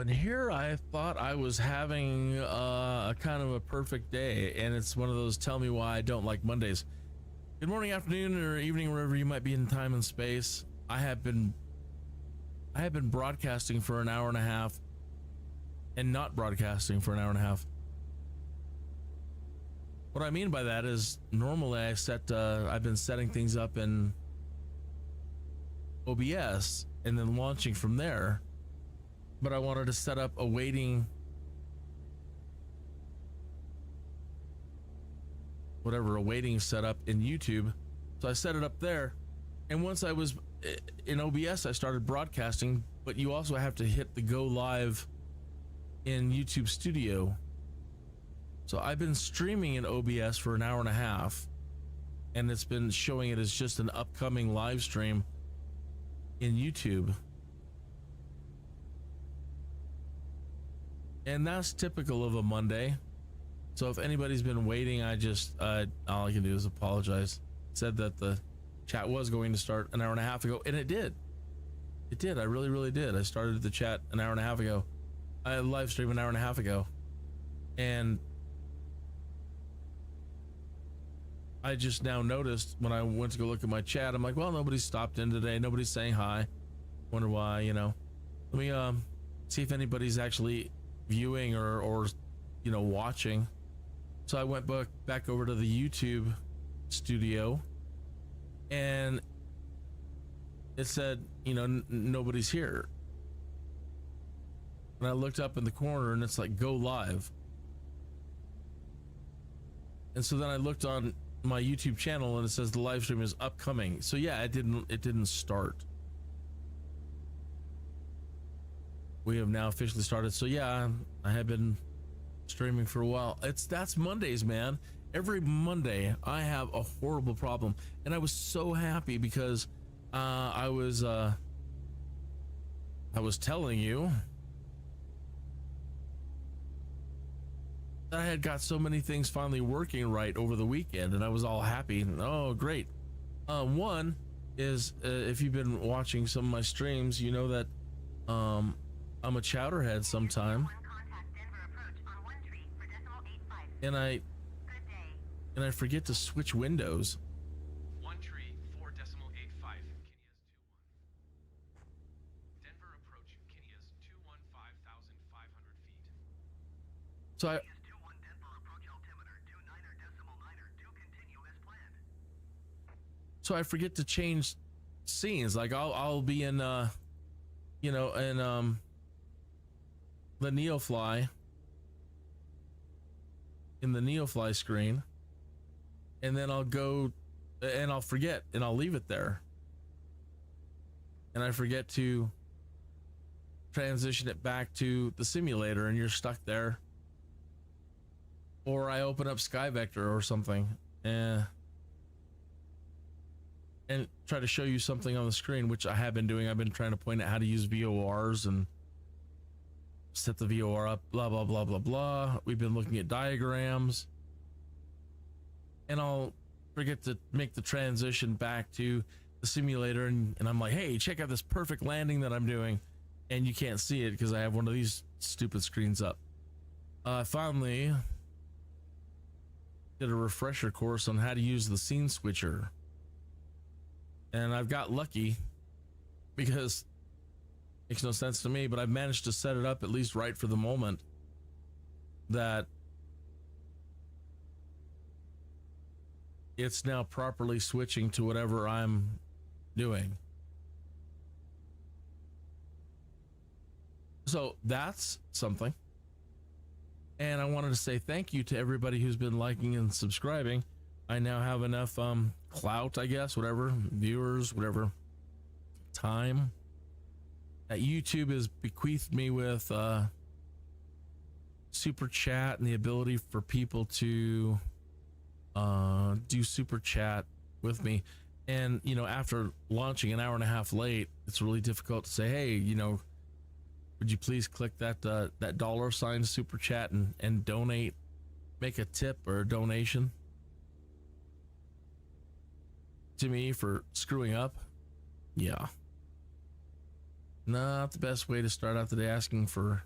and here I thought I was having a kind of a perfect day, and it's one of those tell me why I don't like Mondays. Good morning, afternoon, or evening, wherever you might be in time and space. I have been broadcasting for an hour and a half and not broadcasting for an hour and a half. What I mean by that is normally I've been setting things up in OBS and then launching from there, but I wanted to set up a waiting setup in YouTube, so I set it up there, and once I was in OBS I started broadcasting, but you also have to hit the go live in YouTube Studio. So I've been streaming in OBS for an hour and a half, and it's been showing it as just an upcoming live stream in YouTube. And that's typical of a Monday. So if anybody's been waiting, all I can do is apologize. It said that the chat was going to start an hour and a half ago, and it did. It did. I really did. I started the chat an hour and a half ago. I live streamed an hour and a half ago, and I just now noticed when I went to go look at my chat, I'm like, well, nobody's stopped in today. Nobody's saying hi. Wonder why, you know. Let me see if anybody's actually viewing or watching. So I went back over to the YouTube studio, and it said, nobody's here. And I looked up in the corner, and it's like go live. And so then I looked on my YouTube channel, and it says the live stream is upcoming. So yeah, it didn't start. We have now officially started. So yeah, I have been streaming for a while. That's Mondays, man. Every Monday I have a horrible problem, and I was so happy because I was telling you that I had got so many things finally working right over the weekend, and I was all happy. Oh, great. One is if you've been watching some of my streams, you know that I'm a chowderhead sometime, and I forget to switch windows. 134.85. Kenia's 21. Denver approach. Kenia's 215,500 feet. So I forget to change scenes. Like I'll be in the Neofly, in the Neofly screen, and then I'll go and I'll forget and I'll leave it there, and I forget to transition it back to the simulator, and you're stuck there. Or I open up SkyVector or something and try to show you something on the screen, which I have been doing. I've been trying to point out how to use VORs and set the VOR up, blah blah blah blah blah. We've been looking at diagrams, and I'll forget to make the transition back to the simulator, and I'm like, hey, check out this perfect landing that I'm doing, and you can't see it because I have one of these stupid screens up. I finally did a refresher course on how to use the scene switcher, and I've got lucky because it makes no sense to me, but I've managed to set it up at least right for the moment that it's now properly switching to whatever I'm doing. So that's something. And I wanted to say thank you to everybody who's been liking and subscribing. I now have enough clout, I guess, whatever, viewers, whatever, time, that YouTube has bequeathed me with super chat and the ability for people to do super chat with me. And after launching an hour and a half late, it's really difficult to say, hey, would you please click that $sign super chat and donate, make a tip or a donation to me for screwing up? Yeah, not the best way to start out the day, asking for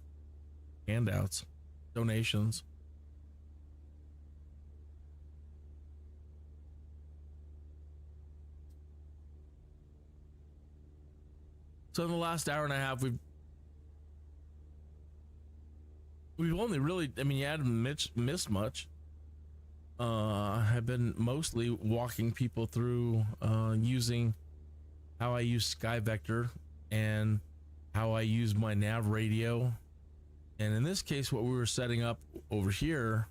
handouts, donations. So in the last hour and a half, we've only really, I mean, you hadn't missed much. I've been mostly walking people through using how I use Sky Vector and how I use my nav radio. And in this case, what we were setting up over here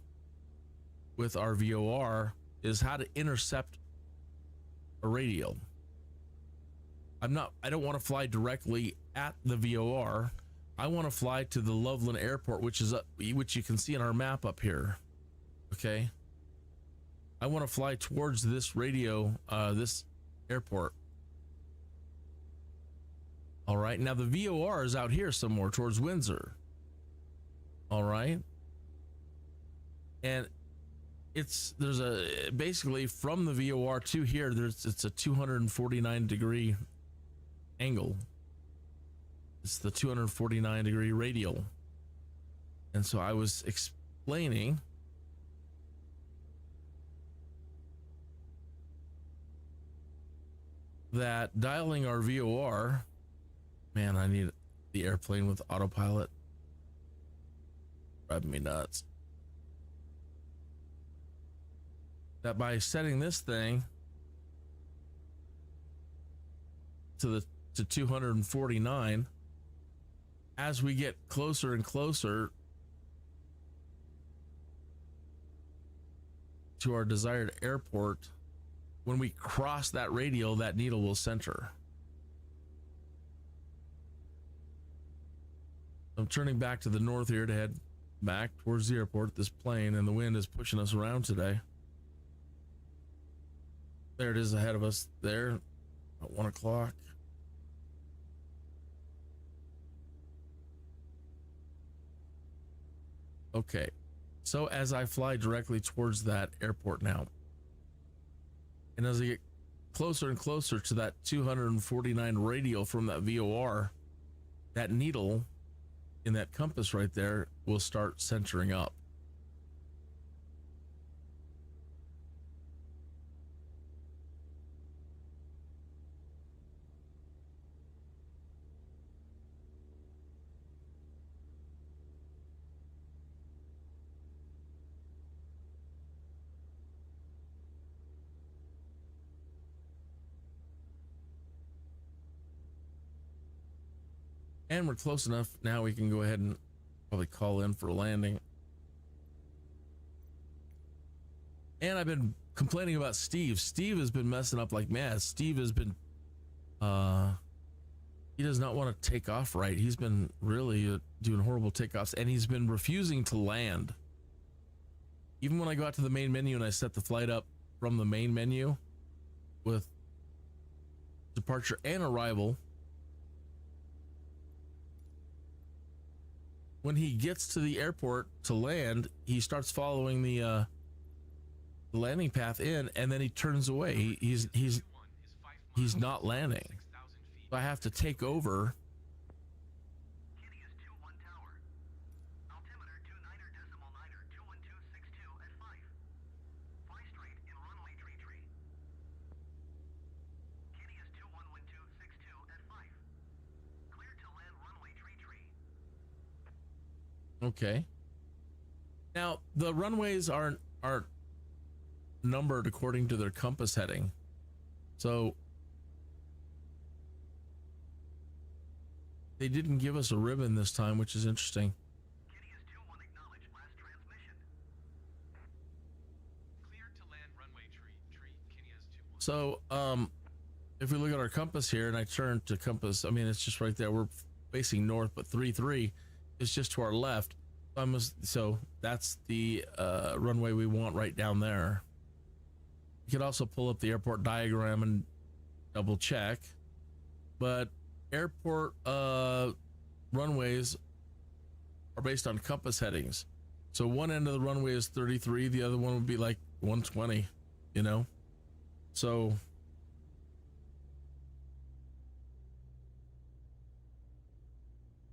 with our VOR is how to intercept a radio. I don't want to fly directly at the VOR. I want to fly to the Loveland Airport, which you can see on our map up here. Okay. I want to fly towards this radio, this airport. All right. Now the VOR is out here somewhere towards Windsor. All right. And there's basically from the VOR to here, it's a 249-degree angle. It's the 249-degree radial. And so I was explaining that dialing our VOR, man, I need the airplane with autopilot. Driving me nuts. That by setting this thing to 249, as we get closer and closer to our desired airport, when we cross that radial, that needle will center. I'm turning back to the north here to head back towards the airport. This plane and the wind is pushing us around today. There it is ahead of us there at 1 o'clock. Okay, so as I fly directly towards that airport now, and as I get closer and closer to that 249 radial from that VOR, that needle in that compass right there will start centering up. And we're close enough now we can go ahead and probably call in for a landing. And I've been complaining about Steve. Steve has been messing up like mad. Steve has been he does not want to take off right. He's been really doing horrible takeoffs, and he's been refusing to land. Even when I go out to the main menu and I set the flight up from the main menu with departure and arrival, when he gets to the airport to land, he starts following the landing path in, and then he turns away. He's not landing. So I have to take over. Okay. Now the runways aren't numbered according to their compass heading. So they didn't give us a ribbon this time, which is interesting. So if we look at our compass here and I turn to compass, I mean, it's just right there. We're facing north, but 33 is just to our left. So that's the runway we want right down there. You could also pull up the airport diagram and double check, but airport runways are based on compass headings. So one end of the runway is 33, the other one would be like 120, you know? So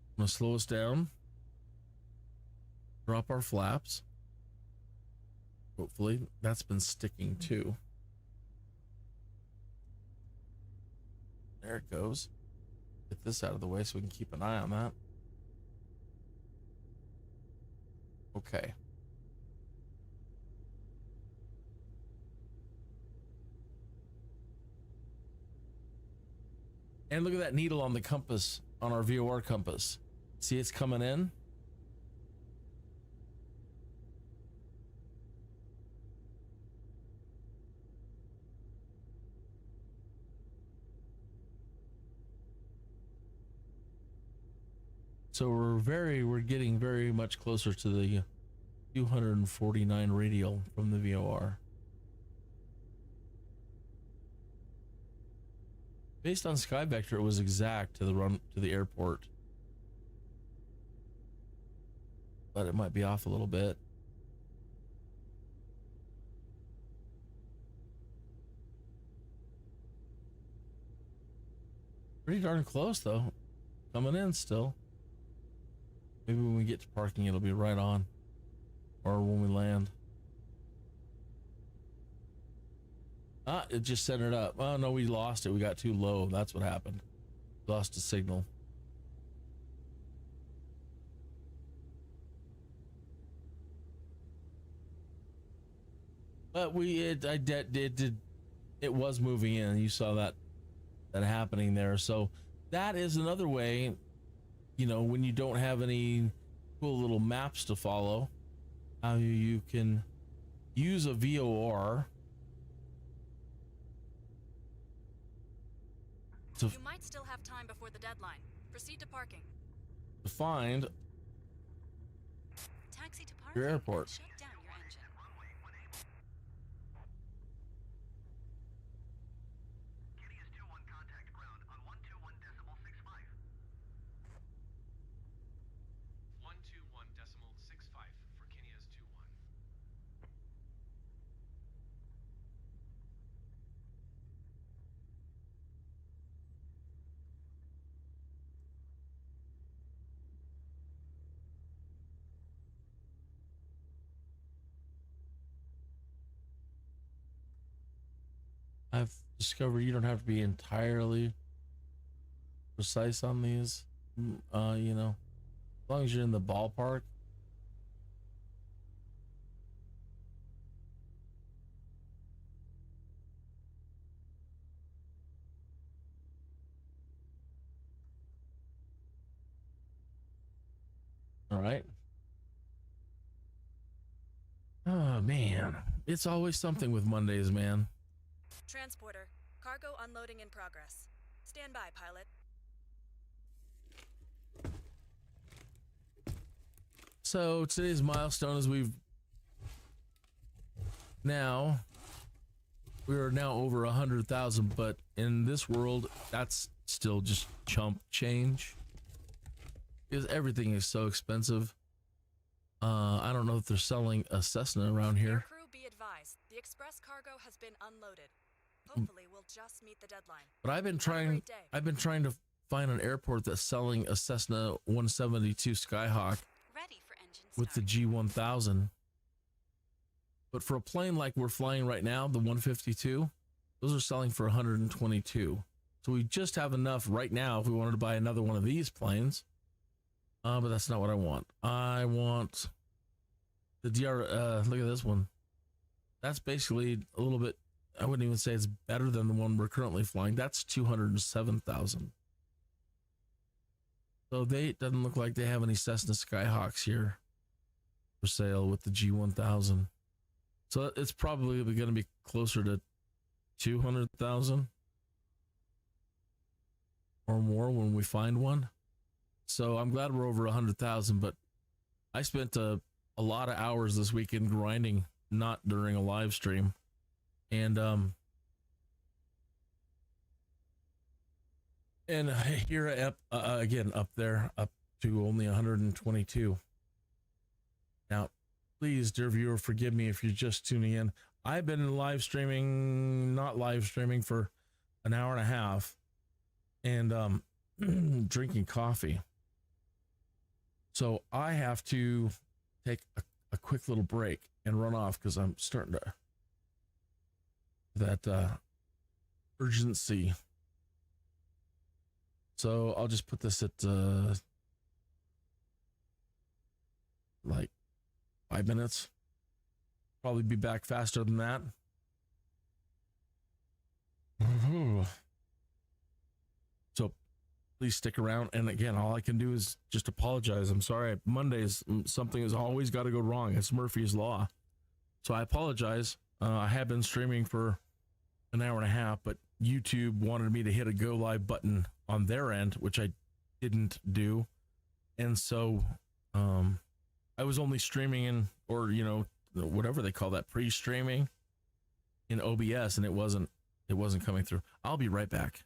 I'm gonna slow us down. drop our flaps. Hopefully that's been sticking too. There it goes. Get this out of the way so we can keep an eye on that. Okay. And look at that needle on the compass, on our VOR compass. See, it's coming in. So we're getting very much closer to the 249 radial from the VOR. Based on Sky Vector, it was exact to the run to the airport, but it might be off a little bit. Pretty darn close though, coming in still. Maybe when we get to parking, it'll be right on, or when we land. Ah, it just set it up. Oh no, we lost it. We got too low. That's what happened. Lost the signal. But it was moving in. You saw that happening there. So that is another way, you know, when you don't have any cool little maps to follow, how you can use a VOR to, you might still have time before the deadline. Proceed to parking. to find Taxi to parking. your airport. Shut down your engine. Kitty is 2-1 contact ground on 121.65. 121.65 for Kinia's 2-1. I've discovered you don't have to be entirely precise on these. You know, as long as you're in the ballpark. All right. Oh man, it's always something with Mondays, man. Transporter. Cargo unloading in progress. Stand by, pilot. So today's milestone is we are now over 100,000, but in this world, that's still just chump change because everything is so expensive. I don't know if they're selling a Cessna around here. Crew, be advised. The express cargo has been unloaded. Hopefully, we'll just meet the deadline. But I've been trying to find an airport that's selling a Cessna 172 Skyhawk Ready for engine start. with the G1000. But for a plane like we're flying right now, the 152, those are selling for 122. So we just have enough right now if we wanted to buy another one of these planes. But that's not what I want. I want the look at this one. That's basically a little bit, I wouldn't even say it's better than the one we're currently flying. That's 207,000. So it doesn't look like they have any Cessna Skyhawks here for sale with the G1000. So it's probably going to be closer to 200,000 or more when we find one. So I'm glad we're over 100,000, but I spent a lot of hours this weekend grinding, not during a live stream. And here again up there up to only 122. Now, please, dear viewer, forgive me if you're just tuning in. I've been not live streaming for an hour and a half and drinking coffee. So I have to take a quick little break and run off because I'm starting to that urgency. So I'll just put this at like 5 minutes. Probably be back faster than that. So please stick around. And again, all I can do is just apologize. I'm sorry. Mondays, something has always got to go wrong. It's Murphy's Law. So I apologize. I have been streaming for an hour and a half, but YouTube wanted me to hit a go live button on their end, which I didn't do. And so I was only streaming in, or, you know, whatever they call that, pre-streaming in OBS, and it wasn't coming through. I'll be right back.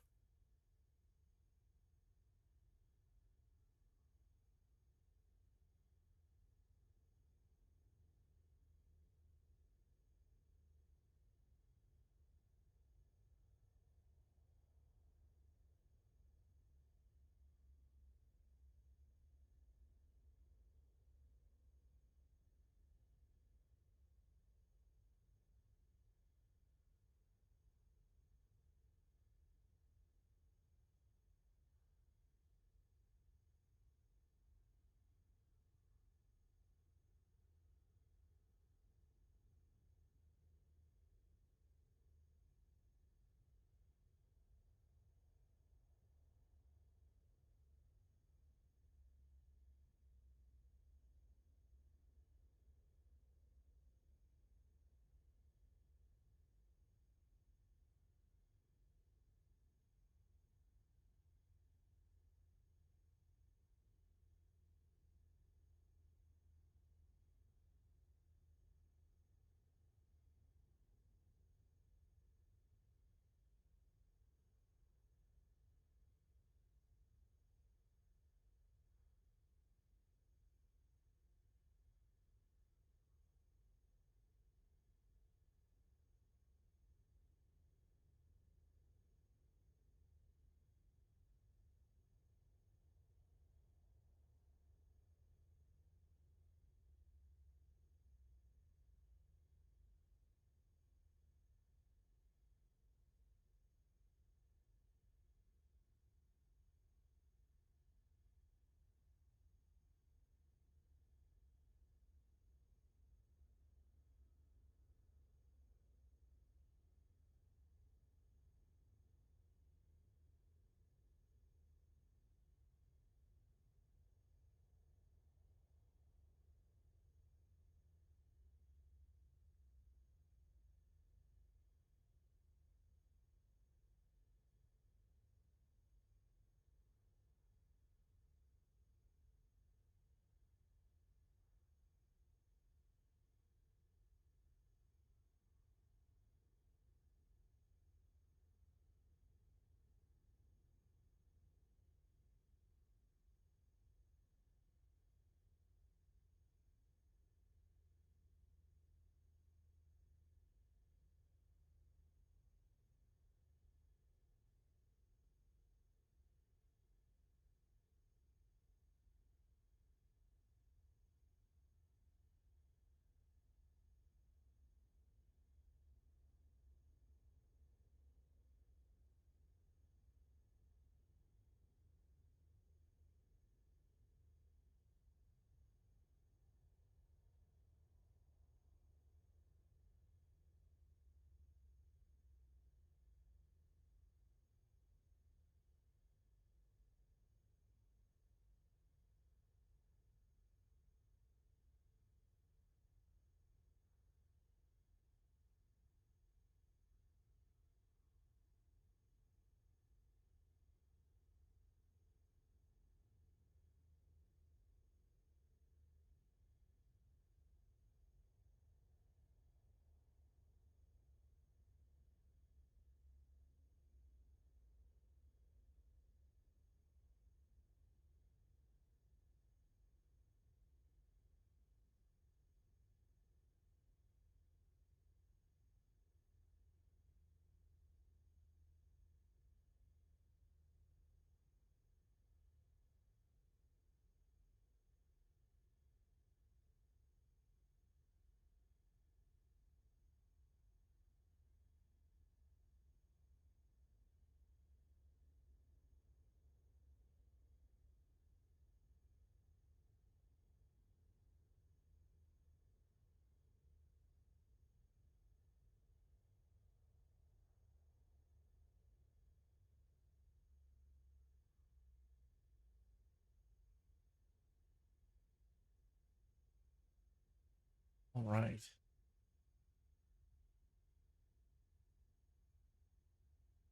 All right.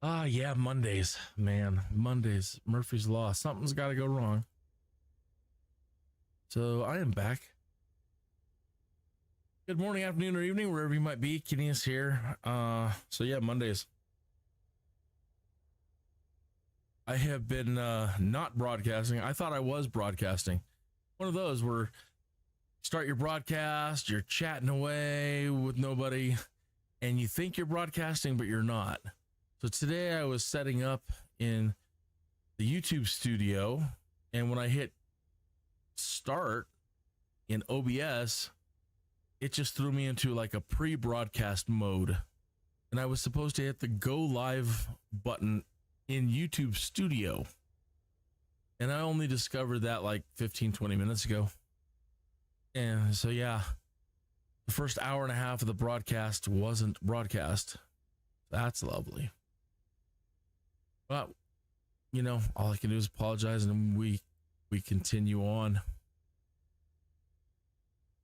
Ah, yeah, Mondays, man. Mondays, Murphy's Law. Something's got to go wrong. So I am back. Good morning, afternoon, or evening, wherever you might be. Kenny is here. So yeah, Mondays. I have been not broadcasting. I thought I was broadcasting. One of those where start your broadcast, you're chatting away with nobody, and you think you're broadcasting, but you're not. So today I was setting up in the YouTube studio, and when I hit start in OBS, it just threw me into like a pre-broadcast mode. And I was supposed to hit the go live button in YouTube studio. And I only discovered that like 15, 20 minutes ago. And so, yeah, the first hour and a half of the broadcast wasn't broadcast. That's lovely. But, you know, all I can do is apologize, and we continue on.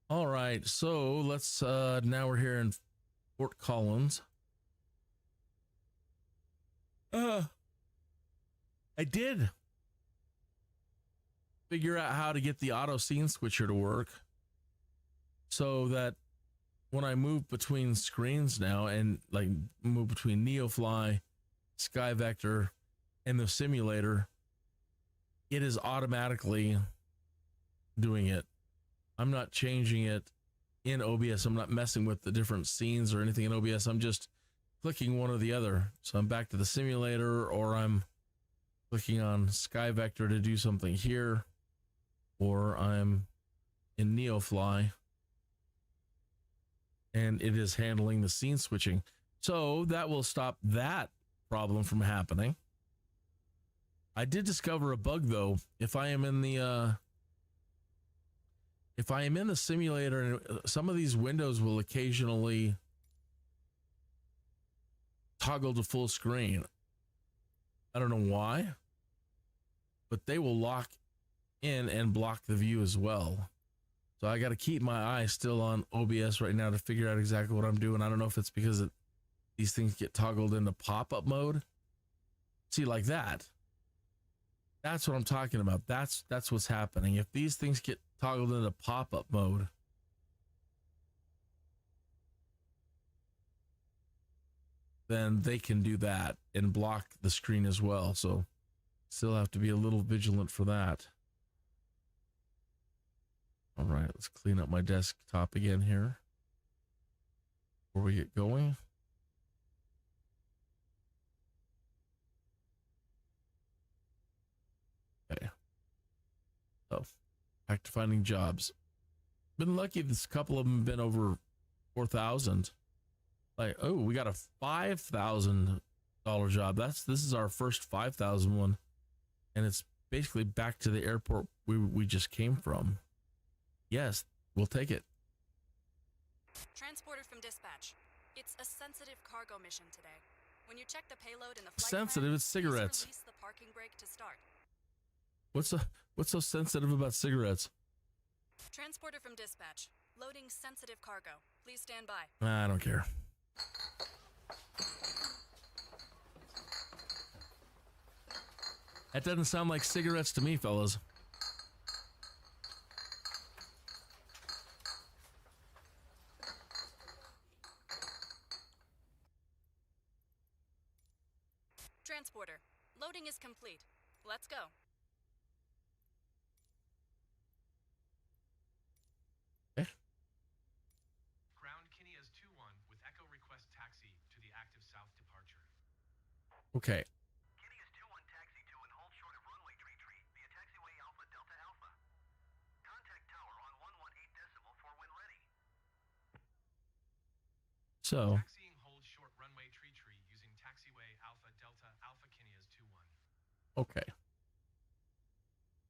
All right, so let's, now we're here in Fort Collins. I did figure out how to get the auto scene switcher to work so that when I move between screens now and like move between Neofly, Skyvector, and the simulator, it is automatically doing it. I'm not changing it in OBS. I'm not messing with the different scenes or anything in OBS. I'm just clicking one or the other. So I'm back to the simulator, or I'm clicking on Skyvector to do something here, or I'm in Neofly and it is handling the scene switching. So that will stop that problem from happening. I did discover a bug though. If I am in the simulator, and some of these windows will occasionally toggle to full screen. I don't know why, but they will lock in and block the view as well. So I got to keep my eye still on OBS right now to figure out exactly what I'm doing. I don't know if it's because these things get toggled into pop-up mode. See, like that. That's what I'm talking about. That's what's happening. If these things get toggled into pop-up mode, then they can do that and block the screen as well. So still have to be a little vigilant for that. All right, let's clean up my desktop again here before we get going. Okay. So back to finding jobs. Been lucky. This couple of them have been over 4,000. Like, oh, we got a $5,000 job. This is our first 5,000 one, and it's basically back to the airport we just came from. Yes, we'll take it. Transporter from dispatch. It's a sensitive cargo mission today. When you check the payload in the flight Sensitive? plan, It's cigarettes. please release the parking brake to start. What's so sensitive about cigarettes? Transporter from dispatch. Loading sensitive cargo. Please stand by. I don't care. That doesn't sound like cigarettes to me, fellas. Transporter. Loading is complete. Let's go. Ground Kineas 2-1 with Echo request taxi to the active south departure. Okay. Kitty is 2-1 taxi to and hold short of runway tree via taxiway Alpha Delta Alpha. Contact tower on 118 decimal for when ready. So, Taxiing hold short runway tree using taxiway Alpha Delta Alpha Kineas 2-1. okay.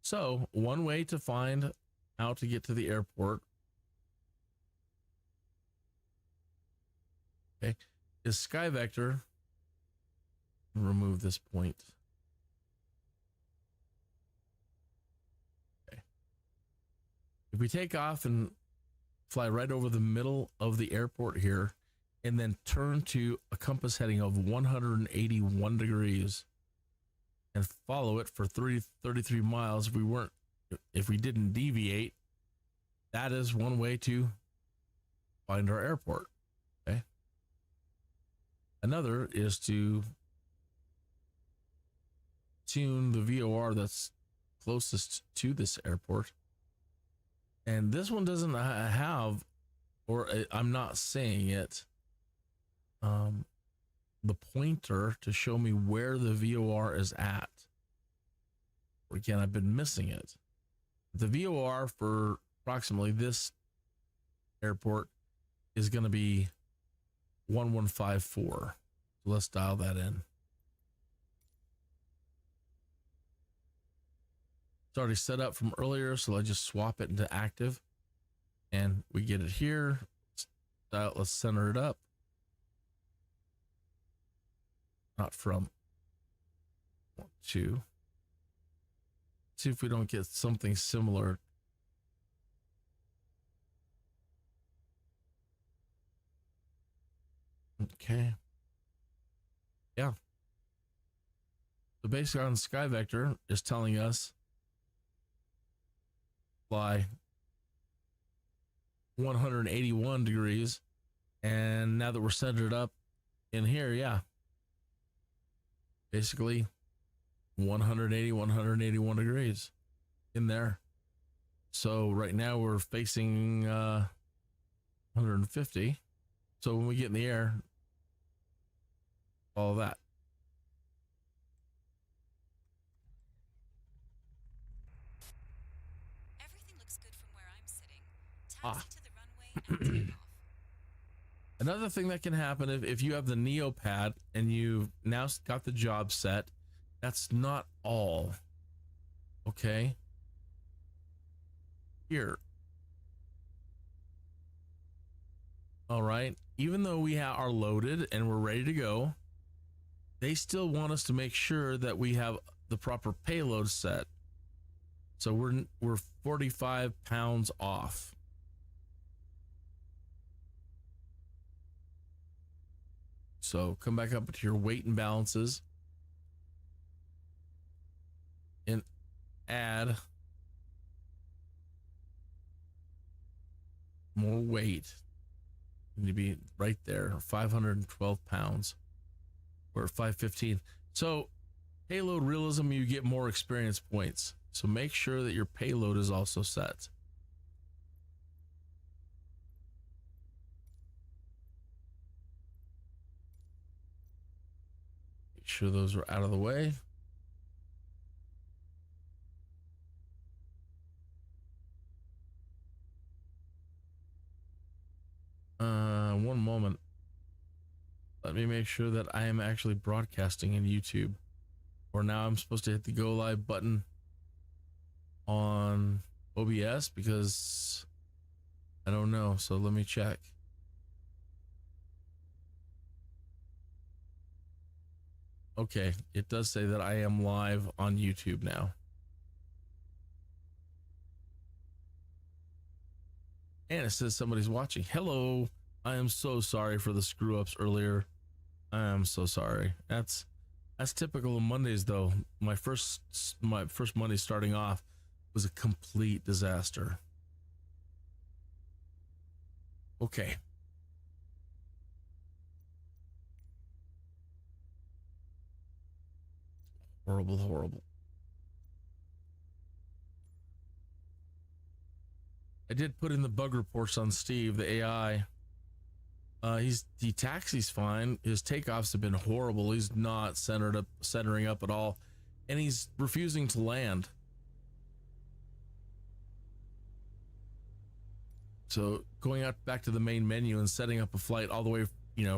So, one way to find how to get to the airport, okay, is Skyvector. Remove this point. Okay. If we take off and fly right over the middle of the airport here, and then turn to a compass heading of 181 degrees and follow it for 33 miles. If we didn't deviate, that is one way to find our airport. Okay. Another is to tune the VOR that's closest to this airport. And this one doesn't have, or I'm not saying it, the pointer to show me where the VOR is at. Again, I've been missing it. The VOR for approximately this airport is going to be 1154. So let's dial that in. It's already set up from earlier, so I just swap it into active, and we get it here. Let's center it up. Not from 2. See if we don't get something similar. Okay. Yeah. So basically on Sky Vector is telling us fly 181 degrees. And now that we're centered up in here, yeah. Basically 181 degrees in there. So right now we're facing 150. So when we get in the air, all that. Everything looks good from where I'm sitting. Taxi to the runway and take off. Another thing that can happen if you have the Neo pad and you've now got the job set, that's not all. Okay. Here. All right. Even though we are loaded and we're ready to go, they still want us to make sure that we have the proper payload set. So we're 45 pounds off. So come back up to your weight and balances and add more weight. You need to be right there, 512 pounds. We're at 515. So payload realism, you get more experience points. So make sure that your payload is also set. Make sure those are out of the way. One moment. Let me make sure that I am actually broadcasting in YouTube. Or now I'm supposed to hit the go live button on OBS because I don't know. So let me check. Okay, it does say that I am live on YouTube now. And it says somebody's watching. Hello. I am so sorry for the screw ups earlier. I am so sorry. That's typical of Mondays though. My first Monday starting off was a complete disaster. Okay. Horrible, horrible. I did put in the bug reports on Steve, the AI. He taxi's fine. His takeoffs have been horrible. He's not centering up at all, and he's refusing to land. So going out back to the main menu and setting up a flight all the way,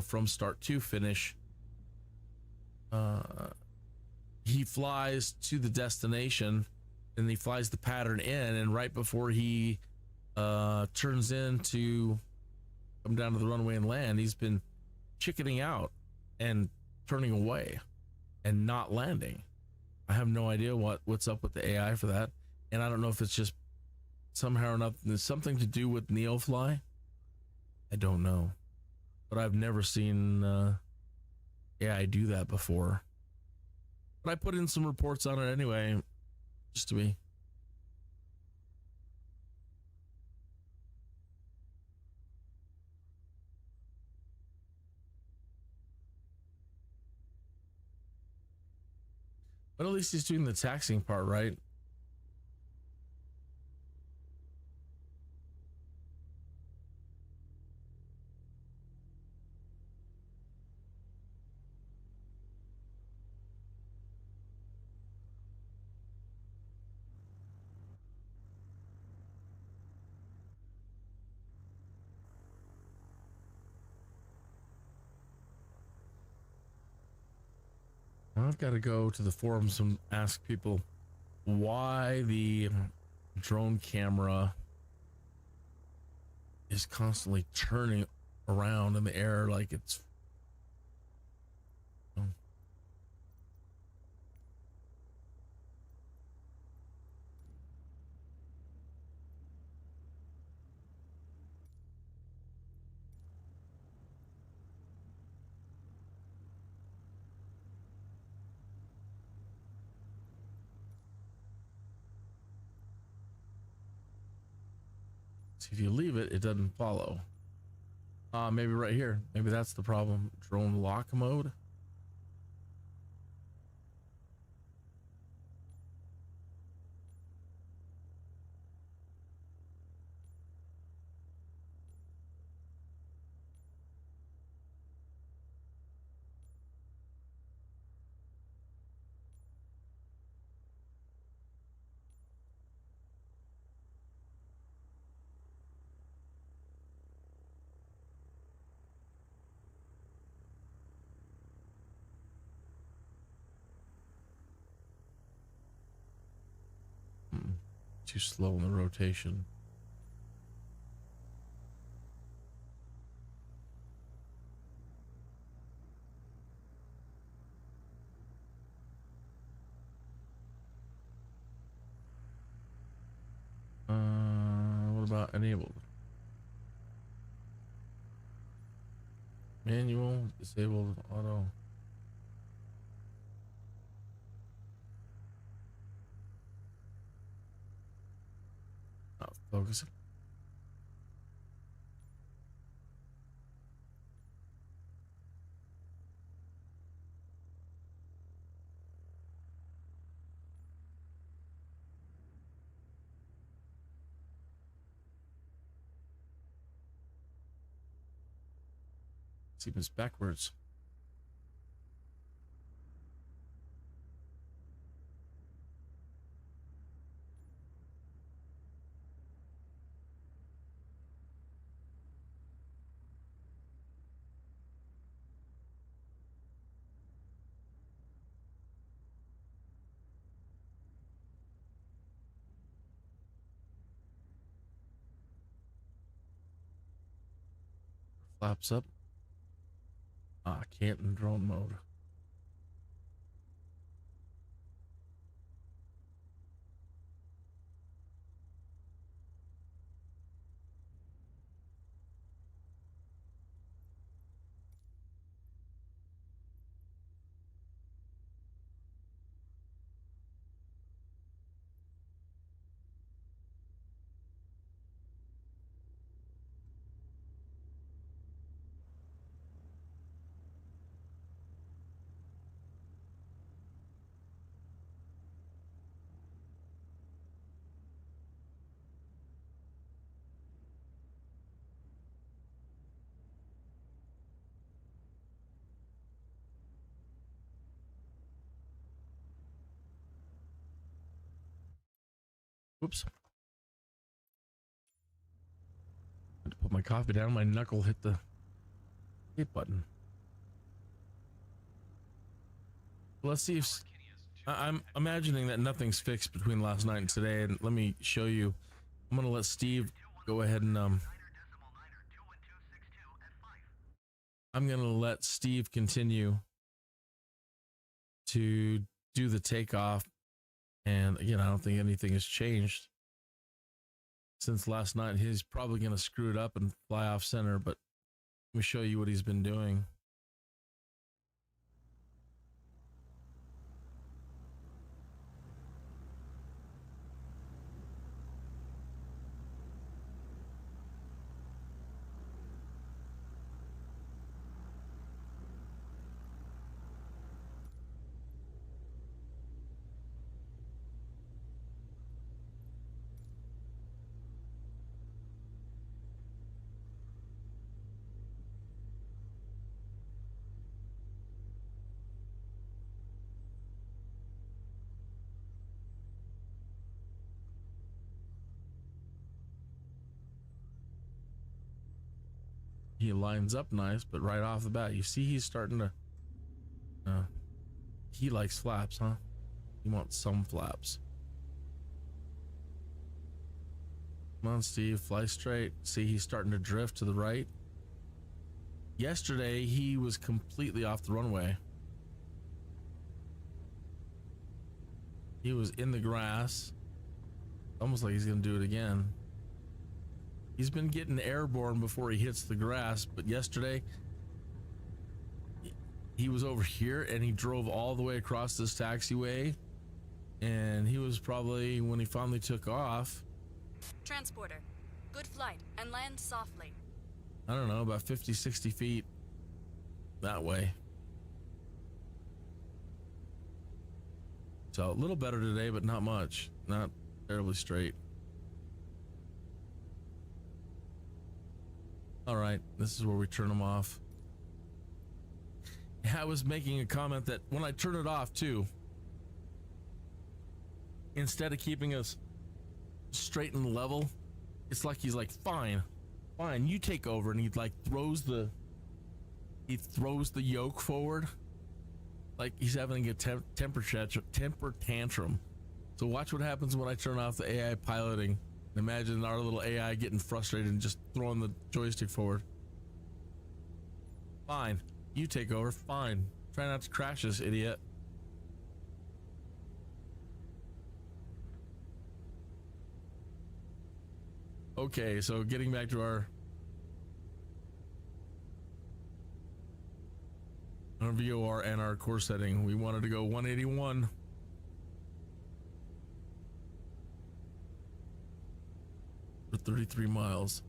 from start to finish. He flies to the destination, and he flies the pattern in, and right before he turns in to come down to the runway and land, he's been chickening out and turning away and not landing. I have no idea what's up with the AI for that, and I don't know if it's just somehow or another. There's something to do with Neofly. I don't know, but I've never seen AI do that before. But I put in some reports on it anyway, just to be. But at least he's doing the taxing part, right? I've got to go to the forums and ask people why the drone camera is constantly turning around in the air like it's see, if you leave it, it doesn't follow. Maybe right here. Maybe that's the problem. Drone lock mode. Too slow in the rotation. What about enabled? Manual, disabled, auto. Not focusing. See if it's backwards. Flaps up. Can't in drone mode. Whoops. I had to put my coffee down. My knuckle hit the hit button. Let's see if I'm imagining that nothing's fixed between last night and today. And let me show you. I'm gonna let Steve go ahead and I'm gonna let Steve continue to do the takeoff. And again, I don't think anything has changed. since last night. He's probably going to screw it up and fly off center, but let me show you what he's been doing. He lines up nice, but right off the bat, you see he's starting to, he likes flaps, huh? He wants some flaps. Come on, Steve, fly straight. See, he's starting to drift to the right. Yesterday, he was completely off the runway. He was in the grass, almost like he's gonna do it again. He's been getting airborne before he hits the grass, but yesterday he was over here and he drove all the way across this taxiway, and he was probably, when he finally took off, Transporter, good flight and land softly. I don't know, about 50, 60 feet that way. So a little better today, but not much, not terribly straight. All right, this is where we turn them off. I was making a comment that when I turn it off too, instead of keeping us straight and level, it's like he's like, fine, you take over, and he like throws the yoke forward, like he's having a temper tantrum. So watch what happens when I turn off the AI piloting. Imagine our little AI getting frustrated and just throwing the joystick forward. Fine, you take over. Fine, try not to crash this idiot. Okay, so getting back to our VOR and our course setting, we wanted to go 181. For 33 miles.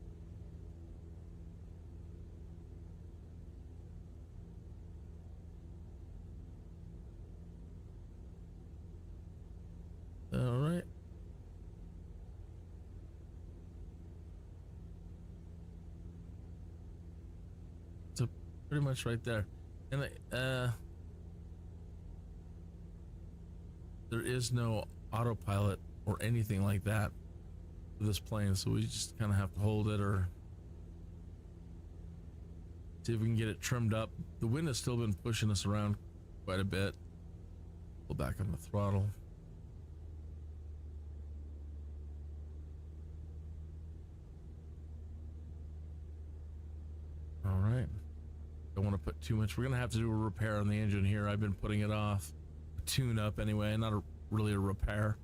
All right. So pretty much right there. And there is no autopilot or anything like that for this plane, so we just kind of have to hold it or see if we can get it trimmed up. The wind has still been pushing us around quite a bit. Pull back on the throttle. All right, don't want to put too much. We're gonna have to do a repair on the engine here. I've been putting it off, tune up anyway, not really a repair.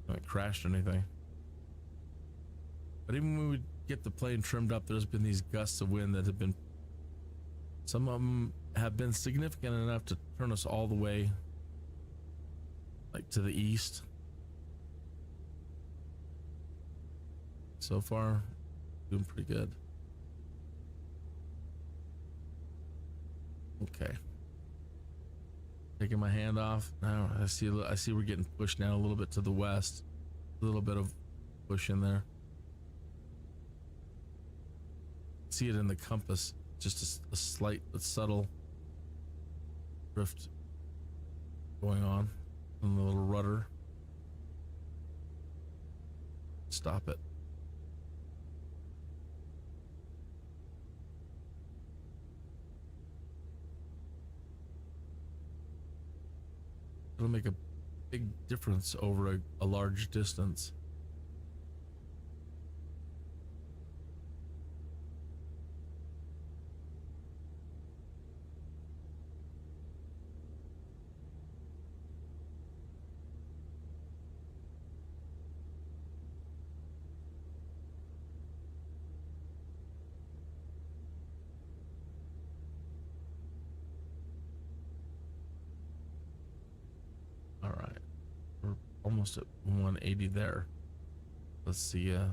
I haven't crashed or anything. But even when we get the plane trimmed up, there's been these gusts of wind that have been, some of them have been significant enough to turn us all the way like to the east. So far, doing pretty good. Okay. Taking my hand off. Now I see we're getting pushed now a little bit to the west. A little bit of push in there. See it in the compass, just a slight but subtle drift going on the little rudder. Stop it. It'll make a big difference over a large distance. almost at 180 there. Let's see. Oh,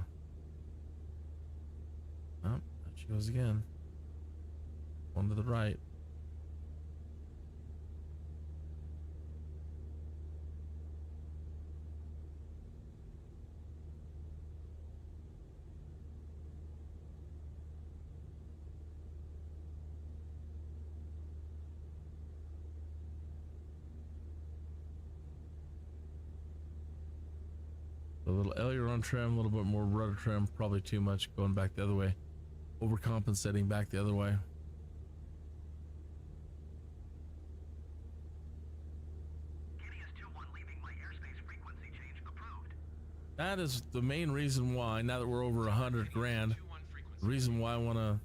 there she goes again. One to the right. A little aileron trim, a little bit more rudder trim, probably too much going back the other way. Overcompensating back the other way. Kineas 2-1 leaving my airspace frequency change approved. That is the main reason why, now that we're over 100 grand, the reason why I want to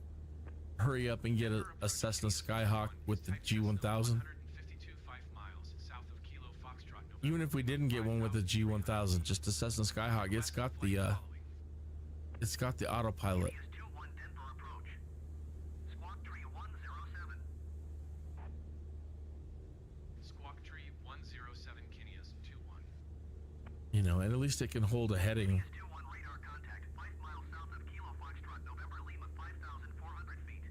hurry up and get a Cessna Skyhawk with the G1000. Even if we didn't get one with the G1000, just a Cessna Skyhawk, it's got the autopilot. Kineas 2-1 Denver approach. Squawk tree 107. Squawk tree 107 Kineas 2-1. You know, and at least it can hold a heading. Kineas 2-1 radar contact 5 miles south of Kilo Foxtrot, November Lima 5,400 feet.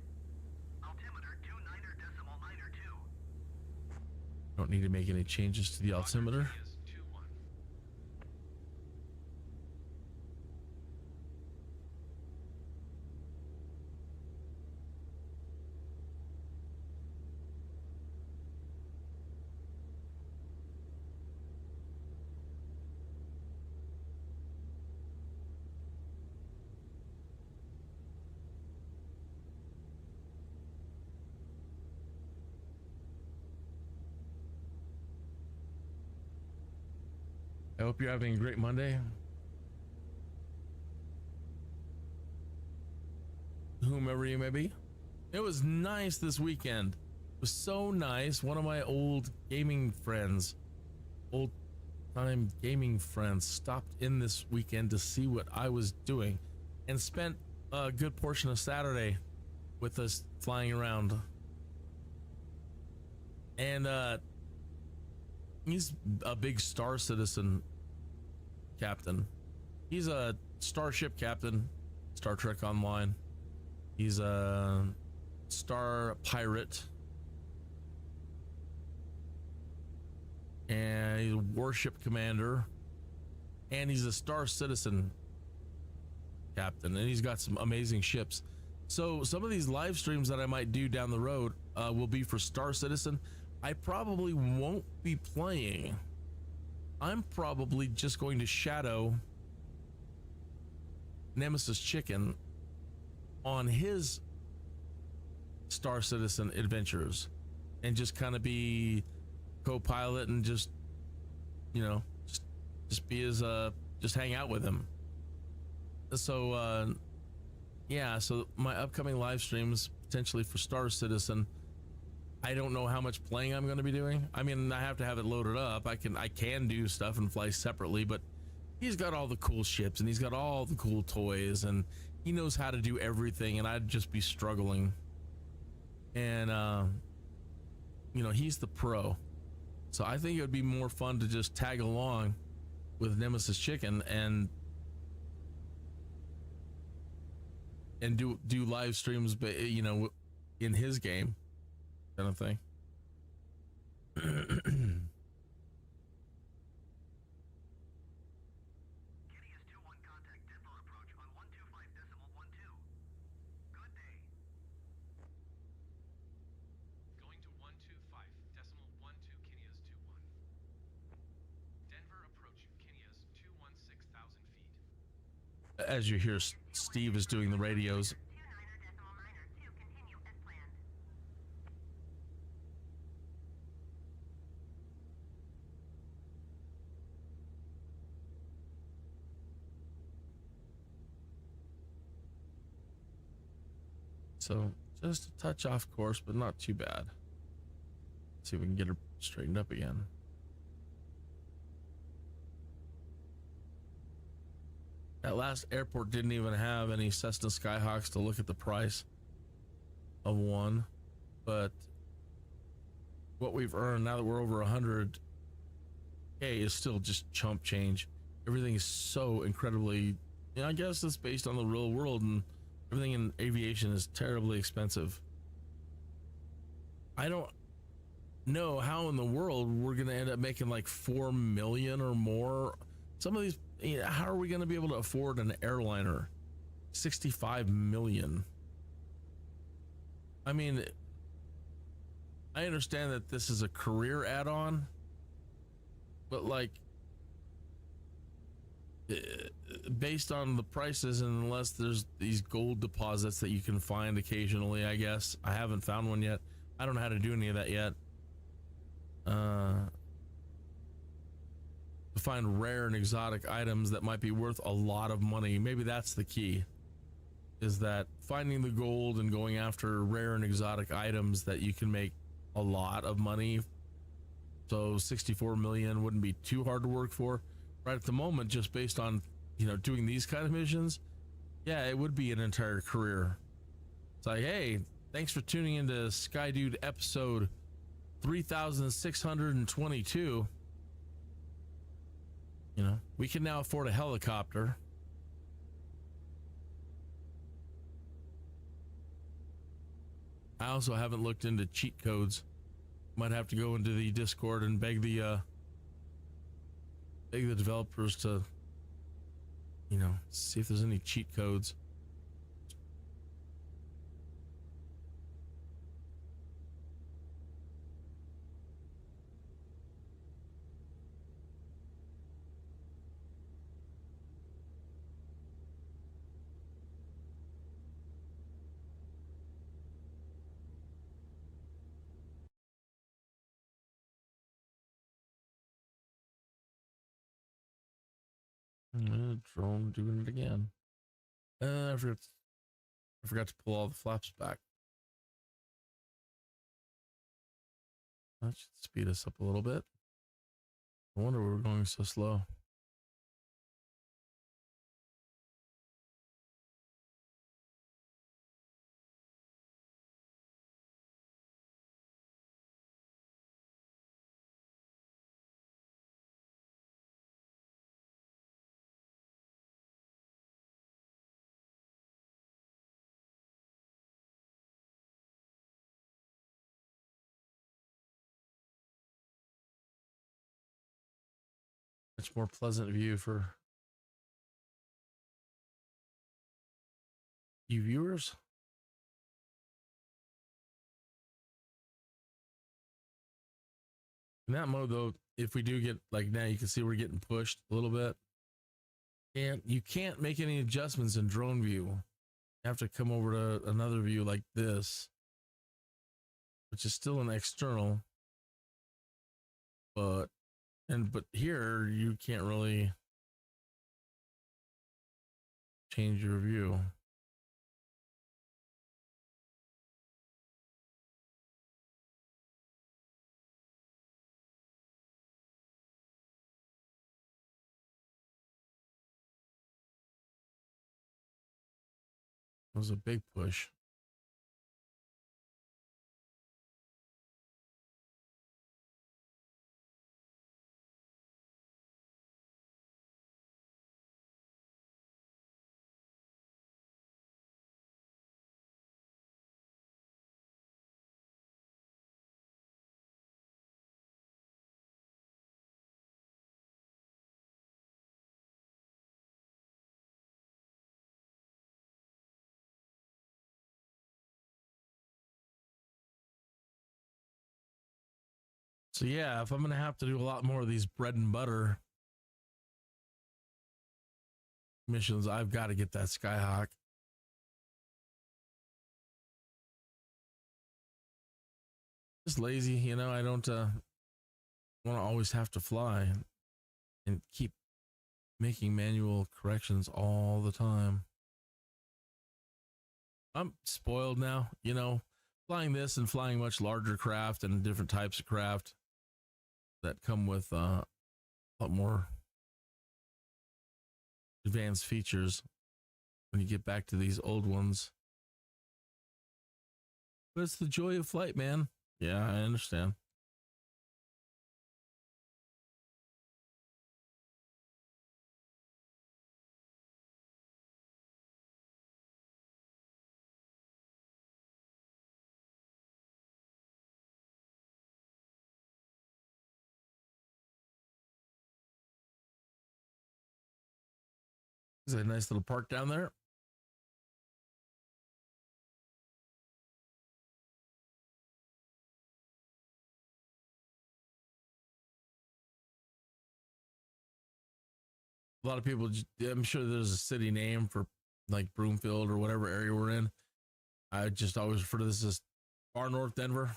Altimeter 29.902. Don't need to make any changes to the altimeter. Kineas 2-1. I hope you're having a great Monday. Whomever you may be. It was nice this weekend. It was so nice. One of my old gaming friends, old time gaming friends, stopped in this weekend to see what I was doing and spent a good portion of Saturday with us flying around. And he's a big Star Citizen captain. He's a starship captain, Star Trek Online. He's a star pirate, and he's a warship commander, and he's a Star Citizen captain, and he's got some amazing ships. So some of these live streams that I might do down the road will be for Star Citizen. I probably won't be playing. I'm probably just going to shadow Nemesis Chicken on his Star Citizen adventures and just kind of be co-pilot and just, you know, just be his just hang out with him. So yeah, so my upcoming live streams potentially for Star Citizen, I don't know how much playing I'm going to be doing. I mean, I have to have it loaded up. I can do stuff and fly separately, but he's got all the cool ships and he's got all the cool toys and he knows how to do everything, and I'd just be struggling. And you know, he's the pro. So I think it would be more fun to just tag along with Nemesis Chicken and do live streams, but you know, in his game kind of thing. Kineas 2-1 contact Denver approach on 125.12. Good day. Going to 125.12 Kineas 2-1. Denver approach Kineas 216,000 feet. As you hear, Steve is doing the radios. 29.902 continue as planned. So just a touch off course, but not too bad. Let's see if we can get her straightened up again. That last airport didn't even have any Cessna Skyhawks to look at the price of one, but what we've earned now that we're over 100 hey, is still just chump change. Everything is so incredibly, I guess it's based on the real world, and everything in aviation is terribly expensive. I don't know how in the world we're going to end up making like 4 million or more. Some of these, how are we going to be able to afford an airliner? 65 million. I mean, I understand that this is a career add-on, but like, based on the prices, and unless there's these gold deposits that you can find occasionally, I guess I haven't found one yet. I don't know how to do any of that yet. To find rare and exotic items that might be worth a lot of money. Maybe that's the key, is that finding the gold and going after rare and exotic items that you can make a lot of money. So 64 million wouldn't be too hard to work for right at the moment, just based on, doing these kind of missions. Yeah, it would be an entire career. It's like, hey, thanks for tuning into Skydude episode 3622. We can now afford a helicopter. I also haven't looked into cheat codes. Might have to go into the Discord and beg the developers to, see if there's any cheat codes. Drone doing it again. I forgot to pull all the flaps back. That should speed us up a little bit. I wonder why we're going so slow. Much more pleasant view for you viewers. In that mode though, if we do get, like now you can see we're getting pushed a little bit, and you can't make any adjustments in drone view. You have to come over to another view like this, which is still an external, but here you can't really change your view. It was a big push. So yeah, if I'm gonna have to do a lot more of these bread and butter missions, I've got to get that Skyhawk. Just lazy, I don't want to always have to fly and keep making manual corrections all the time. I'm spoiled now, flying this and flying much larger craft and different types of craft that come with a lot more advanced features when you get back to these old ones. But it's the joy of flight, man. Yeah, I understand. There's a nice little park down there. A lot of people, I'm sure there's a city name for like Broomfield or whatever area we're in. I just always refer to this as far north Denver.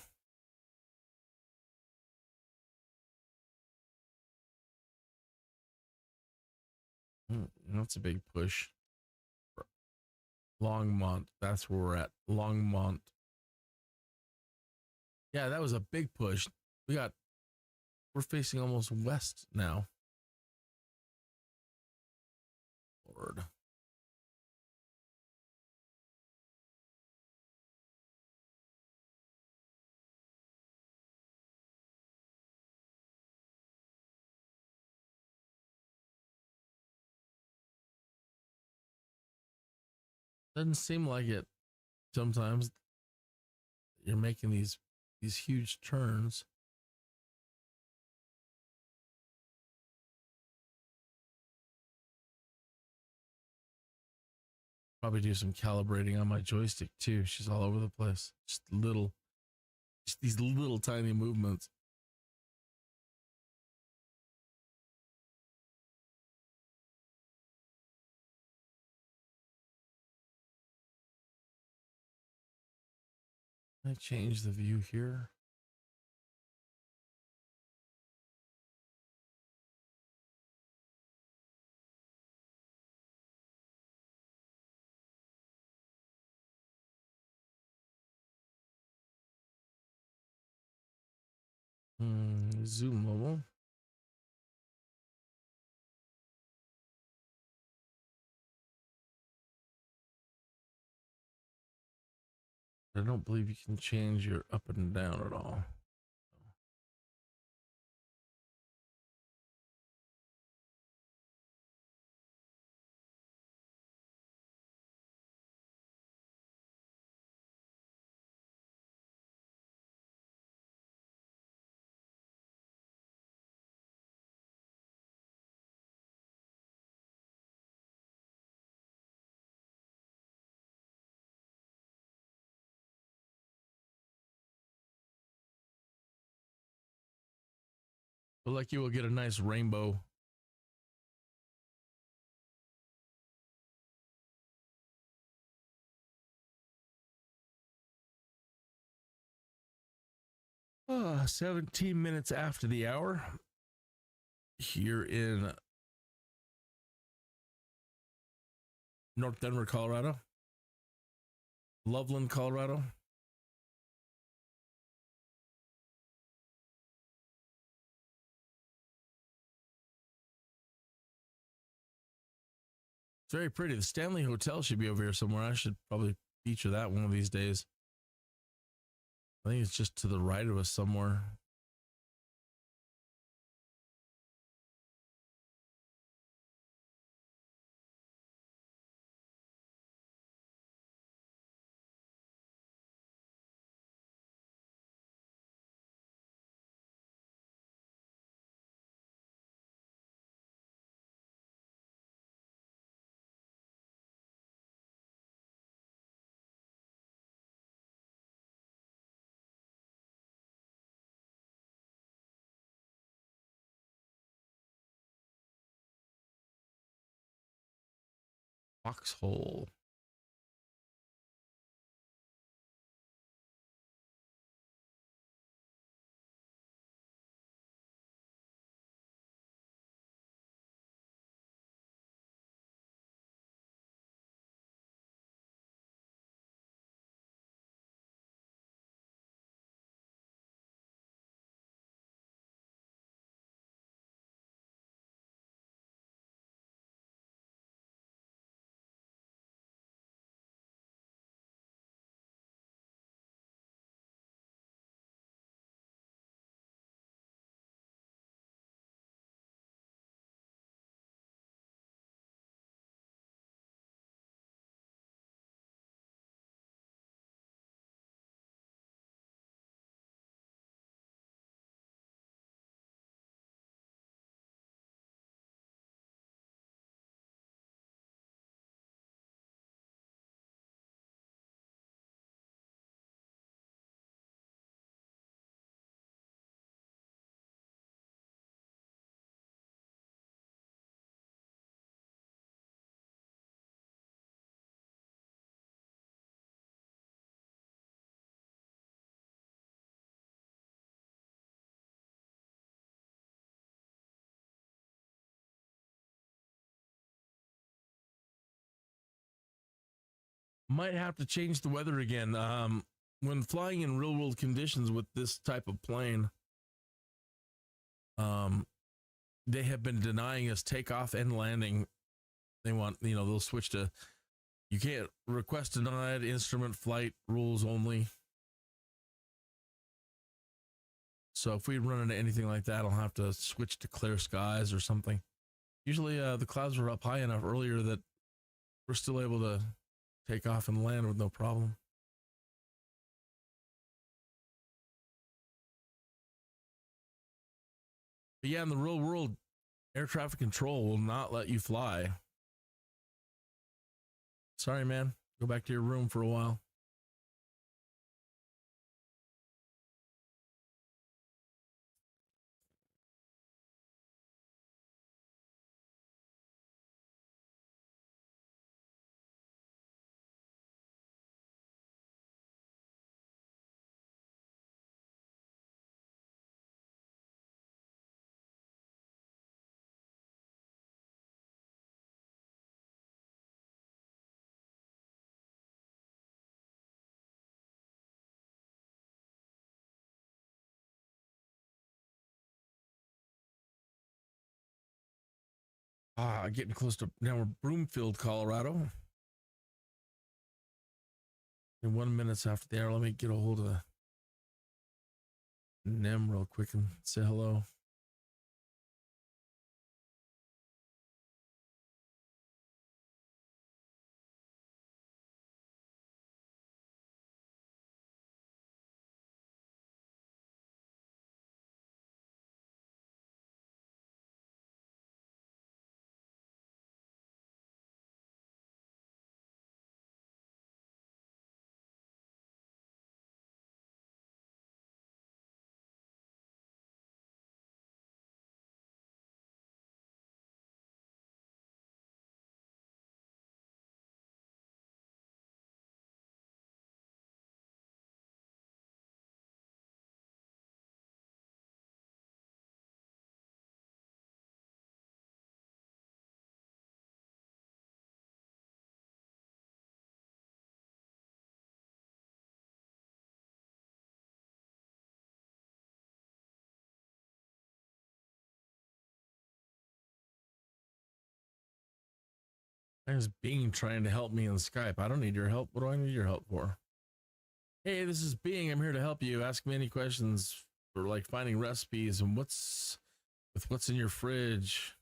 That's a big push. Longmont, that's where we're at. Longmont. Yeah, that was a big push. We're facing almost west now. Lord. Doesn't seem like it. Sometimes you're making these huge turns. Probably do some calibrating on my joystick too. She's all over the place. Just these little tiny movements. I change the view here. Zoom level. I don't believe you can change your up and down at all. But like you will get a nice rainbow. Oh, 17 minutes after the hour here in North Denver, Colorado. Loveland, Colorado. It's very pretty. The Stanley Hotel should be over here somewhere. I should probably feature that one of these days. I think it's just to the right of us somewhere. Foxhole. Might have to change the weather again. When flying in real world conditions with this type of plane, they have been denying us takeoff and landing. They want, they'll switch to, you can't request denied, instrument flight rules only. So if we run into anything like that, I'll have to switch to clear skies or something. Usually the clouds were up high enough earlier that we're still able to take off and land with no problem. But yeah, in the real world, air traffic control will not let you fly. Sorry, man. Go back to your room for a while. Getting close to now we're Broomfield, Colorado. In 1 minute after the hour, let me get a hold of Nem real quick and say hello. There's Bing trying to help me in Skype. I don't need your help. What do I need your help for? Hey, this is Bing. I'm here to help you. Ask me any questions for like finding recipes and what's in your fridge.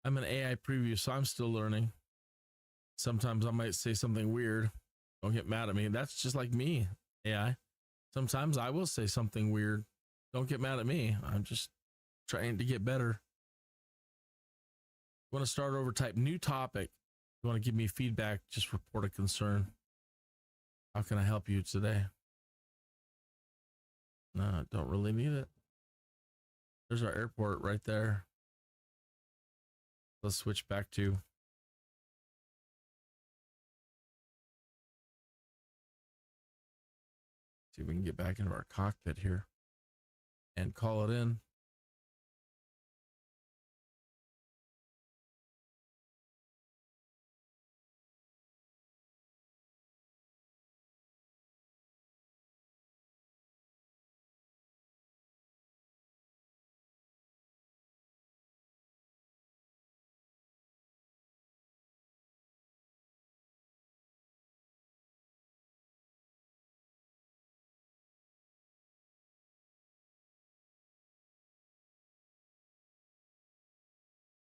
I'm an AI preview, so I'm still learning. Sometimes I might say something weird. Don't get mad at me. That's just like me, AI. Sometimes I will say something weird. Don't get mad at me. I'm just trying to get better. Want to start over, type new topic. You want to give me feedback, just report a concern. How can I help you today? No, I don't really need it. There's our airport right there. Let's switch back to see if we can get back into our cockpit here and call it in.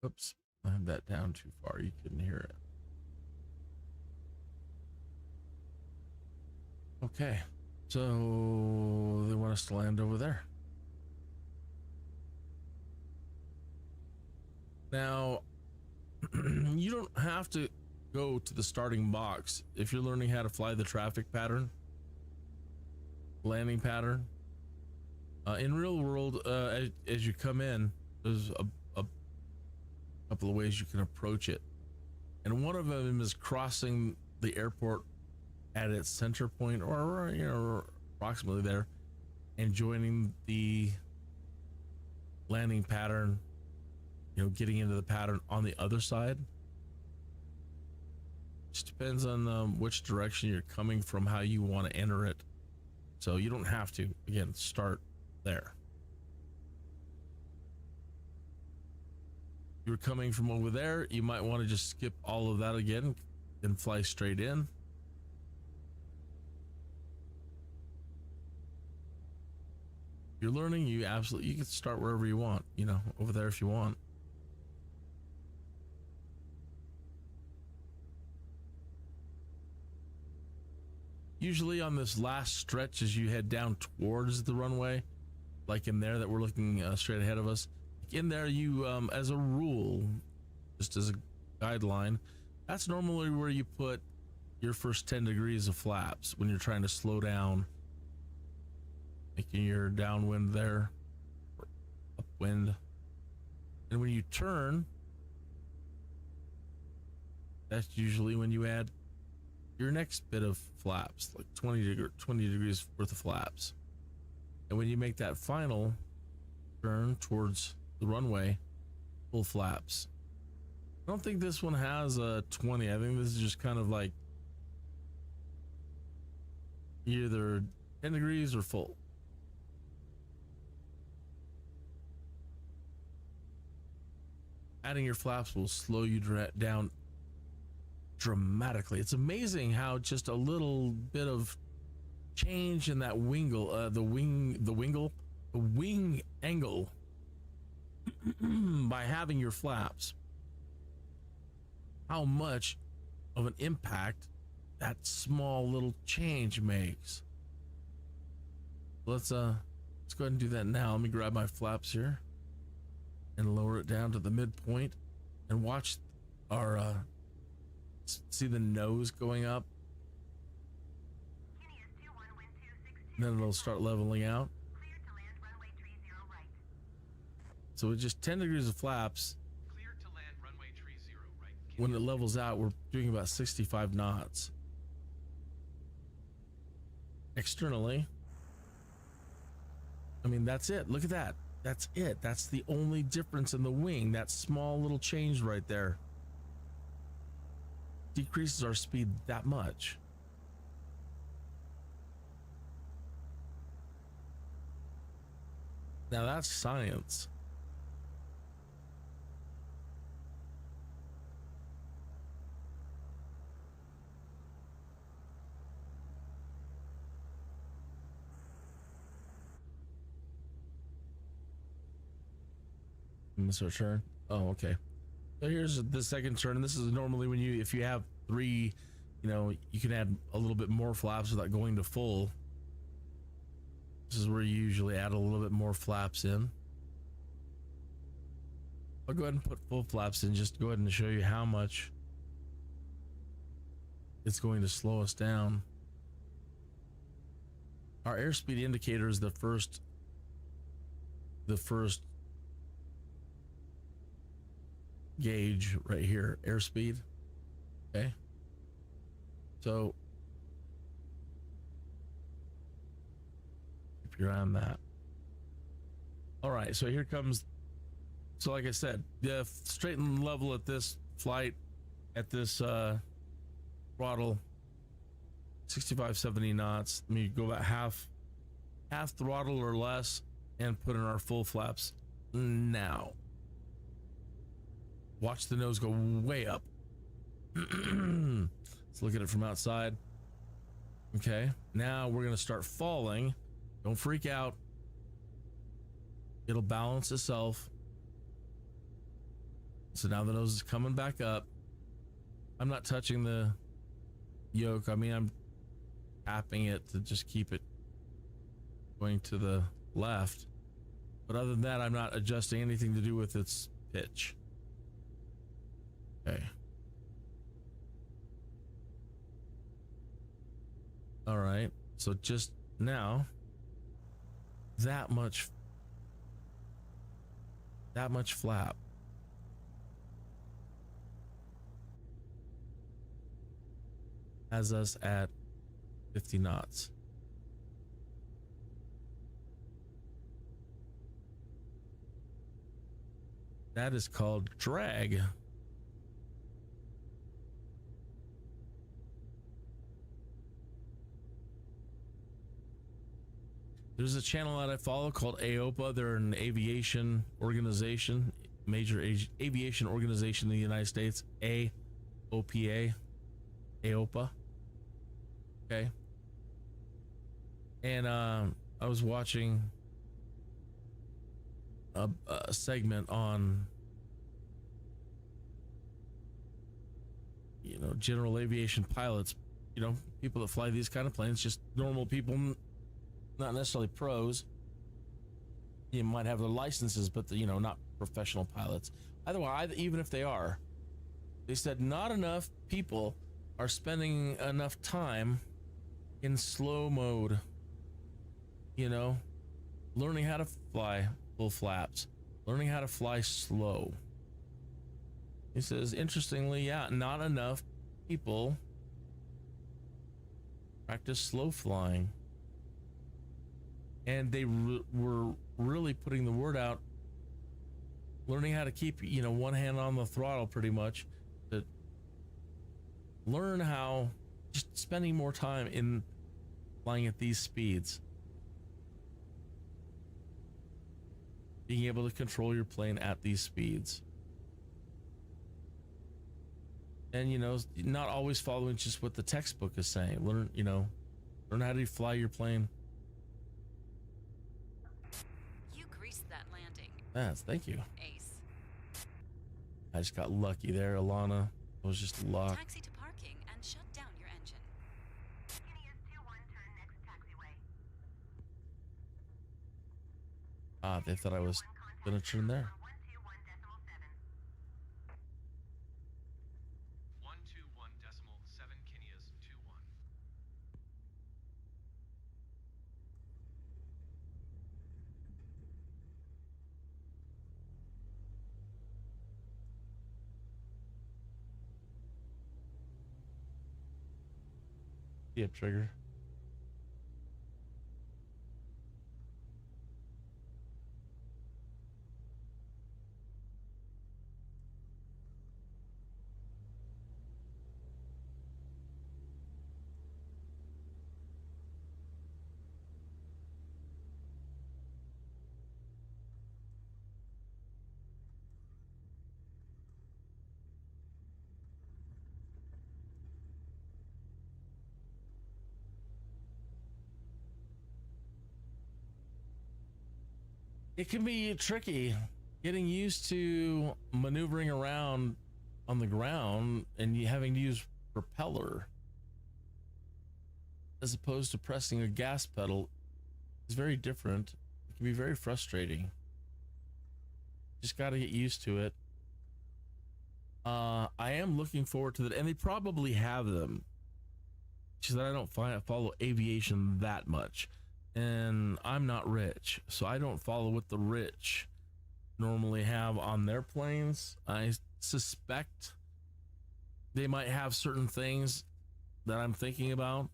Oops, I had that down too far. You couldn't hear it. Okay, so they want us to land over there. Now, you don't have to go to the starting box if you're learning how to fly the traffic pattern, landing pattern. In real world, as you come in, there's a couple of ways you can approach it, and one of them is crossing the airport at its center point, or approximately there, and joining the landing pattern, getting into the pattern on the other side. Just depends on which direction you're coming from, how you want to enter it. So you don't have to, again, start there. You're coming from over there, you might want to just skip all of that again and fly straight in. You're learning, you can start wherever you want, you know, over there if you want. Usually on this last stretch as you head down towards the runway, like in there that we're looking straight ahead of us, in there you as a rule, just as a guideline, that's normally where you put your first 10 degrees of flaps when you're trying to slow down, making your downwind there, or upwind. And when you turn, that's usually when you add your next bit of flaps, like 20 degrees worth of flaps. And when you make that final turn towards the runway, full flaps. I don't think this one has a 20. I think this is just kind of like either 10 degrees or full. Adding your flaps will slow you down dramatically. It's amazing how just a little bit of change in that the wing angle by having your flaps, how much of an impact that small little change makes. Let's go ahead and do that now. Let me grab my flaps here and lower it down to the midpoint and watch our see the nose going up. Then it'll start leveling out. So with just 10 degrees of flaps, Clear to land runway 30 right. when it levels out, we're doing about 65 knots. Externally, I mean, that's it. Look at that. That's it. That's the only difference in the wing. That small little change right there decreases our speed that much. Now that's science. Miss our turn. Oh, okay. So here's the second turn. This is normally when if you have 3, you know, you can add a little bit more flaps without going to full. This is where you usually add a little bit more flaps in. I'll go ahead and put full flaps in just to go ahead and show you how much it's going to slow us down. Our airspeed indicator is the first gauge right here, airspeed. Okay, so keep your eye on that. All right, so here comes, so like I said, the straight and level at this flight, at this throttle, 65-70 knots. Let me go about half throttle or less and put in our full flaps now. Watch the nose go way up. Let's look at it from outside. Okay, now we're gonna start falling. Don't freak out. It'll balance itself. So now the nose is coming back up. I'm not touching the yoke. I mean, I'm tapping it to just keep it going to the left. But other than that, I'm not adjusting anything to do with its pitch. Okay. All right. So just now, that much flap. Has us at 50 knots. That is called drag. There's a channel that I follow called AOPA. They're an aviation organization, major aviation organization in the United States. AOPA. AOPA. Okay. And I was watching a segment on, you know, general aviation pilots, you know, people that fly these kind of planes, just normal people, not necessarily pros. You might have their licenses, but you know, not professional pilots. Otherwise, even if they are, they said not enough people are spending enough time in slow mode, you know, learning how to fly full flaps, learning how to fly slow. He says, interestingly, yeah, not enough people practice slow flying. And they were really putting the word out, learning how to keep, you know, one hand on the throttle pretty much, to learn how, just spending more time in flying at these speeds. Being able to control your plane at these speeds. And, you know, not always following just what the textbook is saying. Learn, you know, learn how to fly your plane. You greased that landing. Yes, thank you. Ace. I just got lucky there, Alana. It was just luck. Taxi to parking and shut down your engine. Kineas 2-1, turn next taxiway. Ah, they thought I was gonna turn there. 121.7 Kineas 21. Yep, trigger. It can be tricky getting used to maneuvering around on the ground and you having to use propeller as opposed to pressing a gas pedal is very different. It can be very frustrating. Just got to get used to it. I am looking forward to that, and they probably have them. She said, I don't follow aviation that much. And I'm not rich, so I don't follow what the rich normally have on their planes. I suspect they might have certain things that I'm thinking about.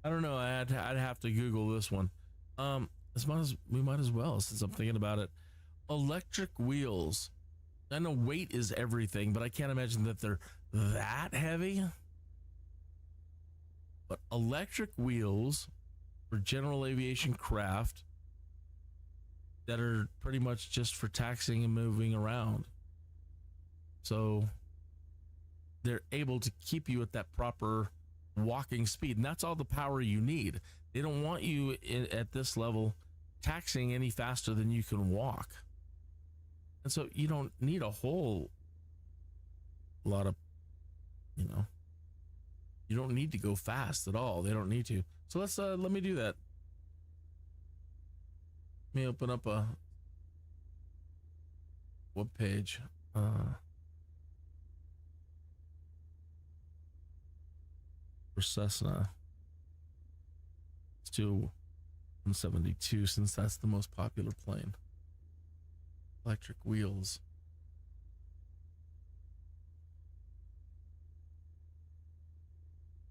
I don't know. I'd have to Google this one. We might as well, since I'm thinking about it. Electric wheels. I know weight is everything, but I can't imagine that they're that heavy. But electric wheels for general aviation craft that are pretty much just for taxiing and moving around. So they're able to keep you at that proper walking speed, and that's all the power you need. They don't want you at this level taxiing any faster than you can walk. And so you don't need a whole lot of, you know, you don't need to go fast at all. They don't need to. So let me do that. Let me open up a web page. For Cessna. Let's do 172 since that's the most popular plane. Electric wheels.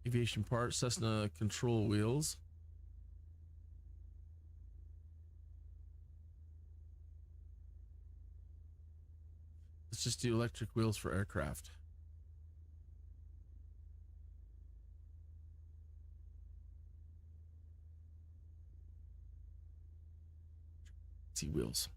Aviation parts, Cessna control wheels. Let's just do electric wheels for aircraft. See wheels.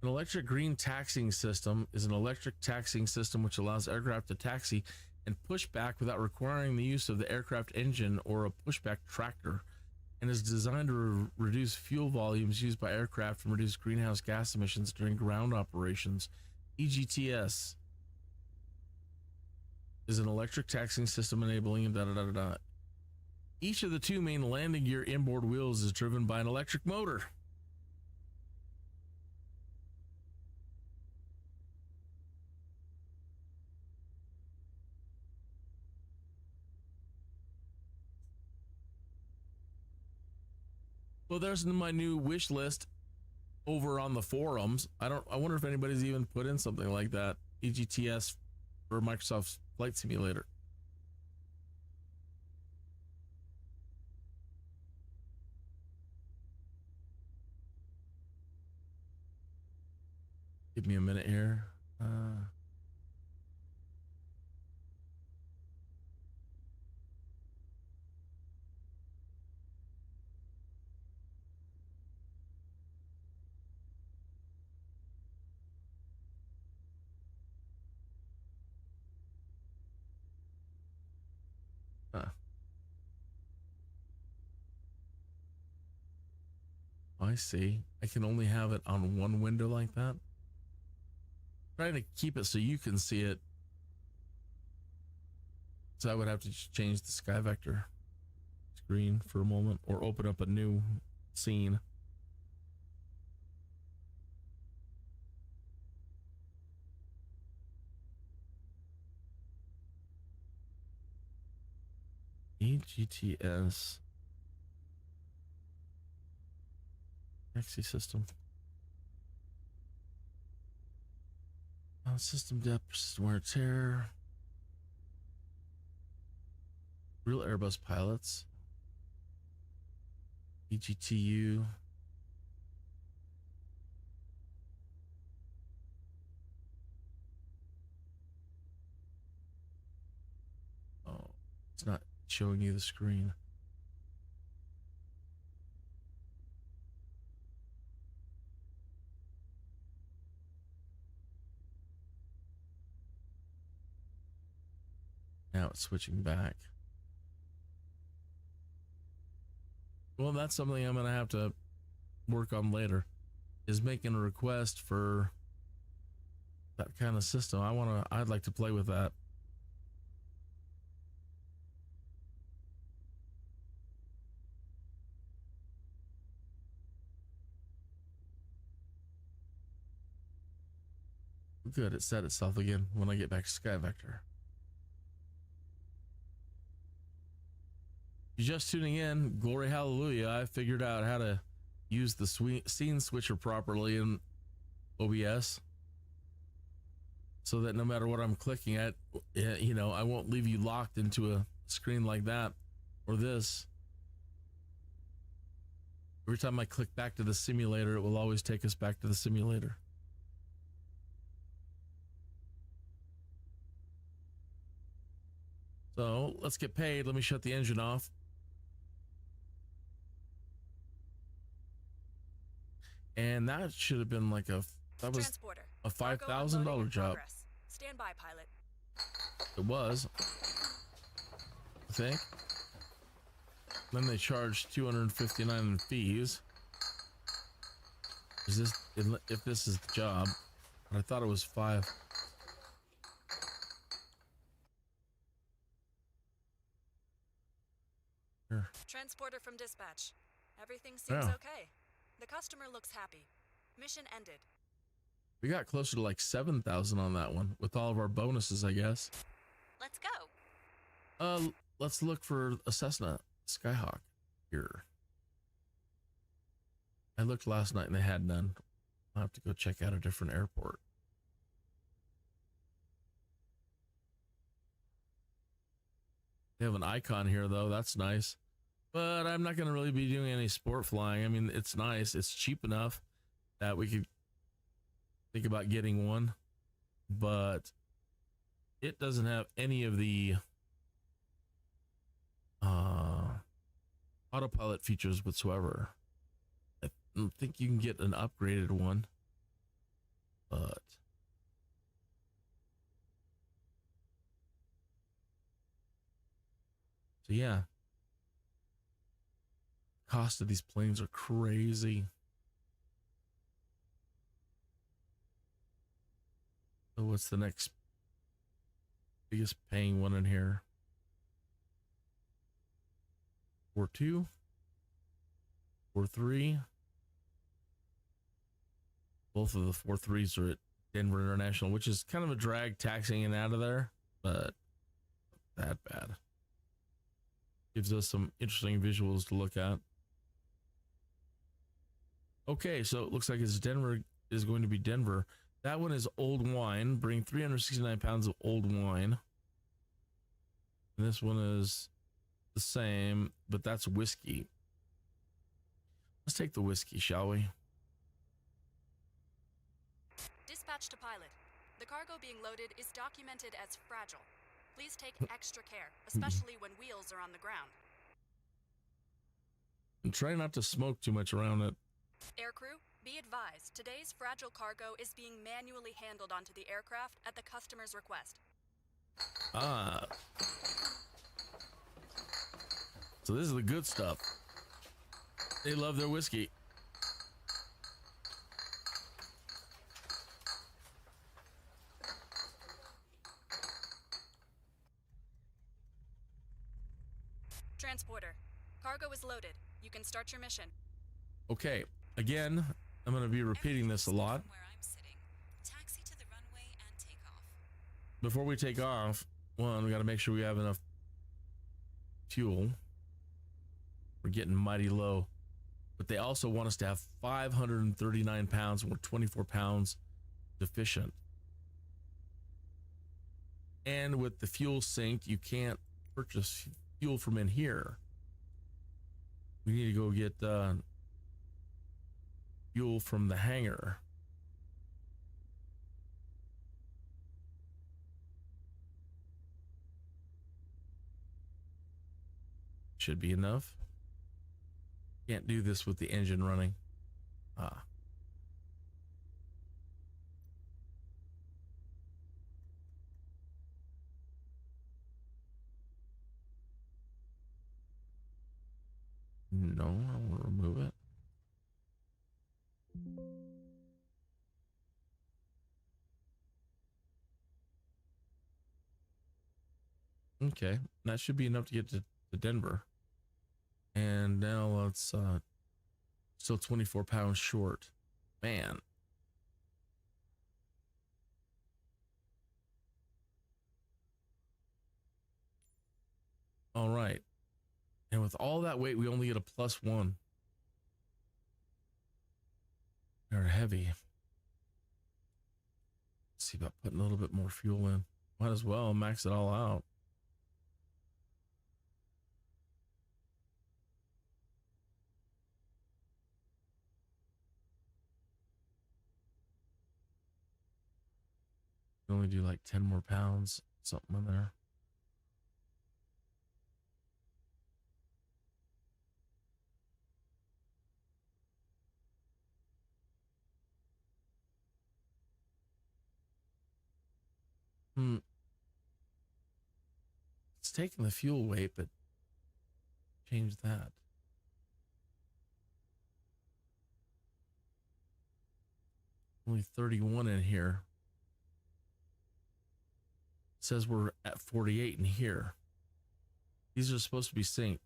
An electric green taxiing system is an electric taxiing system which allows aircraft to taxi and push back without requiring the use of the aircraft engine or a pushback tractor, and is designed to reduce fuel volumes used by aircraft and reduce greenhouse gas emissions during ground operations. EGTS is an electric taxiing system enabling da da da da da. Each of the two main landing gear inboard wheels is driven by an electric motor. Well, there's my new wish list over on the forums. I wonder if anybody's even put in something like that. EGTS for Microsoft Flight Simulator. Give me a minute here. I see. I can only have it on one window like that. Trying to keep it so you can see it. So I would have to just change the sky vector screen for a moment or open up a new scene. EGTS taxi system. System depth, system wear and tear. Real Airbus pilots. EGTU. Oh, it's not showing you the screen. Now it's switching back. Well, that's something I'm going to have to work on later, is making a request for that kind of system. I'd like to play with that. Good, it set itself again when I get back to Sky Vector. You're just tuning in, glory hallelujah, I figured out how to use the scene switcher properly in OBS so that no matter what I'm clicking at, you know, I won't leave you locked into a screen like that or this. Every time I click back to the simulator, it will always take us back to the simulator. So let's get paid. Let me shut the engine off. And that should have been like a $5,000 job. Stand by, pilot. It was, I think. Then they charged $259 in fees. Is this, if this is the job? But I thought it was $5. Here. Transporter from dispatch. Everything seems okay. The customer looks happy. Mission ended. We got closer to like 7,000 on that one with all of our bonuses, I guess. Let's go. Let's look for a Cessna Skyhawk here. I looked last night and they had none. I'll have to go check out a different airport. They have an icon here though. That's nice. But I'm not going to really be doing any sport flying. I mean, it's nice. It's cheap enough that we could think about getting one. But it doesn't have any of the autopilot features whatsoever. I don't think you can get an upgraded one, but so yeah, cost of these planes are crazy. So what's the next biggest paying one in here? 4.2, 4.3. Both of the 4.3s are at Denver International, which is kind of a drag taxiing it out of there, but not that bad. Gives us some interesting visuals to look at. Okay, so it looks like it's Denver is going to be Denver. That one is old wine. Bring 369 pounds of old wine. And this one is the same, but that's whiskey. Let's take the whiskey, shall we? Dispatch to pilot. The cargo being loaded is documented as fragile. Please take extra care, especially when wheels are on the ground. And try not to smoke too much around it. Aircrew, be advised, today's fragile cargo is being manually handled onto the aircraft at the customer's request. Ah. So this is the good stuff. They love their whiskey. Transporter, cargo is loaded. You can start your mission. Okay, again, I'm going to be repeating this a lot. From where I'm sitting, taxi to the runway and take off. Before we take off, one, we got to make sure we have enough fuel. We're getting mighty low, but they also want us to have 539 pounds. We're 24 pounds deficient. And with the fuel sink, you can't purchase fuel from in here. We need to go get fuel from the hangar. Should be enough. Can't do this with the engine running. Ah. No, I want to remove it. Okay, that should be enough to get to Denver. And now let's still 24 pounds short. Man. All right. And with all that weight, we only get a +1. They're heavy. Let's see about putting a little bit more fuel in. Might as well max it all out. Only do like 10 more pounds, something in there. It's taking the fuel weight, but change that. Only 31 in here. It says we're at 48 in here. These are supposed to be synced.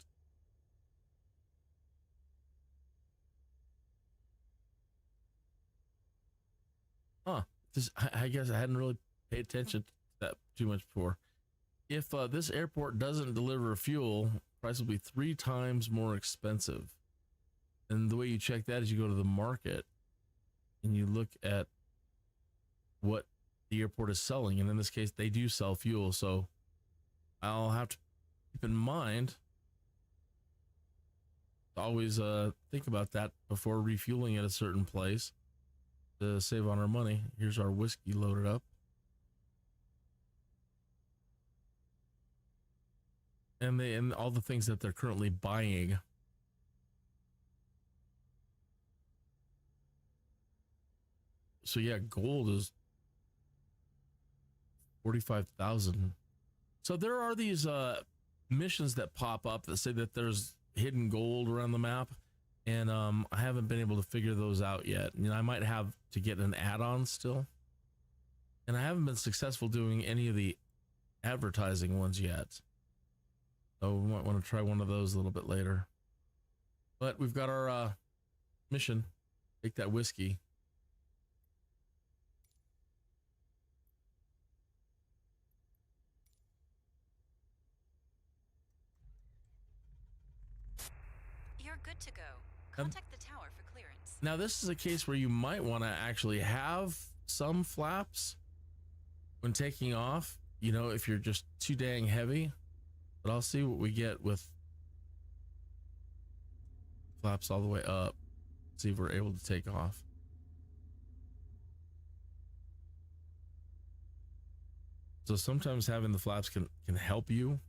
Huh. I guess I hadn't really paid attention to that too much before. If this airport doesn't deliver fuel, price will be 3 times more expensive. And the way you check that is you go to the market and you look at what the airport is selling. And in this case, they do sell fuel. So I'll have to keep in mind to always think about that before refueling at a certain place to save on our money. Here's our whiskey loaded up. And all the things that they're currently buying So yeah, gold is 45,000. So there are these missions that pop up that say that there's hidden gold around the map, and I haven't been able to figure those out yet. You know, I might have to get an add-on still, and I haven't been successful doing any of the advertising ones yet. So we might want to try one of those a little bit later. But we've got our mission. Take that whiskey. You're good to go. Contact the tower for clearance. Now this is a case where you might want to actually have some flaps when taking off, you know, if you're just too dang heavy. But I'll see what we get with flaps all the way up. See if we're able to take off. So sometimes having the flaps can help you.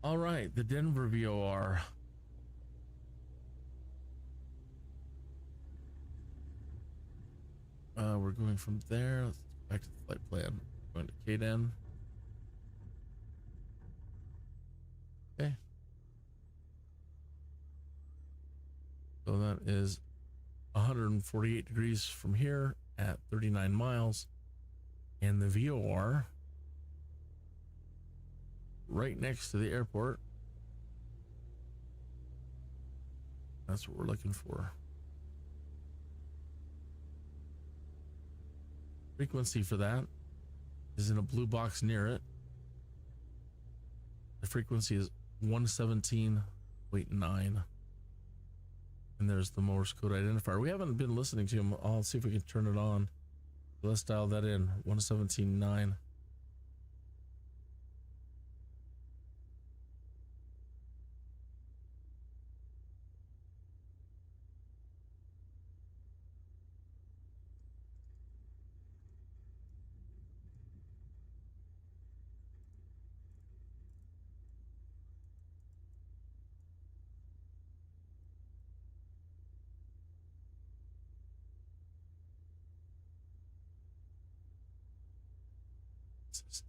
All right, the Denver VOR. We're going from there. Let's go back to the flight plan. Going to KDEN. Okay. So that is 148 degrees from here at 39 miles. And the VOR right next to the airport. That's what we're looking for. Frequency for that is in a blue box near it. The frequency is 117.9. And there's the Morse code identifier. We haven't been listening to him. I'll see if we can turn it on. Let's dial that in. 117.9.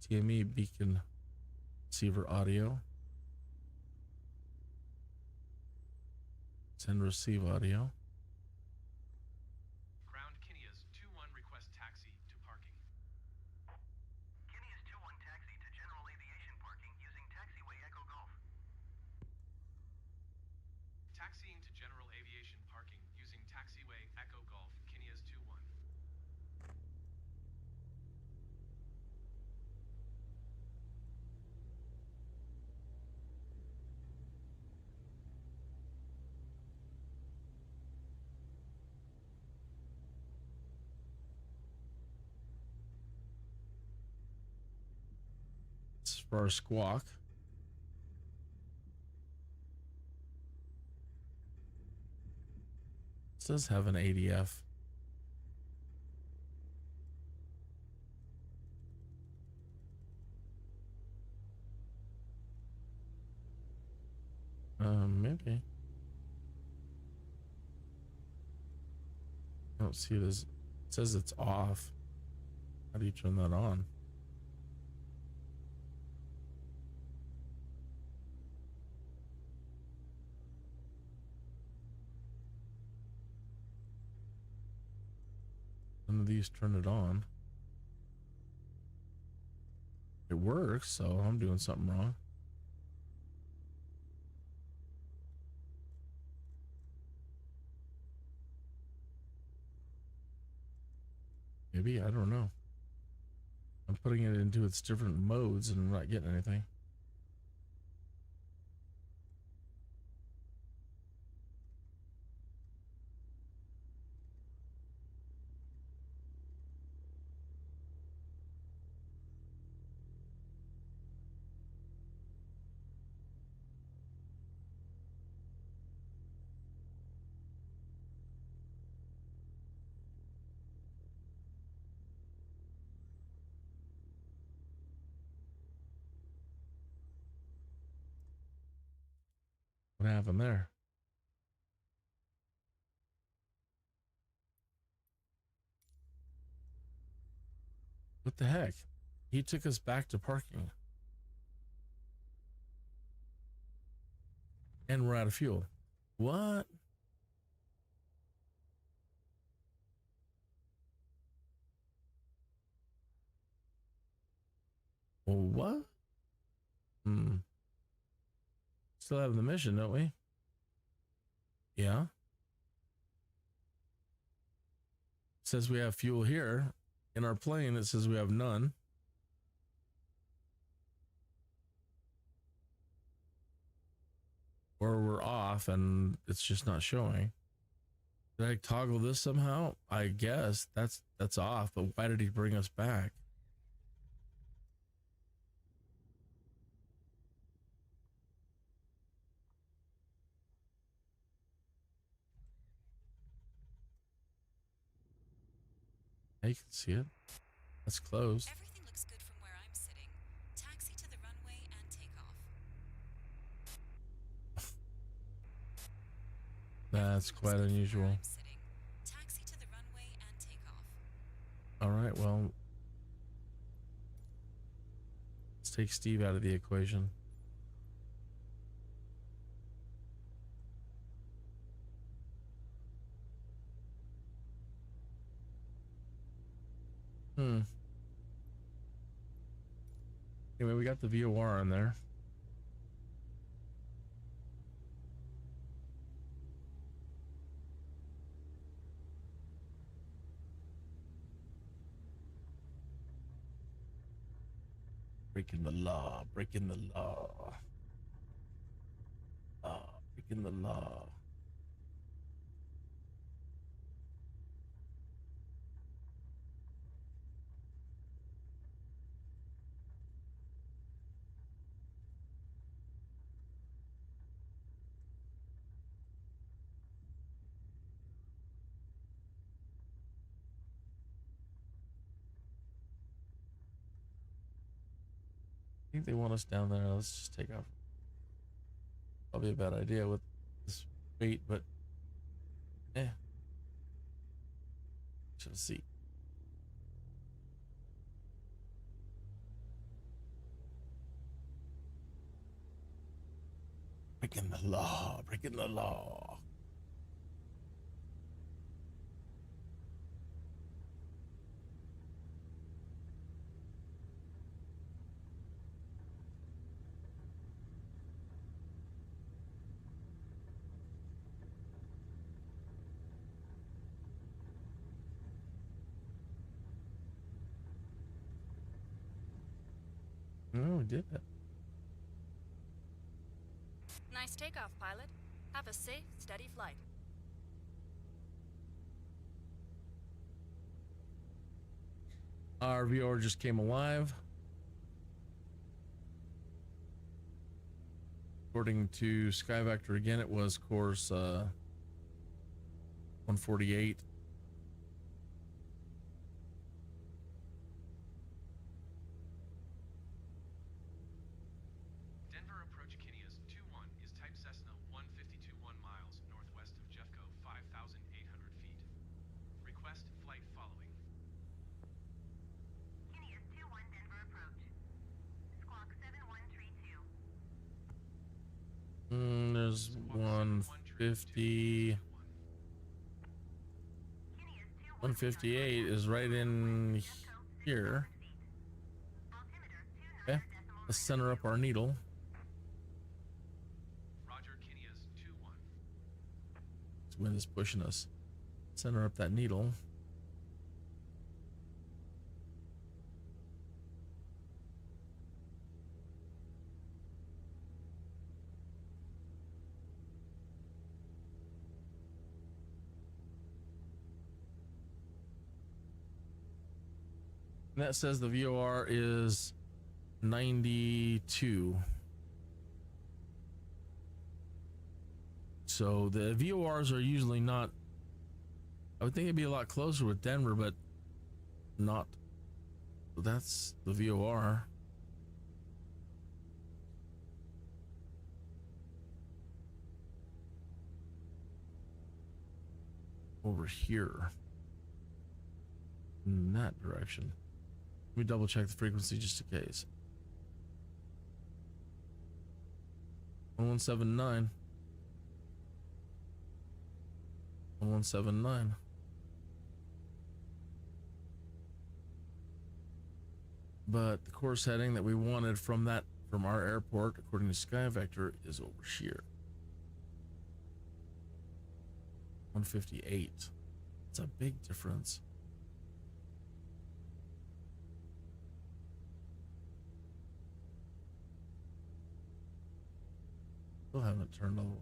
TME beacon receiver audio. Send receive audio. Ground Kinneas 2-1 request taxi to parking. Kinneas 2-1 taxi to general aviation parking using taxiway Echo Golf. Taxiing to general aviation parking using taxiway Echo Golf, Kinneas 2-1. For our squawk. It does have an ADF. Maybe. I don't see it as, it says it's off. How do you turn that on? None of these turn it on. It works, so I'm doing something wrong. Maybe, I don't know. I'm putting it into its different modes and I'm not getting anything. happened there? What the heck? He took us back to parking. And we're out of fuel. What? What? Still having the mission, don't we? Yeah. Says we have fuel here. In our plane, it says we have none. Or we're off and it's just not showing. Did I toggle this somehow? I guess that's off, but why did he bring us back? You can see it. That's closed. Everything looks good from where I'm sitting. Taxi to the runway and take off. That's quite unusual. Taxi to the runway and take off. All right, well, let's take Steve out of the equation. Anyway, we got the VOR in there. Breaking the law, breaking the law. Breaking the law. I think they want us down there. Let's just take off. Probably a bad idea with this weight, but should see. Breaking the law, breaking the law. Oh, we did that. Nice takeoff, pilot. Have a safe, steady flight. Our VOR just came alive. According to SkyVector, again, it was course 148. Denver approach Kineas 21 is type Cessna 152.1 miles northwest of Jeffco 5,800 feet. Request flight following. Kineas 21 Denver approach. Squawk 7132. There's 150. 158 is right in here. Okay, let's center up our needle. Roger, Kineas 21. This wind is pushing us. Center up that needle. And that says the VOR is 92. So the VORs are usually not, I would think it'd be a lot closer with Denver, but not. That's the VOR. over here in that direction. Let me double check the frequency just in case. 1179. 1179. But the course heading that we wanted from our airport, according to SkyVector, is over here. 158. It's a big difference. Still haven't turned all the way.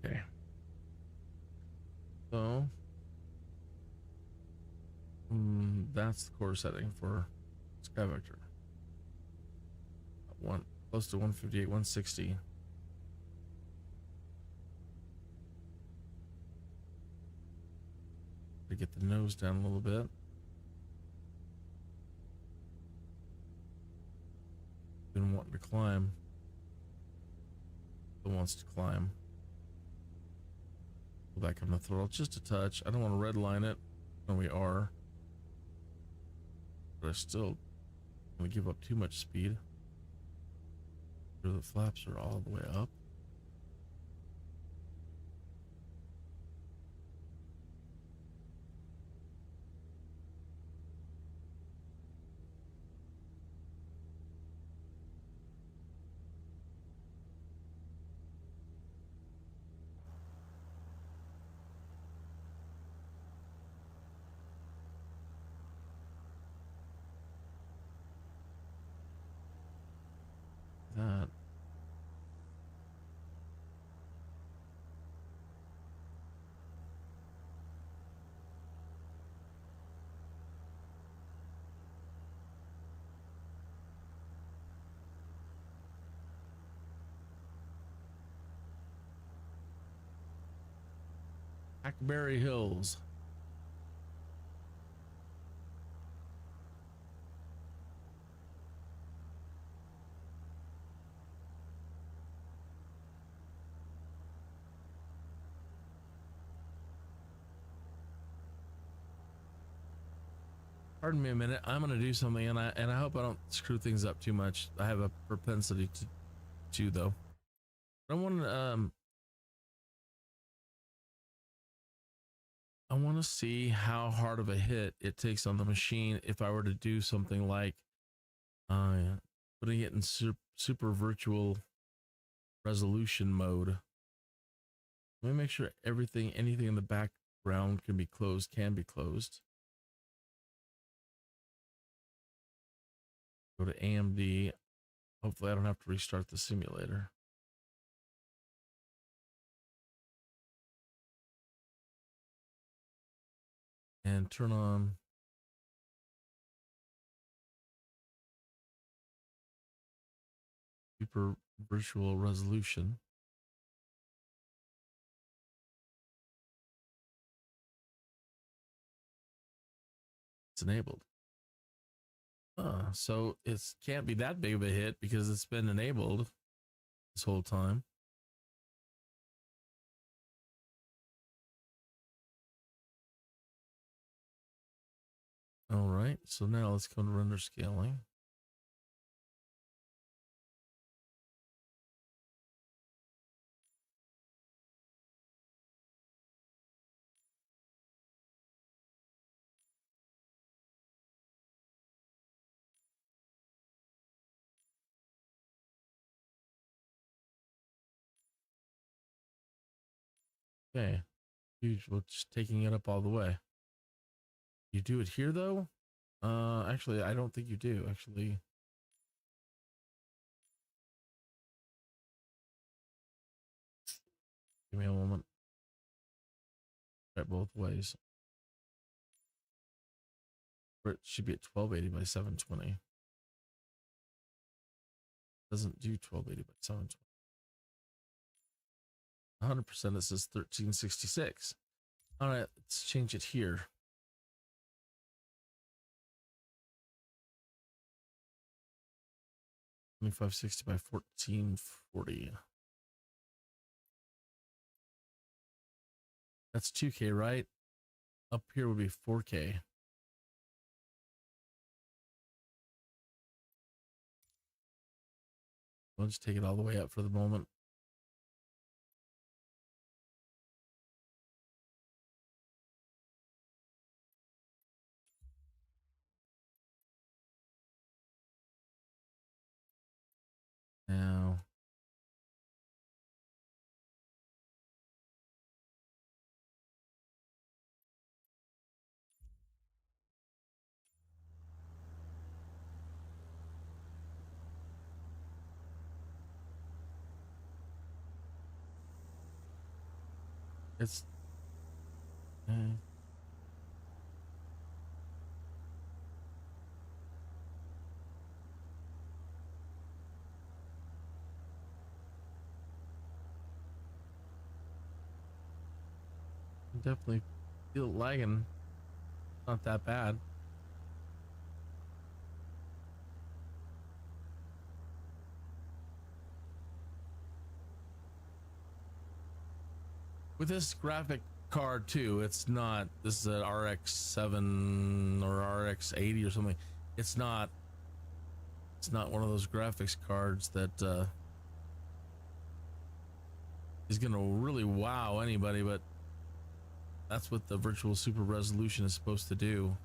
Okay. So, that's the course setting for SkyVector. Close to 158, 160. To get the nose down a little bit. Been wanting to climb. Still wants to climb. Go back on the throttle just a touch. I don't want to redline it when we are, but I still don't want to give up too much speed. The flaps are all the way up. That. Hackberry Hills. Pardon me a minute. I'm gonna do something, and I hope I don't screw things up too much. I have a propensity to though. I want to I want to see how hard of a hit it takes on the machine if I were to do something like putting it in super virtual resolution mode. Let me make sure anything in the background can be closed. Go to AMD. Hopefully I don't have to restart the simulator. And turn on super virtual resolution. It's enabled. So it can't be that big of a hit because it's been enabled this whole time. All right, so now let's go to render scaling. Okay, huge. We're just taking it up all the way. You do it here though? Actually, I don't think you do. Actually, give me a moment. Try both ways. Or it should be at 1280 by 720. Doesn't do 1280 by 720. 100% it says 1366. All right, let's change it here. $2560 by 1440. That's 2K, right? Up here would be 4K. We'll just take it all the way up for the moment. Now, it's definitely feel it lagging. Not that bad. With this graphic card too, it's not, this is an RX7 or RX80 or something. It's not one of those graphics cards that is gonna really wow anybody, but that's what the virtual super resolution is supposed to do.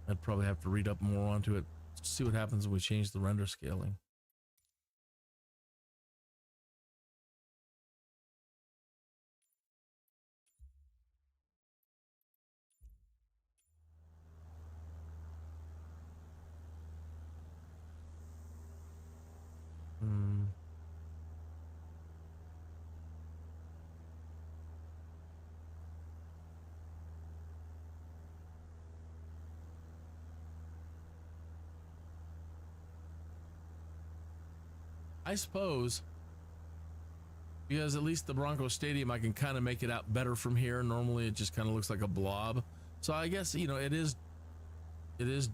I'd probably have to read up more onto it, see what happens when we change the render scaling. I suppose, because at least the Bronco Stadium, I can kind of make it out better from here. Normally it just kind of looks like a blob. So I guess, you know, it is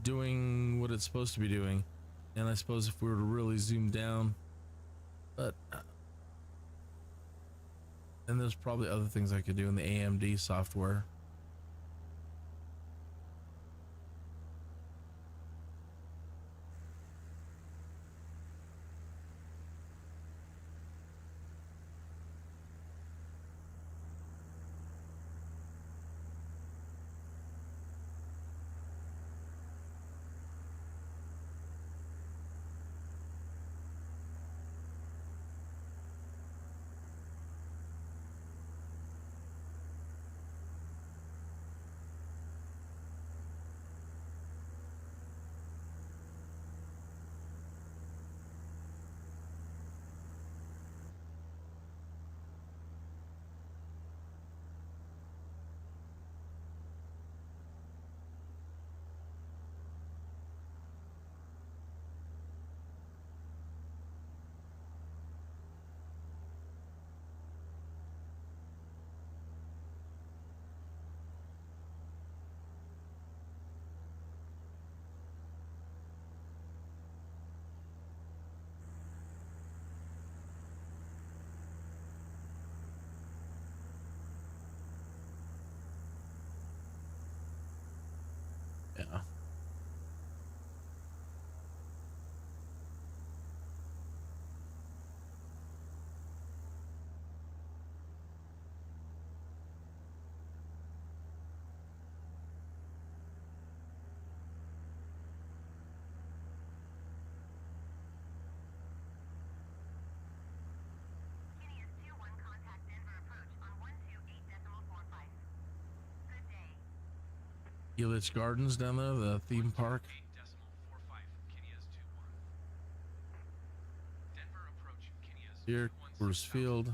doing what it's supposed to be doing. And I suppose if we were to really zoom down, but and there's probably other things I could do in the AMD software. Yeah. Kineas 2-1, contact Denver approach on Elitch Gardens down there, the theme park. 8.45, Kinneas 21. Denver approach, Kinneas Here, Coors Field. 216,900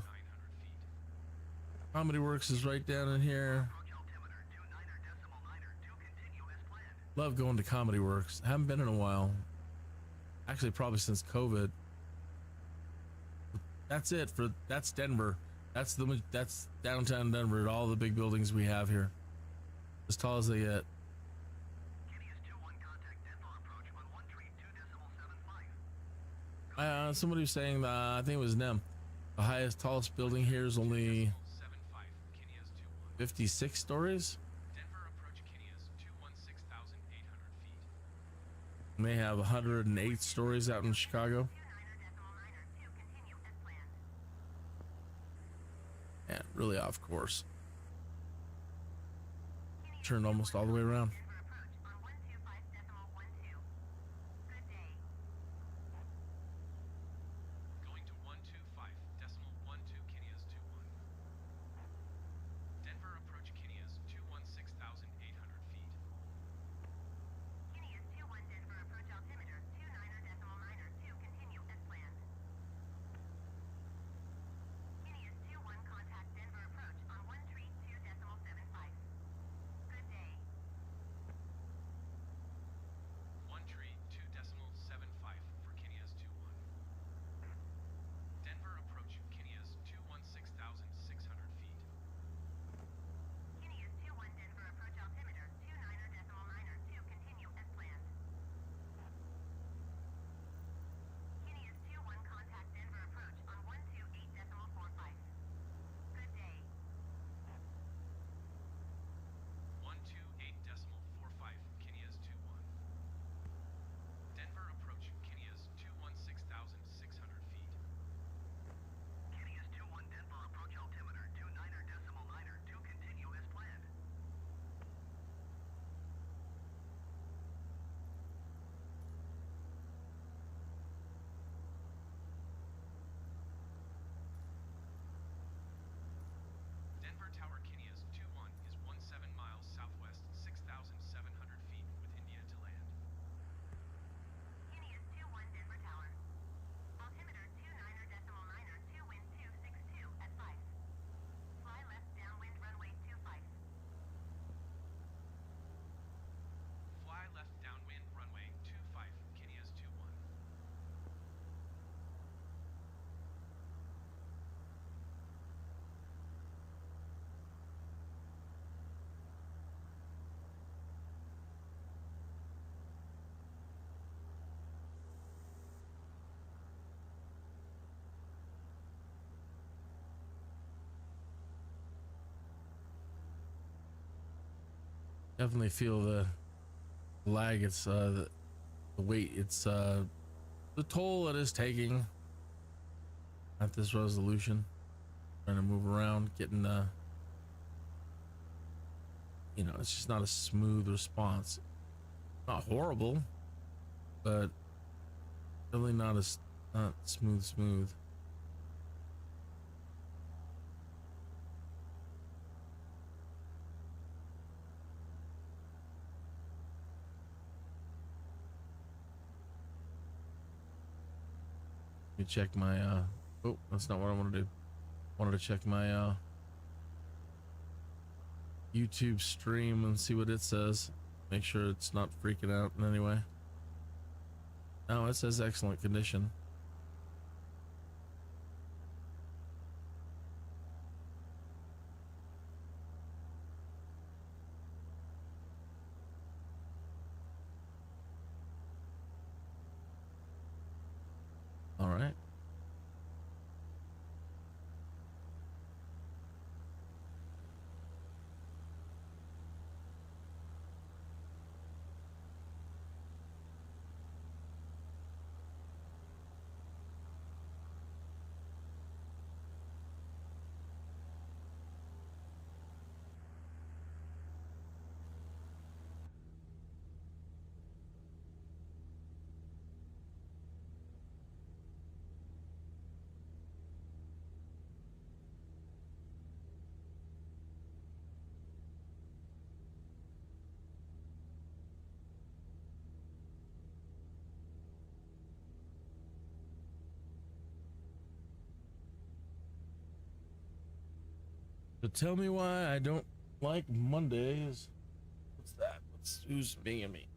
feet. Comedy Works is right down in here. Approach altimeter 29.9er to continue as planned. Love going to Comedy Works. Haven't been in a while. Actually, probably since COVID. That's it for that's Denver. That's downtown Denver. All the big buildings we have here, as tall as they get. Kinneas 21 contact Denver approach on 132.75. Somebody was saying that I think it was Nem. The highest, tallest building here is only 75, Kinneas 21. 56 stories. Denver approach, Kinneas 216,800 feet. And they have 108 stories out in Chicago. 29.9er to continue as planned. Yeah, really off course. Turned almost all the way around. Denver approach on 125.12. Good day. Going to 125.12, Kinneas 21. Denver approach, Kinneas 216,800 feet. Kinneas 21 Denver approach altimeter 29.9er to continue as planned. Kinneas 21 contact Denver approach on 132.75. Good day. 132.75 for Kinneas 21. Denver approach, Kinneas 216,600 feet. Kinneas 21 Denver approach altimeter 29.9er to continue as planned. Kinneas 21 contact Denver approach on 128.45. Good day. 128.45, Kinneas 21. Denver approach, Kinneas 216,600 feet. Kinneas 21 Denver approach altimeter 29.9er to continue as planned. Denver Tower, Kinneas 21 is 17 miles southwest, 6,700 feet with India to land. Kinneas 21 Denver Tower. Altimeter 29.9er to wind 262 at 5. Fly left downwind runway 25. Fly left downwind runway 25, Kinneas 21. Definitely feel the lag. It's the weight. It's the toll it is taking at this resolution. Trying to move around, getting you know, it's just not a smooth response. Not horrible, but really not as not smooth. Let me check my oh, that's not what I want to do. Wanted to check my YouTube stream and see what it says. Make sure it's not freaking out in any way. No, it says excellent condition. All right. But tell me why I don't like Mondays. What's that? Who's being me?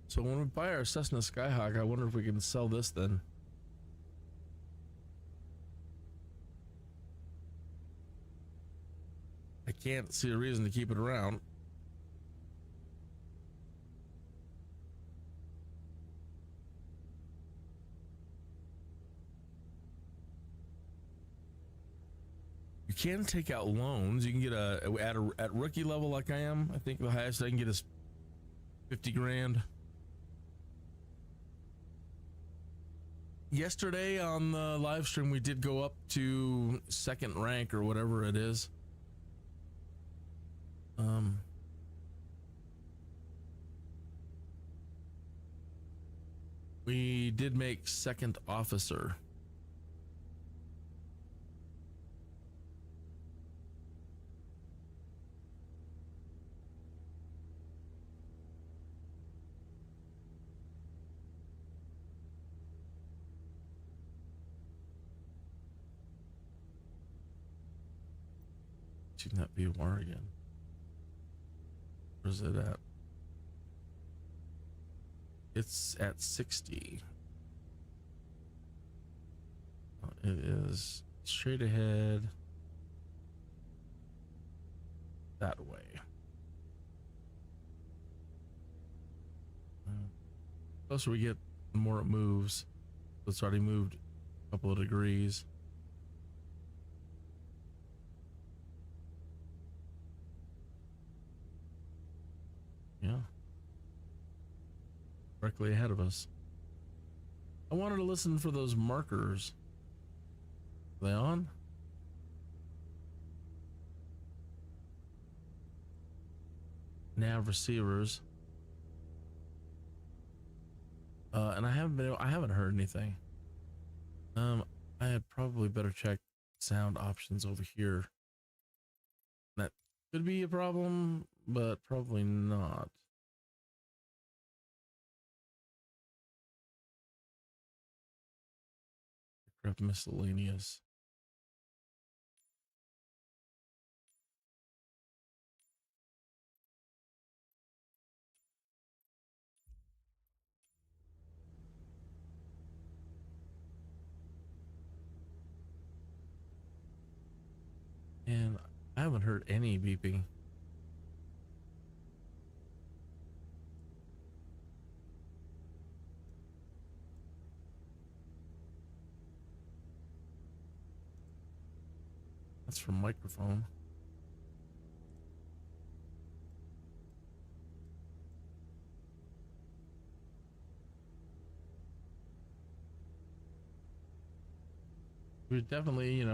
So when we buy our Cessna Skyhawk, I wonder if we can sell this then. I can't see a reason to keep it around. You can take out loans. You can get at rookie level like I am. I think the highest I can get is 50 grand. Yesterday on the live stream, we did go up to second rank or whatever it is. We did make second officer. Should not be a war again. Where's it at? It's at 60. It is straight ahead that way. The closer we get, the more it moves. It's already moved a couple of degrees. Yeah. Directly ahead of us. I wanted to listen for those markers. Are they on? Nav receivers. And I haven't heard anything. I had probably better check sound options over here. That could be a problem, but probably not. Aircraft miscellaneous. And I haven't heard any beeping. That's from microphone. We definitely,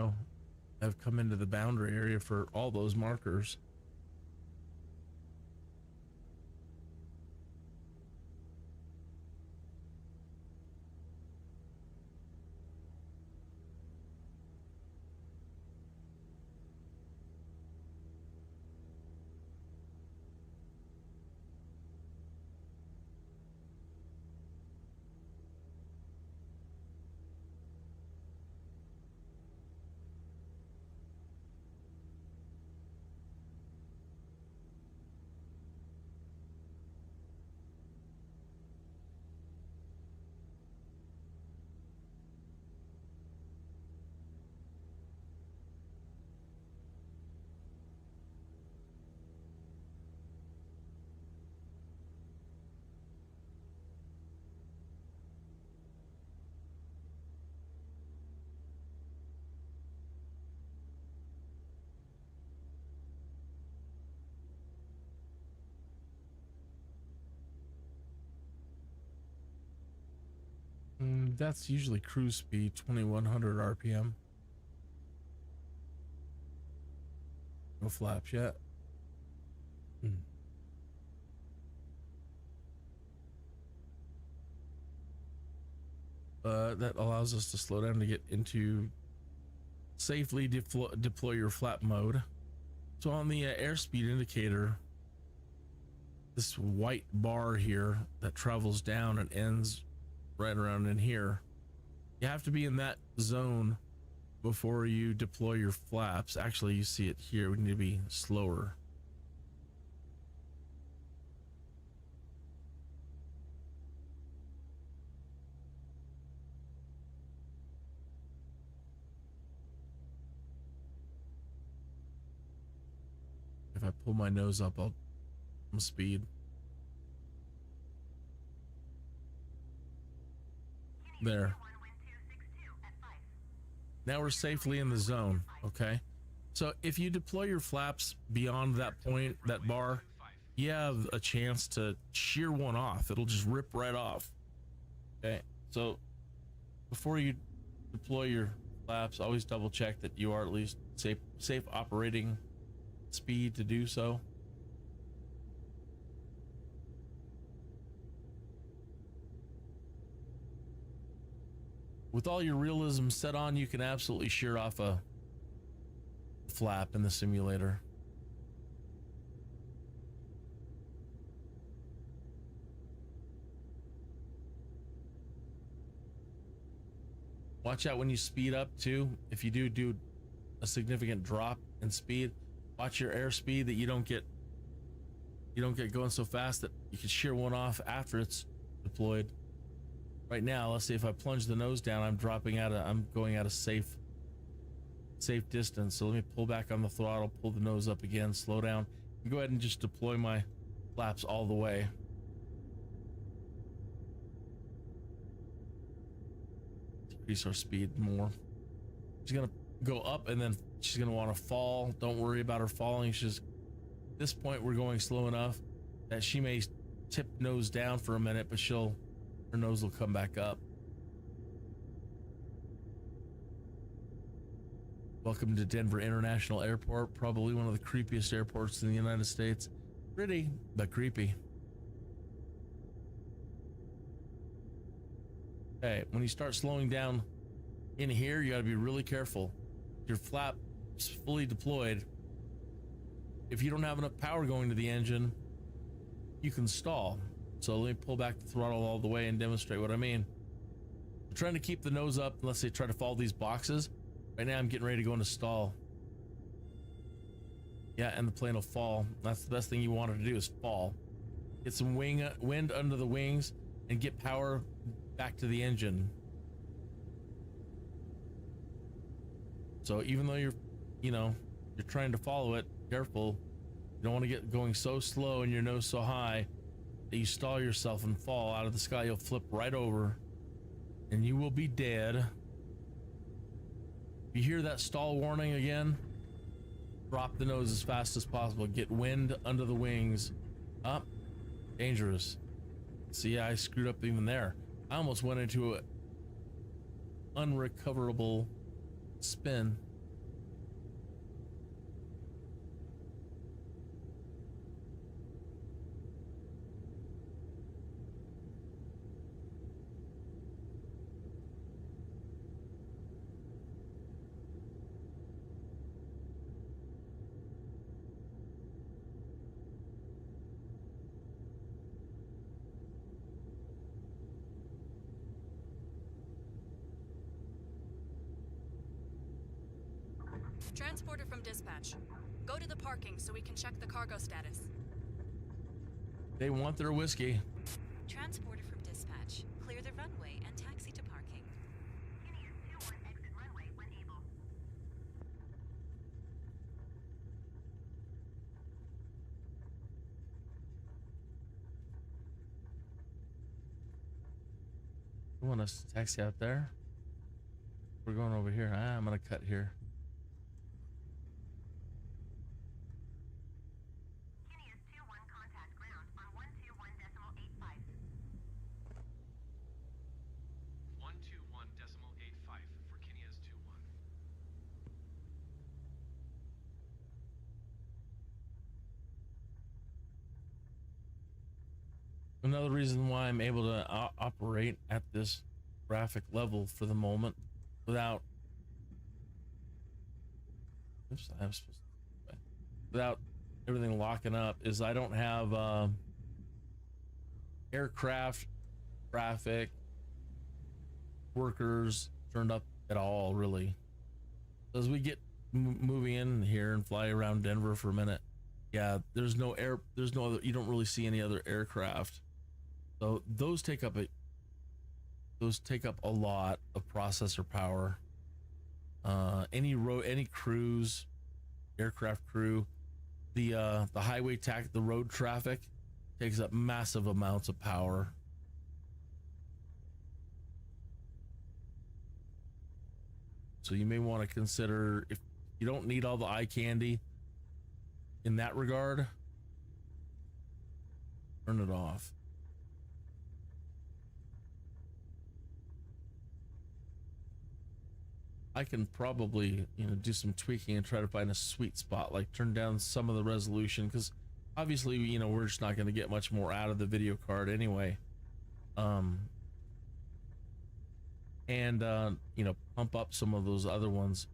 have come into the boundary area for all those markers. That's usually cruise speed, 2100 RPM. No flaps yet. That allows us to slow down to get into safely deploy your flap mode. So on the airspeed indicator, this white bar here that travels down and ends right around in here, you have to be in that zone before you deploy your flaps. Actually, you see it here. We need to be slower. If I pull my nose up, I'm speed. There. Now we're safely in the zone, okay? So if you deploy your flaps beyond that point, that bar, you have a chance to shear one off. It'll just rip right off. Okay, so before you deploy your flaps, always double check that you are at least safe operating speed to do so. With all your realism set on, you can absolutely shear off a flap in the simulator. Watch out when you speed up too. If you do a significant drop in speed, watch your airspeed that you don't get going so fast that you can shear one off after it's deployed. Right now, let's see, if I plunge the nose down, I'm going at a safe distance. So let me pull back on the throttle, pull the nose up again, slow down, and go ahead and just deploy my flaps all the way. Decrease our speed more. She's gonna go up and then she's gonna want to fall. Don't worry about her falling. She's, at this point, we're going slow enough that she may tip nose down for a minute, but her nose will come back up. Welcome to Denver International Airport, probably one of the creepiest airports in the United States. Pretty, but creepy. Okay, when you start slowing down in here, you gotta be really careful. Your flap is fully deployed. If you don't have enough power going to the engine, you can stall. So let me pull back the throttle all the way and demonstrate what I mean. I'm trying to keep the nose up unless they try to follow these boxes. Right now I'm getting ready to go into stall. Yeah, and the plane will fall. That's the best thing you want it to do, is fall. Get some wind under the wings and get power back to the engine. So even though you're trying to follow it, careful. You don't want to get going so slow and your nose so high that you stall yourself and fall out of the sky. You'll flip right over and you will be dead. If you hear that stall warning again, drop the nose as fast as possible. Get wind under the wings. Up. Dangerous. See, I screwed up even there. I almost went into an unrecoverable spin. Transporter from dispatch. Go to the parking so we can check the cargo status. They want their whiskey. Transporter from dispatch. Clear the runway and taxi to parking. Guineas 21 exit runway when able. You want us to taxi out there? We're going over here. I'm gonna cut here. Guineas 21 contact ground on 121.85. Another reason why I'm able to operate at this graphic level for the moment without, oops, I was supposed to, without everything locking up is I don't have aircraft traffic workers turned up at all, really. As we get moving in here and fly around Denver for a minute, yeah, there's no other, you don't really see any other aircraft. So those take up a lot of processor power. Any crews, aircraft crew, the highway the road traffic takes up massive amounts of power. So you may want to consider, if you don't need all the eye candy in that regard, turn it off. I can probably, do some tweaking and try to find a sweet spot, like turn down some of the resolution, because obviously, we're just not going to get much more out of the video card anyway. And pump up some of those other ones.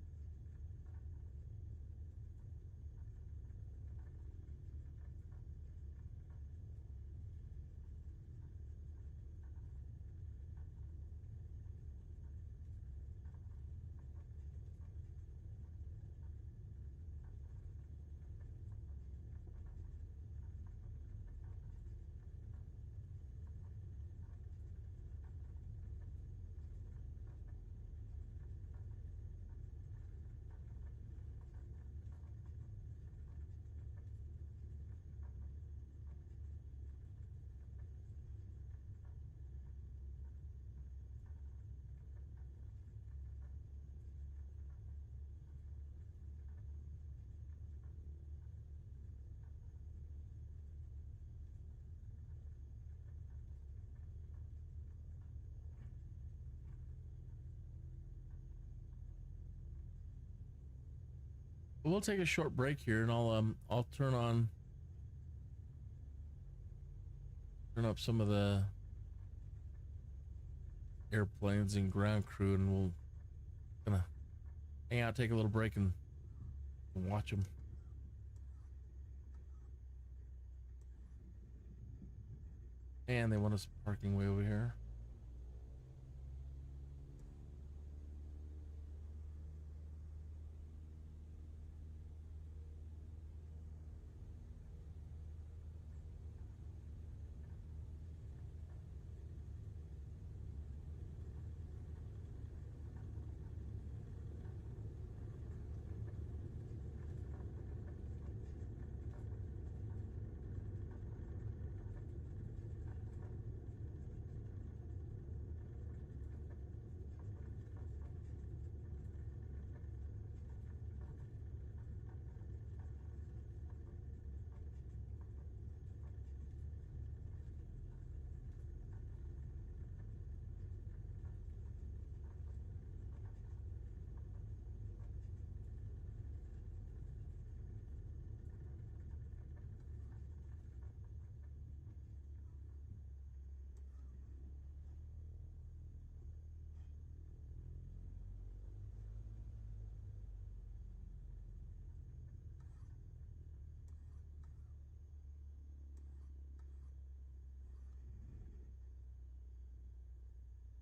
We'll take a short break here, and I'll turn up some of the airplanes and ground crew, and we'll gonna hang out, take a little break, and watch them. And they want us parking way over here.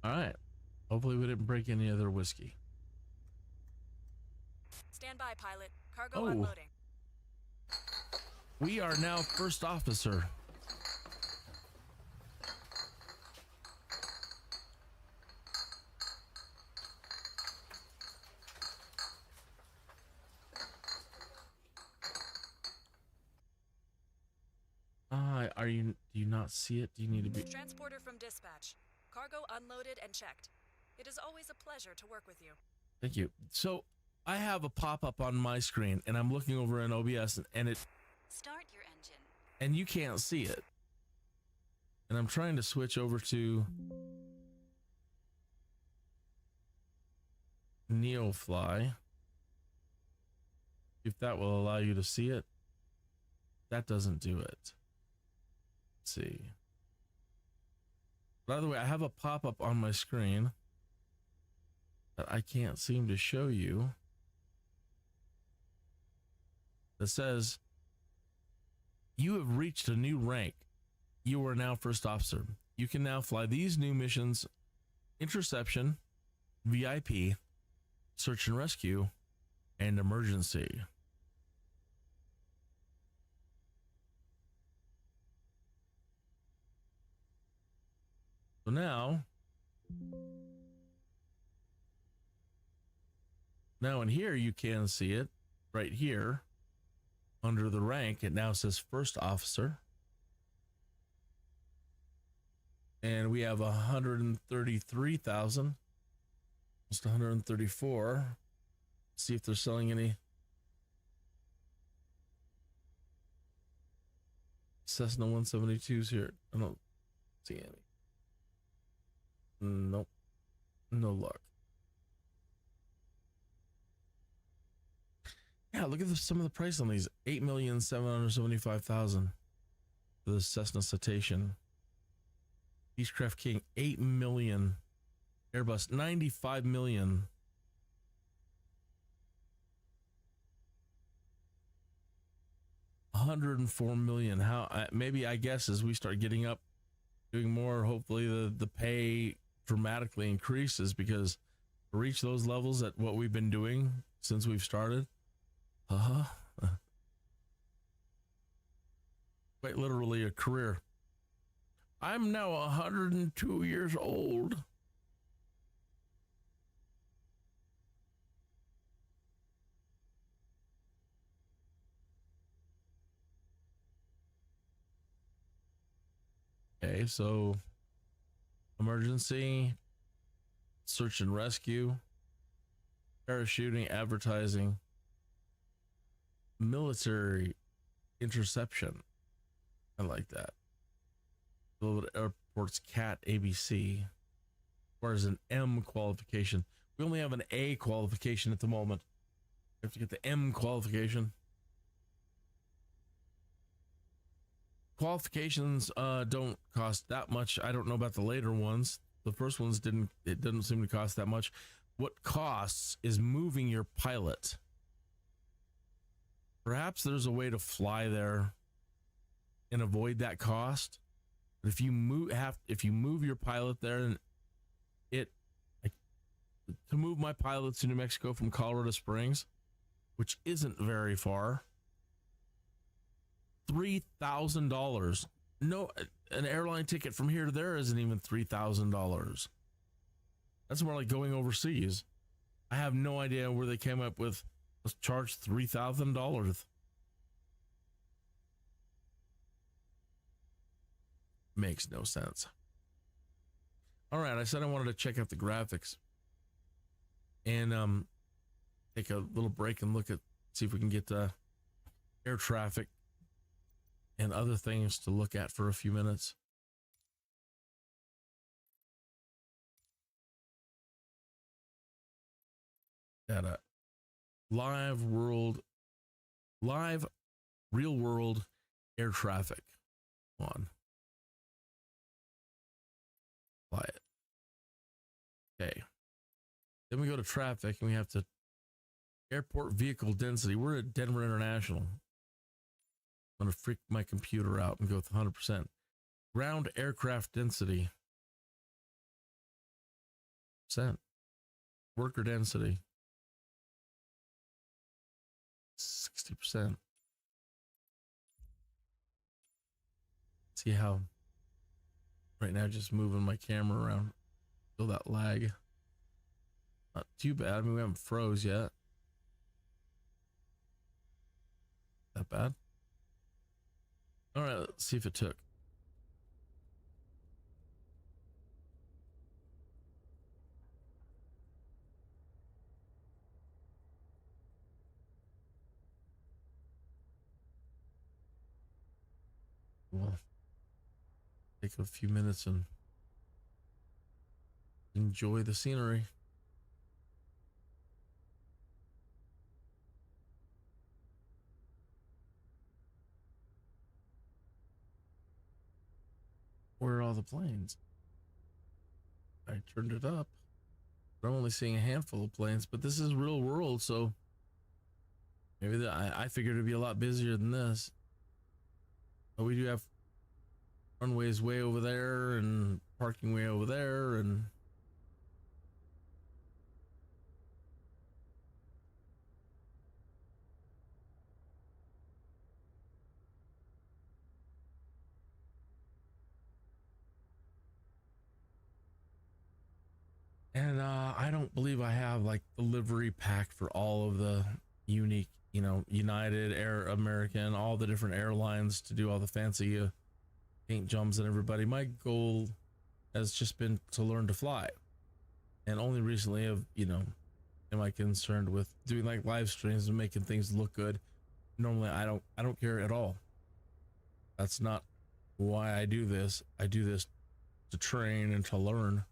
All right. Hopefully we didn't break any other whiskey. Stand by, pilot. Cargo unloading. We are now first officer. Do you not see it? Do you need to be? Transporter from dispatch. Cargo unloaded and checked. It is always a pleasure to work with you. Thank you. So I have a pop-up on my screen, and I'm looking over in OBS, and it Start your engine. and you can't see it. And I'm trying to switch over to Neofly, if that will allow you to see it. That doesn't do it. Let's see. By the way, I have a pop-up on my screen that I can't seem to show you that says, you have reached a new rank. You are now first officer. You can now fly these new missions: interception, VIP, search and rescue, and emergency. So now in here, you can see it right here under the rank. It now says first officer. And we have 133,000, almost 134. See if they're selling any Cessna 172s here. I don't see any. Nope. No luck. Yeah, look at some of the price on these. 8,775,000 for the Cessna Citation. Beechcraft King, 8 million. Airbus, 95 million. $104 million. How? Maybe, I guess, as we start getting up, doing more, hopefully the pay dramatically increases, because to reach those levels at what we've been doing since we've started, quite literally a career. I'm now 102 years old. Okay, so emergency, search and rescue, parachuting, advertising, military interception. I like that. Little Airports CAT ABC. Requires an M qualification. We only have an A qualification at the moment. We have to get the M qualification. Qualifications don't cost that much. I don't know about the later ones. The first ones didn't seem to cost that much. What costs is moving your pilot. Perhaps there's a way to fly there and avoid that cost. But if you move your pilot there, and to move my pilot to New Mexico from Colorado Springs, which isn't very far, $3,000. No, an airline ticket from here to there isn't even $3,000. That's more like going overseas. I have no idea where they came up with, let's charge $3,000. Makes no sense. All right, I said I wanted to check out the graphics and take a little break and see if we can get air traffic and other things to look at for a few minutes. At live real world air traffic on. Apply it. Okay. Then we go to traffic and we have to airport vehicle density. We're at Denver International. I'm going to freak my computer out and go with 100%. Ground aircraft density. Percent. Worker density. 60%. See how right now just moving my camera around. Feel that lag. Not too bad. I mean, we haven't froze yet. That bad? All right, let's see if it took. We'll take a few minutes and enjoy the scenery. Where are all the planes? I turned it up. I'm only seeing a handful of planes, but this is real world, so maybe I figured it'd be a lot busier than this. But we do have runways way over there and parking way over there, and I don't believe I have like the livery pack for all of the unique, you know, United, Air American, all the different airlines to do all the fancy paint jobs and everybody. My goal has just been to learn to fly, and only recently have, you know, am I concerned with doing like live streams and making things look good. Normally I don't care at all. That's not why I do this. I do this to train and to learn.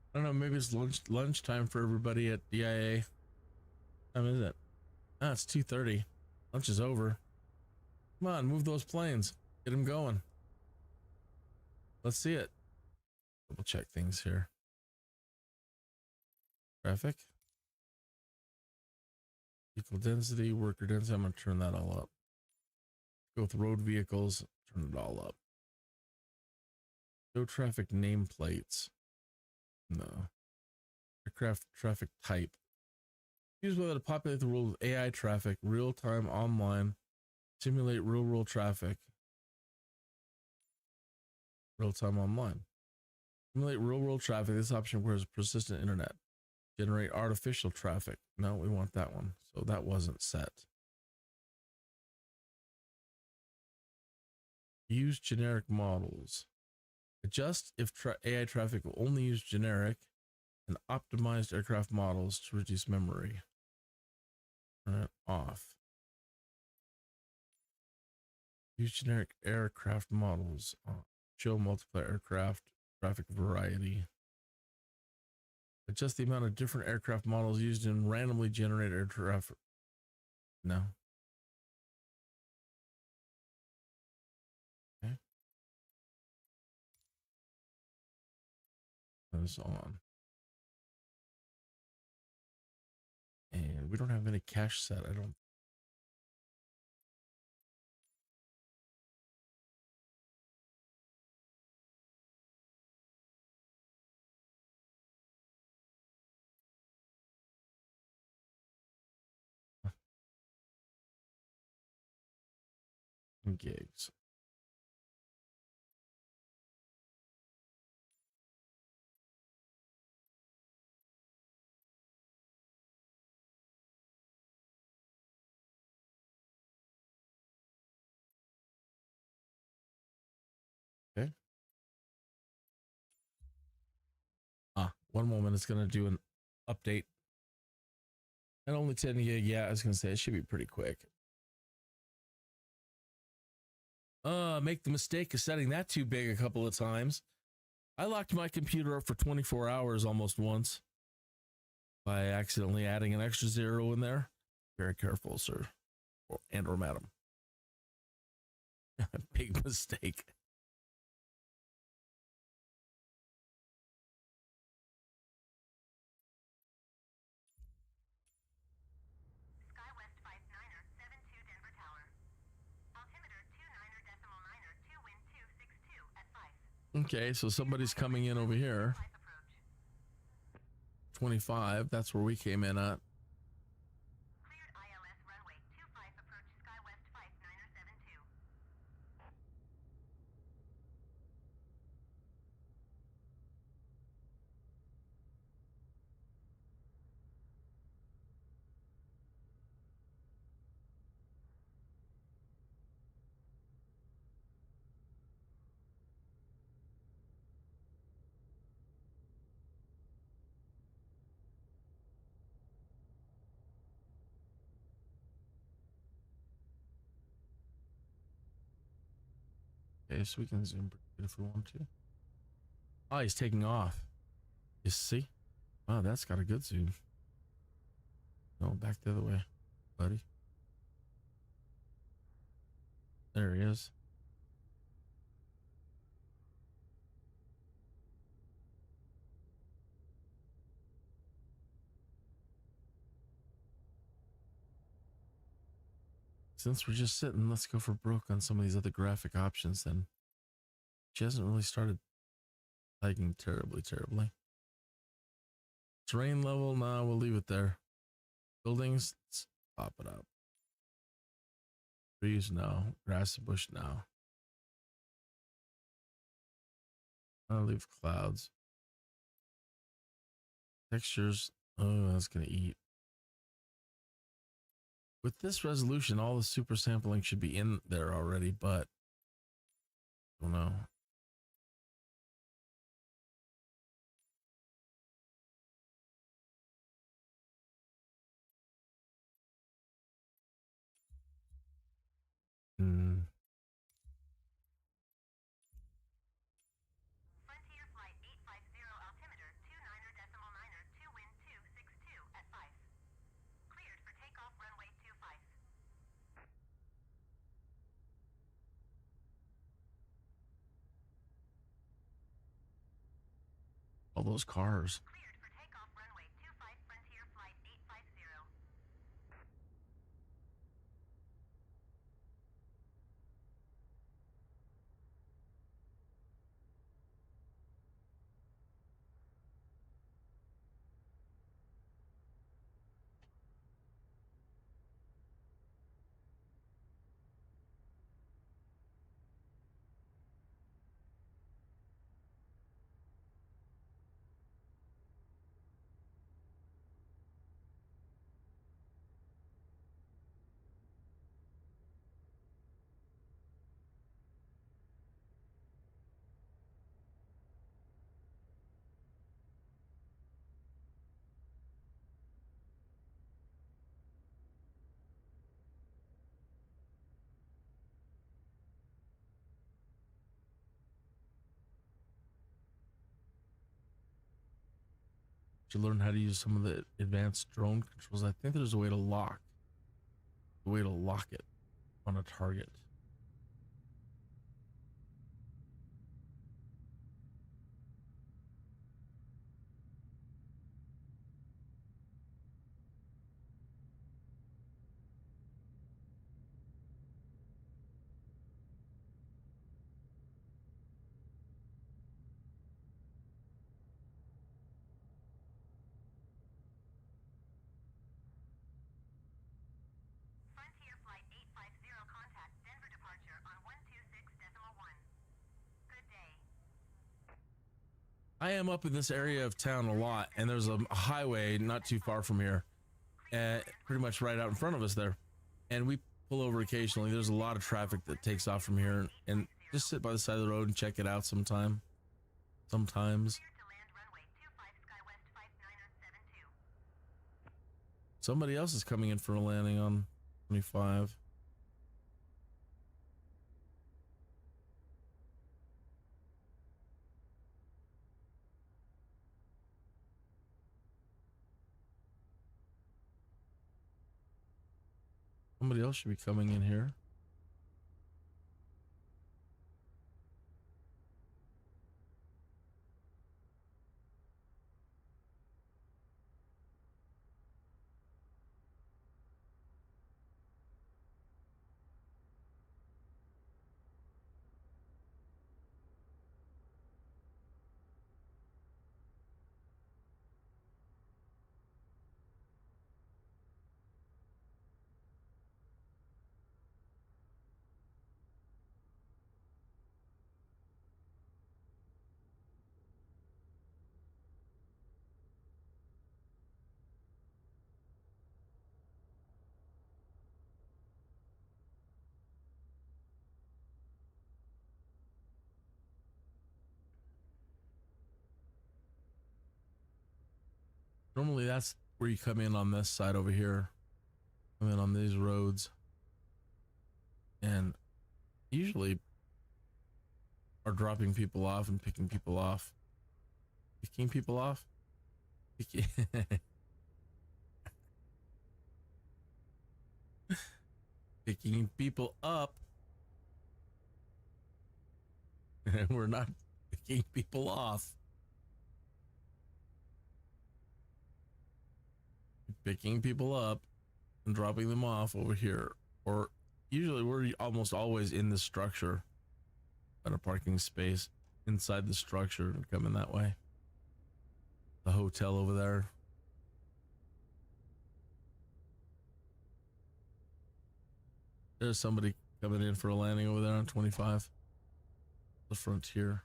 I don't know, maybe it's lunchtime for everybody at DIA. What time is it? Ah, it's 2:30. Lunch is over. Come on, move those planes. Get them going. Let's see it. Double check things here. Traffic. Vehicle density, worker density. I'm going to turn that all up. Go with road vehicles. Turn it all up. Show traffic nameplates. No. Aircraft traffic type. Use whether to populate the world with AI traffic, real-time online, simulate real-world traffic. Real-time online. Simulate real-world traffic. This option requires persistent internet. Generate artificial traffic. No, we want that one. So that wasn't set. Use generic models. Adjust if AI traffic will only use generic and optimized aircraft models to reduce memory. Turn it off. Use generic aircraft models. Show multiplayer aircraft traffic variety. Adjust the amount of different aircraft models used in randomly generated air traffic. No. Okay. That is on. And we don't have any cache set, I don't. Gigs. Okay. One moment, it's going to do an update. And only 10 gig. Yeah, I was going to say it should be pretty quick. make the mistake of setting that too big a couple of times. I locked my computer up for 24 hours almost once by accidentally adding an extra 0 in there. Very careful, sir, or madam. Big mistake. SkyWest 59er 72 Denver Tower. Altimeter 29er decimal 9er 2 wind 262 at 5. Okay, so somebody's coming in over here. 5 approach. 25, that's where we came in at. Cleared ILS runway 25 approach SkyWest 59er 72. Okay, so we can zoom if we want to. Oh, he's taking off. You see? Wow, that's got a good zoom. No, back the other way, buddy. There he is. Since we're just sitting, let's go for broke on some of these other graphic options then. She hasn't really started lagging terribly. Terrain level, nah, we'll leave it there. Buildings, let's pop it up. Trees, no. Grassy bush, no. I'll leave clouds. Textures, oh, that's gonna eat. With this resolution, all the super sampling should be in there already, but I don't know. Frontier flight 850 altimeter 29er decimal 9er 2 wind 262 at 5. Cleared for takeoff runway 25. All those cars. Cleared for takeoff runway 25 Frontier flight 850. To learn how to use some of the advanced drone controls. I think there's a way to lock it on a target. Frontier flight 850 contact Denver departure on 126.1. Good day. I am up in this area of town a lot, and there's a highway not too far from here, pretty much right out in front of us there, and we pull over occasionally. There's a lot of traffic that takes off from here, and just sit by the side of the road and check it out sometimes. Cleared to land runway 25 SkyWest 59er 72. Somebody else is coming in for a landing on 25. Somebody else should be coming in here. Normally that's where you come in on this side over here. Come in on these roads. And usually are dropping people off and picking people off. Picking people off? Picking people up. We're not picking people off. Picking people up and dropping them off over here. Or usually we're almost always in the structure at a parking space inside the structure and coming that way. The hotel over there. There's somebody coming in for a landing over there on 25. The Frontier.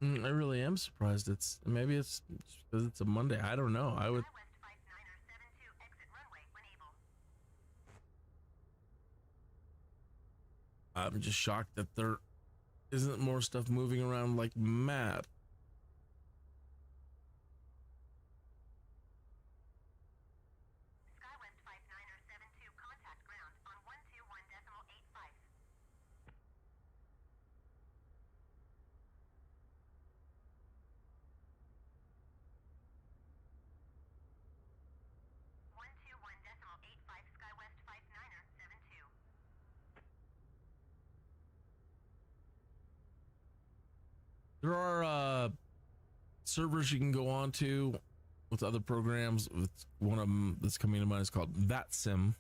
I really am surprised. Maybe it's because it's a Monday. I don't know. I would. Skywest 59er 72, exit runway when able. I'm just shocked that there isn't more stuff moving around like mad. Skywest 59er 72, contact ground on 121.85. Skywest 59er 72. There are servers you can go on to with other programs. One of them that's coming to mind is called VATSIM,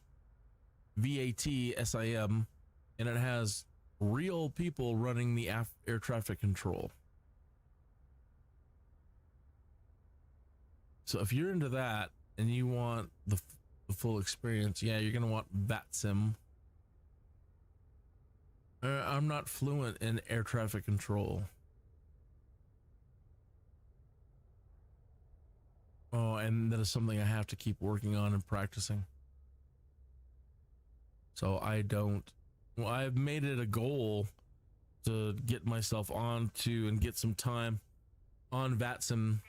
VATSIM, and it has real people running the air traffic control. So if you're into that and you want the full experience, yeah, you're gonna want VATSIM. I'm not fluent in air traffic control. Oh, and that is something I have to keep working on and practicing. So I've made it a goal to get myself on to and get some time on VATSIM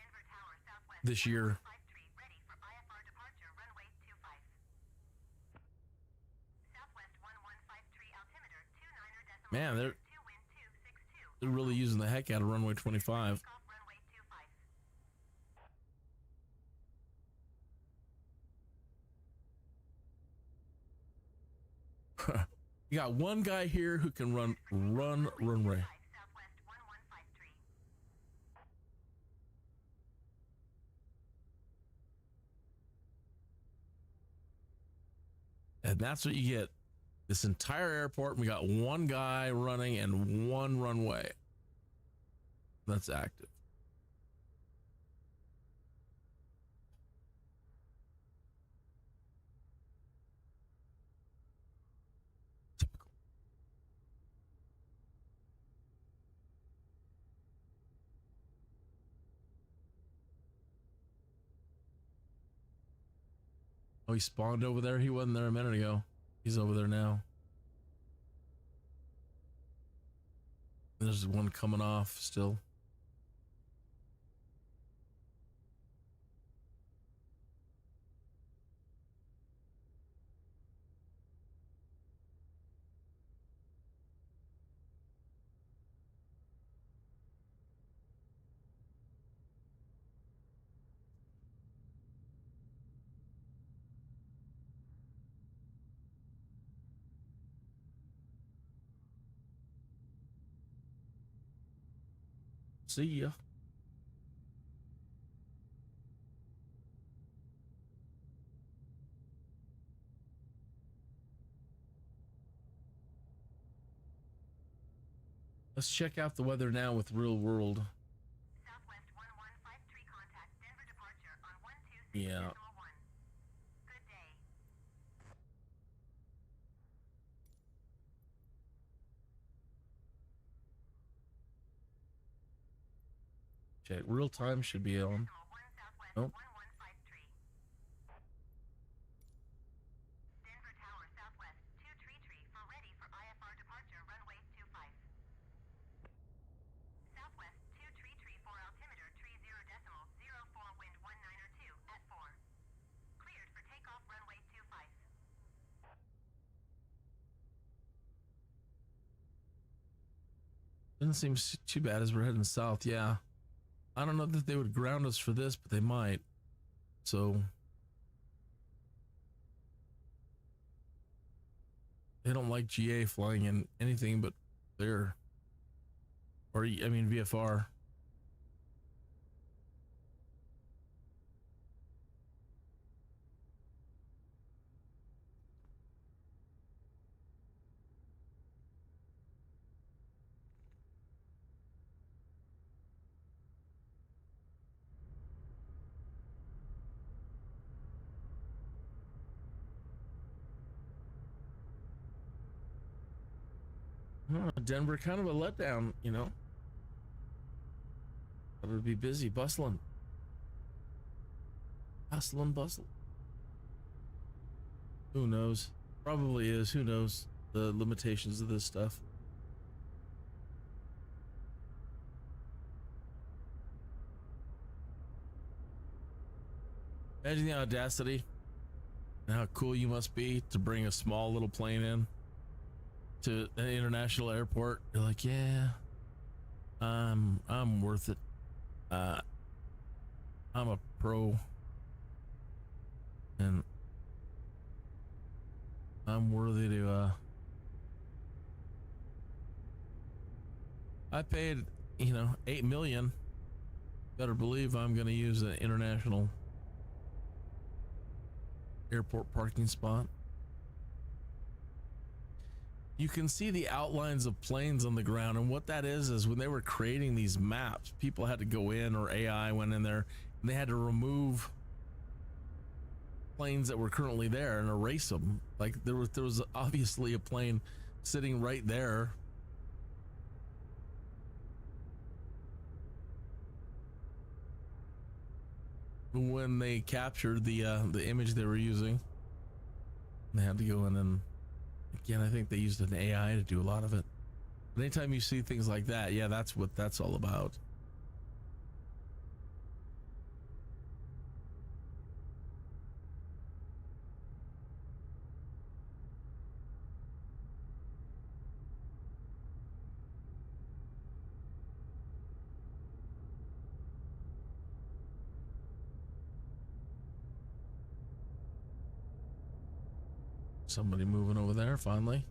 this year. Ready for IFR departure runway 25. Southwest 1153 altimeter 29er decimal. Man, 2 wind 262. they're really using the heck out of runway 25. Off runway 25. You got one guy here who can run runway. Southwest 1153. And that's what you get. This entire airport, we got one guy running and one runway that's active. Oh, he spawned over there. He wasn't there a minute ago. He's over there now. There's one coming off still. See ya. Let's check out the weather now with real world. Southwest 1153 contact Denver departure on 126.1. Yeah. Good day. Check real time should be on. Nope. 1153. Denver Tower Southwest 233 for ready for IFR departure runway 25. Southwest 233 for altimeter 30.04 wind 1902 at 4. Cleared for takeoff runway 25. Doesn't seem too bad as we're heading south. Yeah. I don't know that they would ground us for this, but they might. So they don't like GA flying in anything but clear. Or I mean VFR. Denver, kind of a letdown, you know. Thought it would be busy, bustling. Bustle. Who knows? Probably is. Who knows the limitations of this stuff? Imagine the audacity and how cool you must be to bring a small little plane in to an international airport. You're like, yeah, I'm worth it. I'm a pro, and I'm worthy to. I paid, $8 million. Better believe I'm going to use an international airport parking spot. You can see the outlines of planes on the ground, and what that is when they were creating these maps, people had to go in, or AI went in there, and they had to remove planes that were currently there and erase them. Like there was obviously a plane sitting right there. When they captured the image they were using, they had to go in, and again, I think they used an AI to do a lot of it. But anytime you see things like that, yeah, that's what that's all about. Somebody moving over there, finally.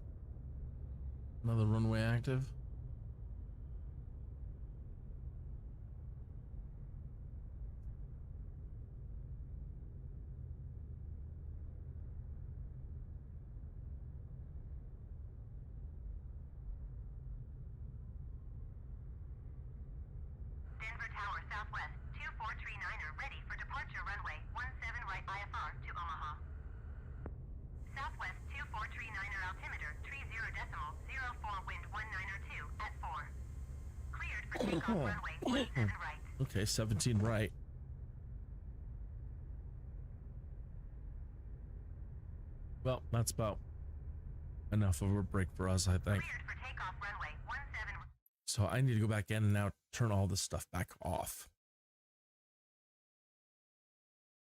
Another runway active. Denver Tower Southwest 2439er ready for departure runway 17 right IFR to Omaha. Southwest 2439er altimeter 30.04 wind 1902 at 4. Cleared for takeoff runway 17 right. Okay, 17 right. Well, that's about enough of a break for us, I think. Cleared for takeoff runway 17. So I need to go back in and now turn all this stuff back off.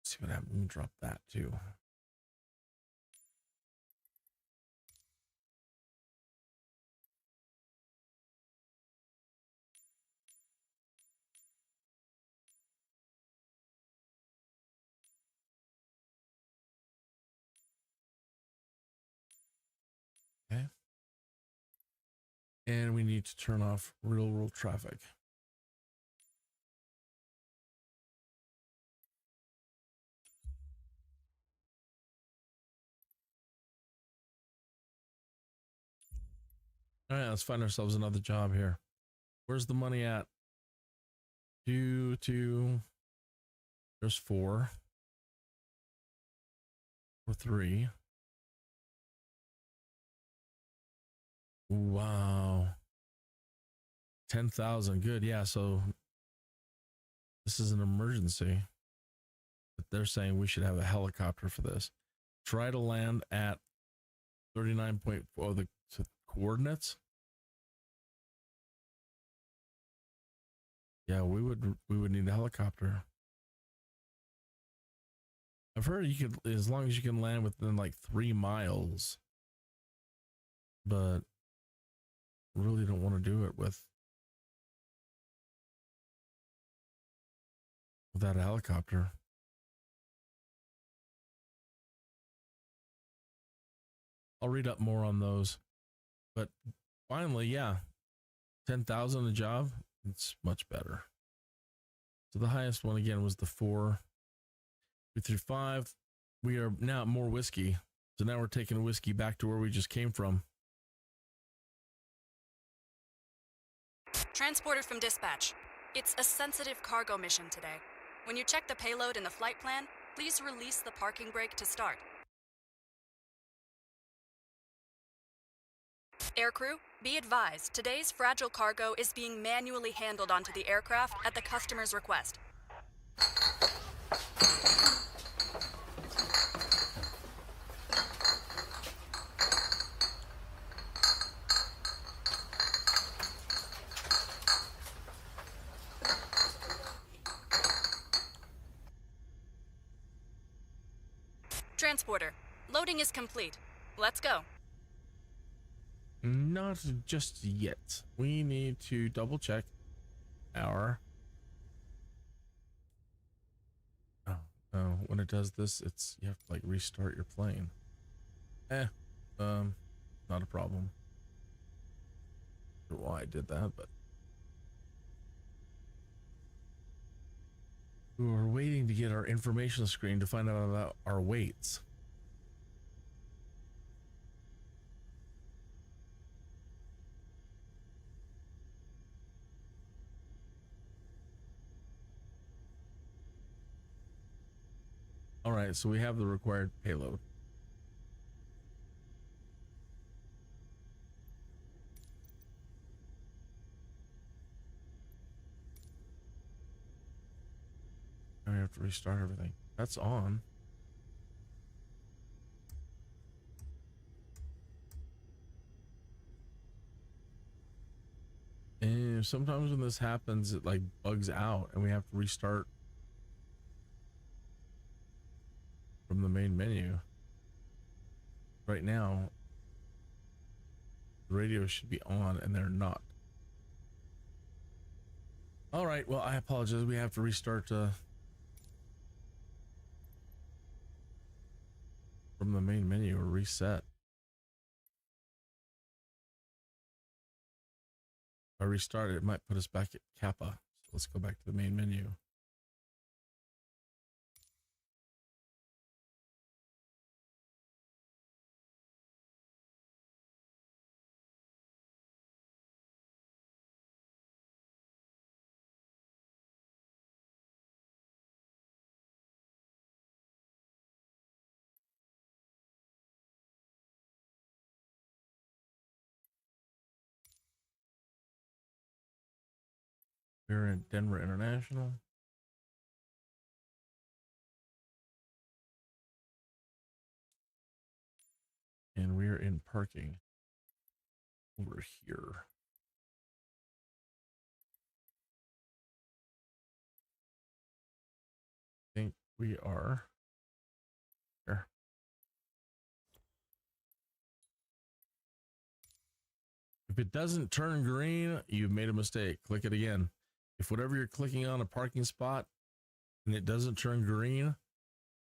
See what happens. Let me drop that too. Okay. And we need to turn off real world traffic. All right, let's find ourselves another job here. Where's the money at? 2, 2. There's 4. Or 3. Wow. 10,000. Good. Yeah. So this is an emergency. But they're saying we should have a helicopter for this. Try to land at 39.4. The coordinates. Yeah, we would need a helicopter. I've heard you could, as long as you can land within like 3 miles. But really don't want to do it without a helicopter. I'll read up more on those. But finally, yeah, 10,000 a job. It's much better. So the highest one again was the 4, 2 through 5. We are now at more whiskey. So now we're taking whiskey back to where we just came from. Transporter from dispatch. It's a sensitive cargo mission today. When you check the payload in the flight plan, please release the parking brake to start. Aircrew, be advised, today's fragile cargo is being manually handled onto the aircraft at the customer's request. Transporter, loading is complete. Let's go. Not just yet. We need to double check our when it does this, it's you have to like restart your plane. Not a problem. I don't know why I did that, but we were waiting to get our information screen to find out about our weights. All right, so we have the required payload. Now we have to restart everything. That's on. And sometimes when this happens, it like bugs out and we have to restart from the main menu. Right now, the radio should be on and they're not. All right, well, I apologize. We have to restart from the main menu or reset. If I restart it, it might put us back at Kappa. So let's go back to the main menu. We're in Denver International. we're in parking over here. I think we are here. If it doesn't turn green, you've made a mistake. Click it again. If whatever you're clicking on a parking spot and it doesn't turn green,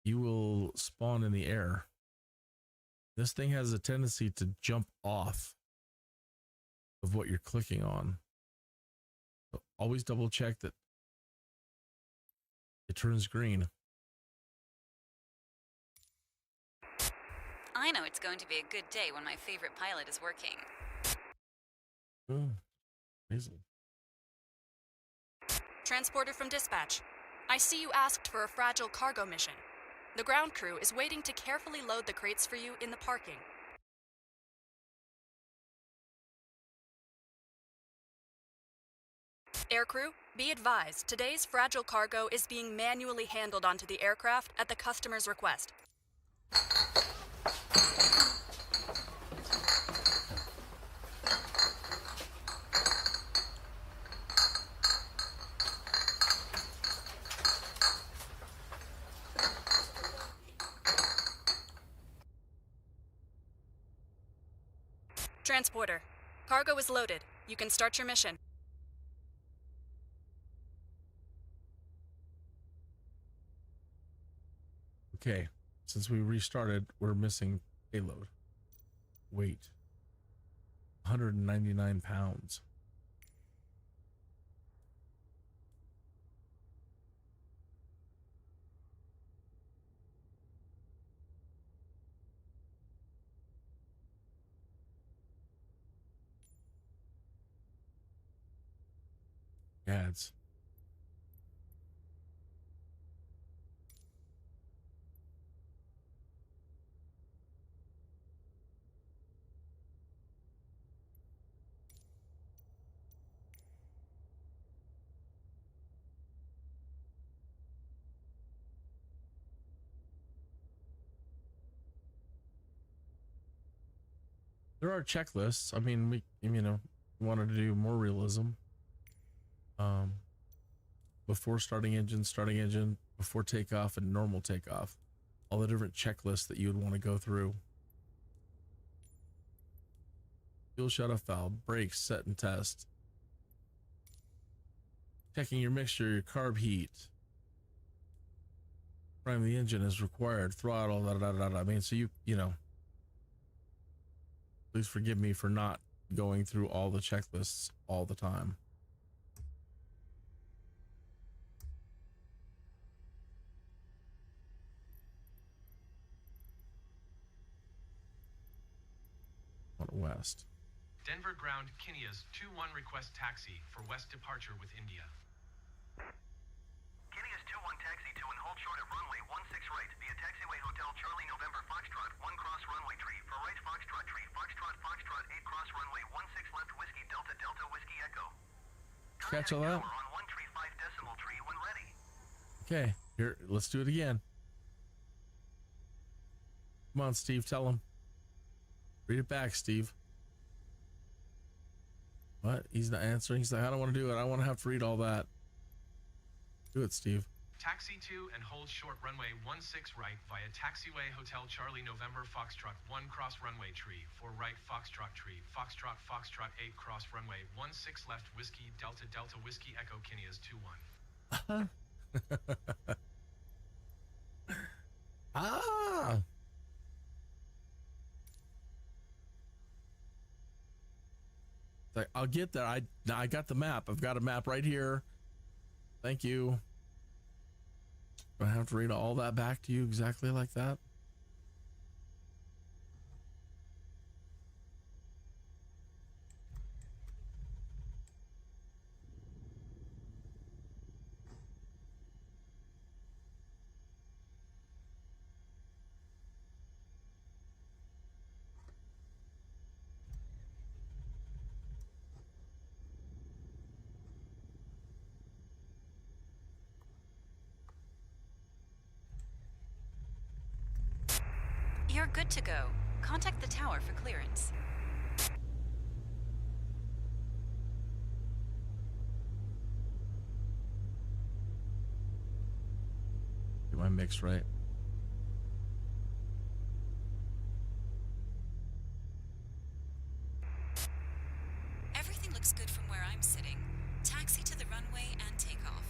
you will spawn in the air. This thing has a tendency to jump off of what you're clicking on. So always double check that it turns green. I know it's going to be a good day when my favorite pilot is working. Amazing. Transporter from dispatch. I see you asked for a fragile cargo mission. The ground crew is waiting to carefully load the crates for you in the parking. Aircrew, be advised, today's fragile cargo is being manually handled onto the aircraft at the customer's request. Transporter, cargo is loaded. You can start your mission. Okay, since we restarted, we're missing payload. Weight, 199 pounds. Ads. There are checklists. I mean, we wanted to do more realism. Before starting engine, before takeoff, and normal takeoff. All the different checklists that you would want to go through. Fuel shutoff valve, brakes, set and test. Checking your mixture, your carb heat. Prime the engine as required, throttle, I mean, so you know. Please forgive me for not going through all the checklists all the time. On west. Denver ground Kinnea's 2-1 request taxi for west departure with India. Kinnea's 2-1 taxi to and hold short of runway 16 right via taxiway Hotel Charlie November Foxtrot 1 cross runway tree for right Foxtrot tree Foxtrot 8 cross runway 16 left whiskey Delta Delta whiskey Echo. Catch all that? On 1 tree 5 decimal tree when ready. Okay, here, let's do it again. Come on, Steve, tell him. Read it back, Steve. What? He's not answering. He's like, I don't want to do it. I want to have to read all that. Do it, Steve. Taxi to and hold short runway 16 right via taxiway Hotel Charlie November Foxtrot 1 cross runway tree for right Foxtrot tree Foxtrot 8 cross runway 16 left whiskey Delta Delta whiskey Echo Kinnea's 2-1. Ah. Like, I'll get there. I got the map. I've got a map right here. Thank you. Do I have to read all that back to you exactly like that? You're good to go. Contact the tower for clearance. Get my mix right. Everything looks good from where I'm sitting. Taxi to the runway and take off.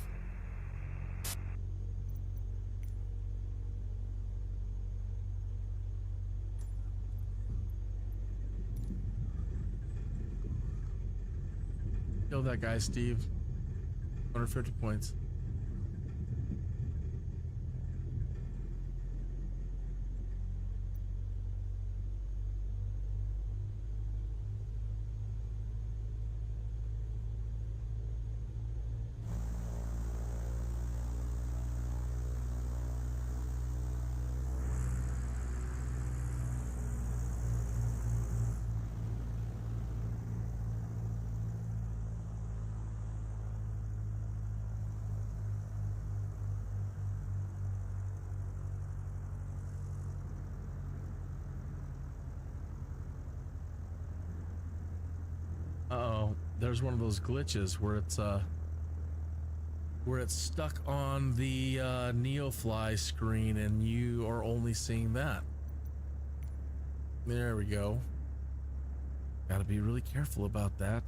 Kill that guy, Steve. 150 points. Uh-oh, there's one of those glitches where it's stuck on the Neofly screen and you are only seeing that. There we go. Got to be really careful about that.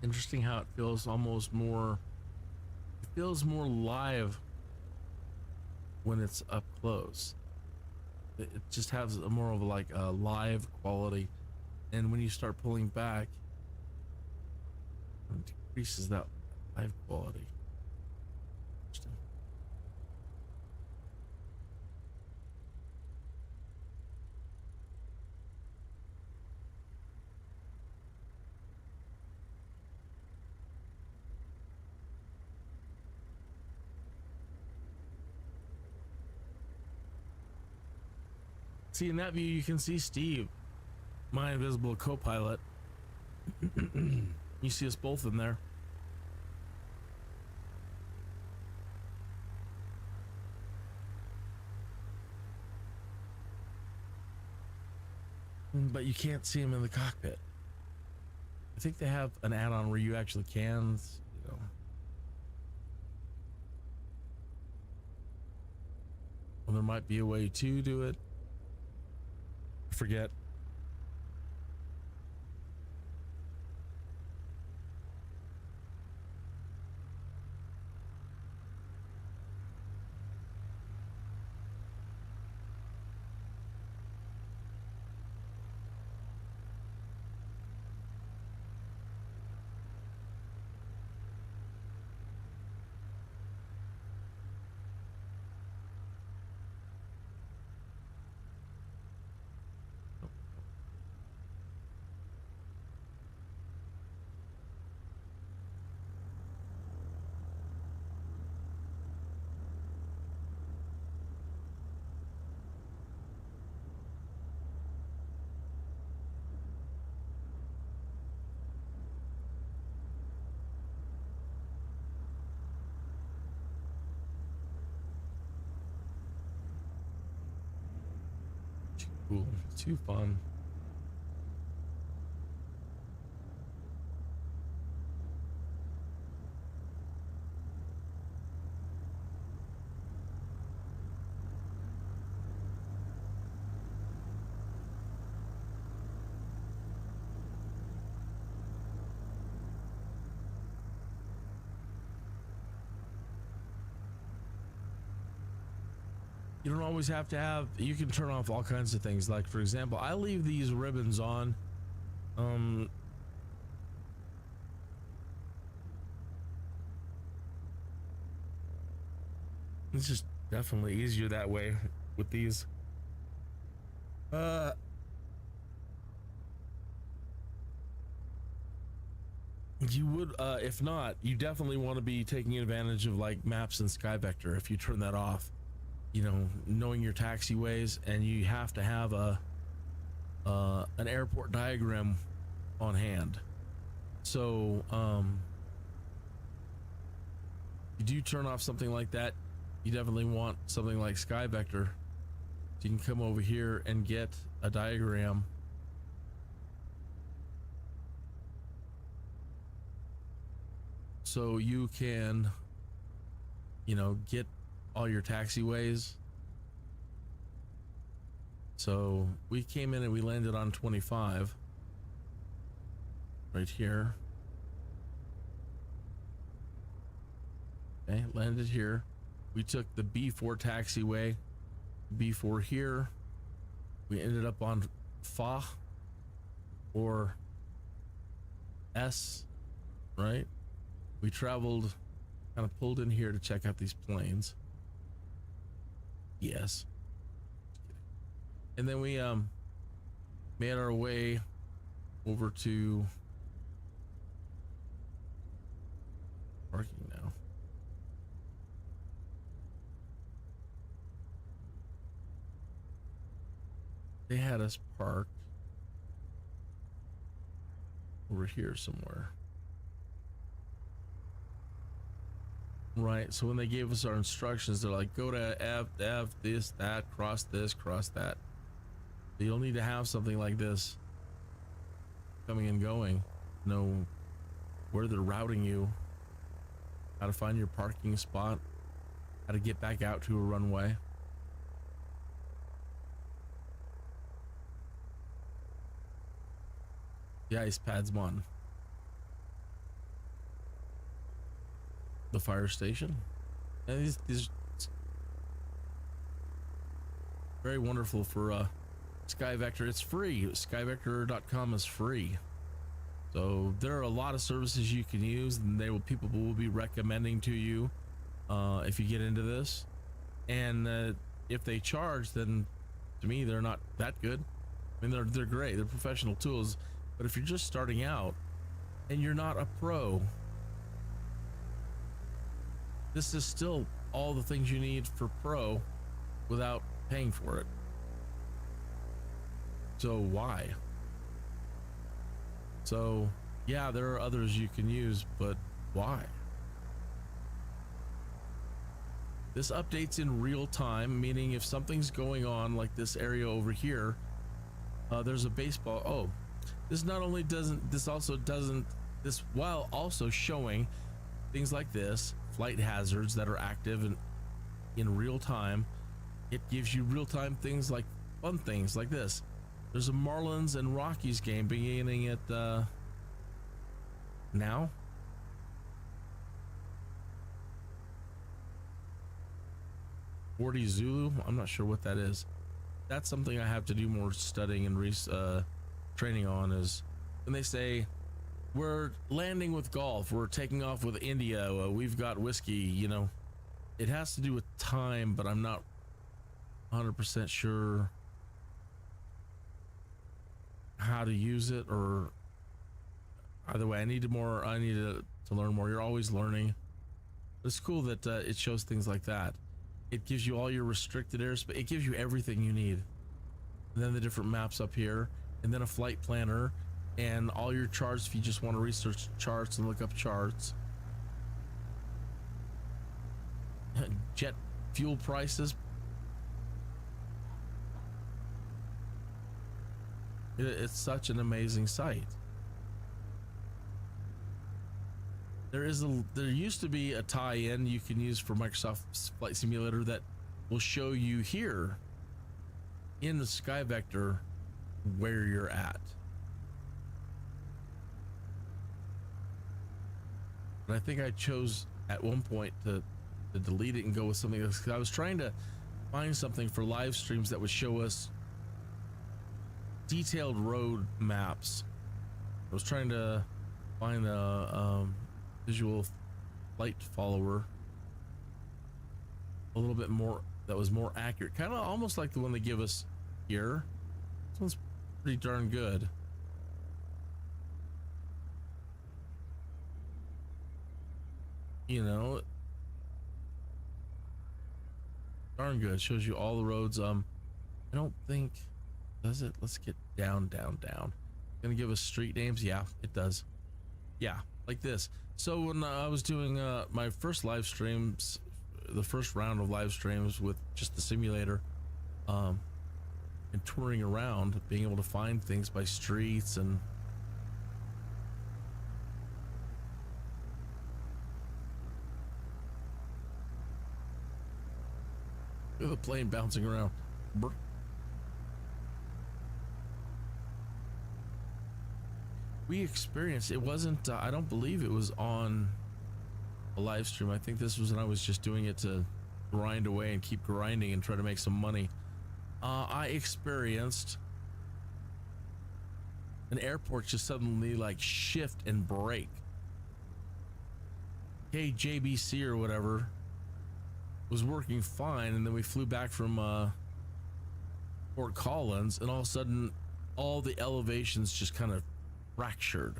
Interesting how it feels almost more, it feels more live when it's up close. It just has a more of like a live quality, and when you start pulling back, it decreases that live quality. Interesting. See, in that view, you can see Steve, my invisible co-pilot. You see us both in there. But you can't see him in the cockpit. I think they have an add-on where you actually can, you know. Well, there might be a way to do it. Forget. Cool. Too fun. You don't always have to have, you can turn off all kinds of things. Like for example, I leave these ribbons on. It's just definitely easier that way with these. You would, if not, you definitely want to be taking advantage of like maps and Sky Vector if you turn that off. You know, knowing your taxiways, and you have to have an airport diagram on hand. So you do turn off something like that, you definitely want something like Sky Vector. So you can come over here and get a diagram. So you can, you know, get all your taxiways. So we came in and we landed on 25 right here. Okay, landed here. We took the B4 taxiway, B4 here. We ended up on FA or S, right? We traveled, kind of pulled in here to check out these planes. Yes. And then we made our way over to parking now. They had us parked over here somewhere. Right, so when they gave us our instructions, they're like, go to F, this, that, cross that. So you'll need to have something like this coming and going, know where they're routing you, how to find your parking spot, how to get back out to a runway. The ice pad's on. The fire station. And these very wonderful for Sky Vector. It's free. Skyvector.com is free. So there are a lot of services you can use, and people will be recommending to you if you get into this. And if they charge, then to me they're not that good. I mean, they're great. They're professional tools. But if you're just starting out and you're not a pro, this is still all the things you need for pro without paying for it. So why? So yeah, there are others you can use, but why? This updates in real time, meaning if something's going on like this area over here, there's a baseball. Oh, this not only doesn't, this also doesn't, this while also showing things like this, flight hazards that are active and in real time. It gives you real-time things like fun things like this. There's a Marlins and Rockies game beginning at now. Zulu. I'm not sure what that is. That's something I have to do more studying and training on. Is when they say we're landing with golf, we're taking off with India, we've got whiskey, you know, it has to do with time, but I'm not 100% sure how to use it, or either way. I need to learn more. You're always learning. It's cool that it shows things like that. It gives you all your restricted areas, but it gives you everything you need. And then the different maps up here, and then a flight planner, and all your charts if you just want to research charts and look up charts. Jet fuel prices. It's such an amazing site. There used to be a tie-in you can use for Microsoft Flight Simulator that will show you here in the Sky Vector where you're at. But I think I chose at one point to delete it and go with something else, because I was trying to find something for live streams that would show us detailed road maps. I was trying to find a visual flight follower a little bit more that was more accurate, kind of almost like the one they give us here. This one's pretty darn good. You know, darn good. Shows you all the roads. I don't think, does it? Let's get down. Gonna give us street names. Yeah, it does. Yeah, like this. So when I was doing my first live streams, the first round of live streams with just the simulator, and touring around, being able to find things by streets and look at the plane bouncing around. Brr. We experienced, it wasn't, I don't believe it was on a live stream. I think this was when I was just doing it to grind away and keep grinding and try to make some money. I experienced an airport just suddenly like shift and break. KJBC or whatever was working fine, and then we flew back from Fort Collins, and all of a sudden all the elevations just kind of fractured,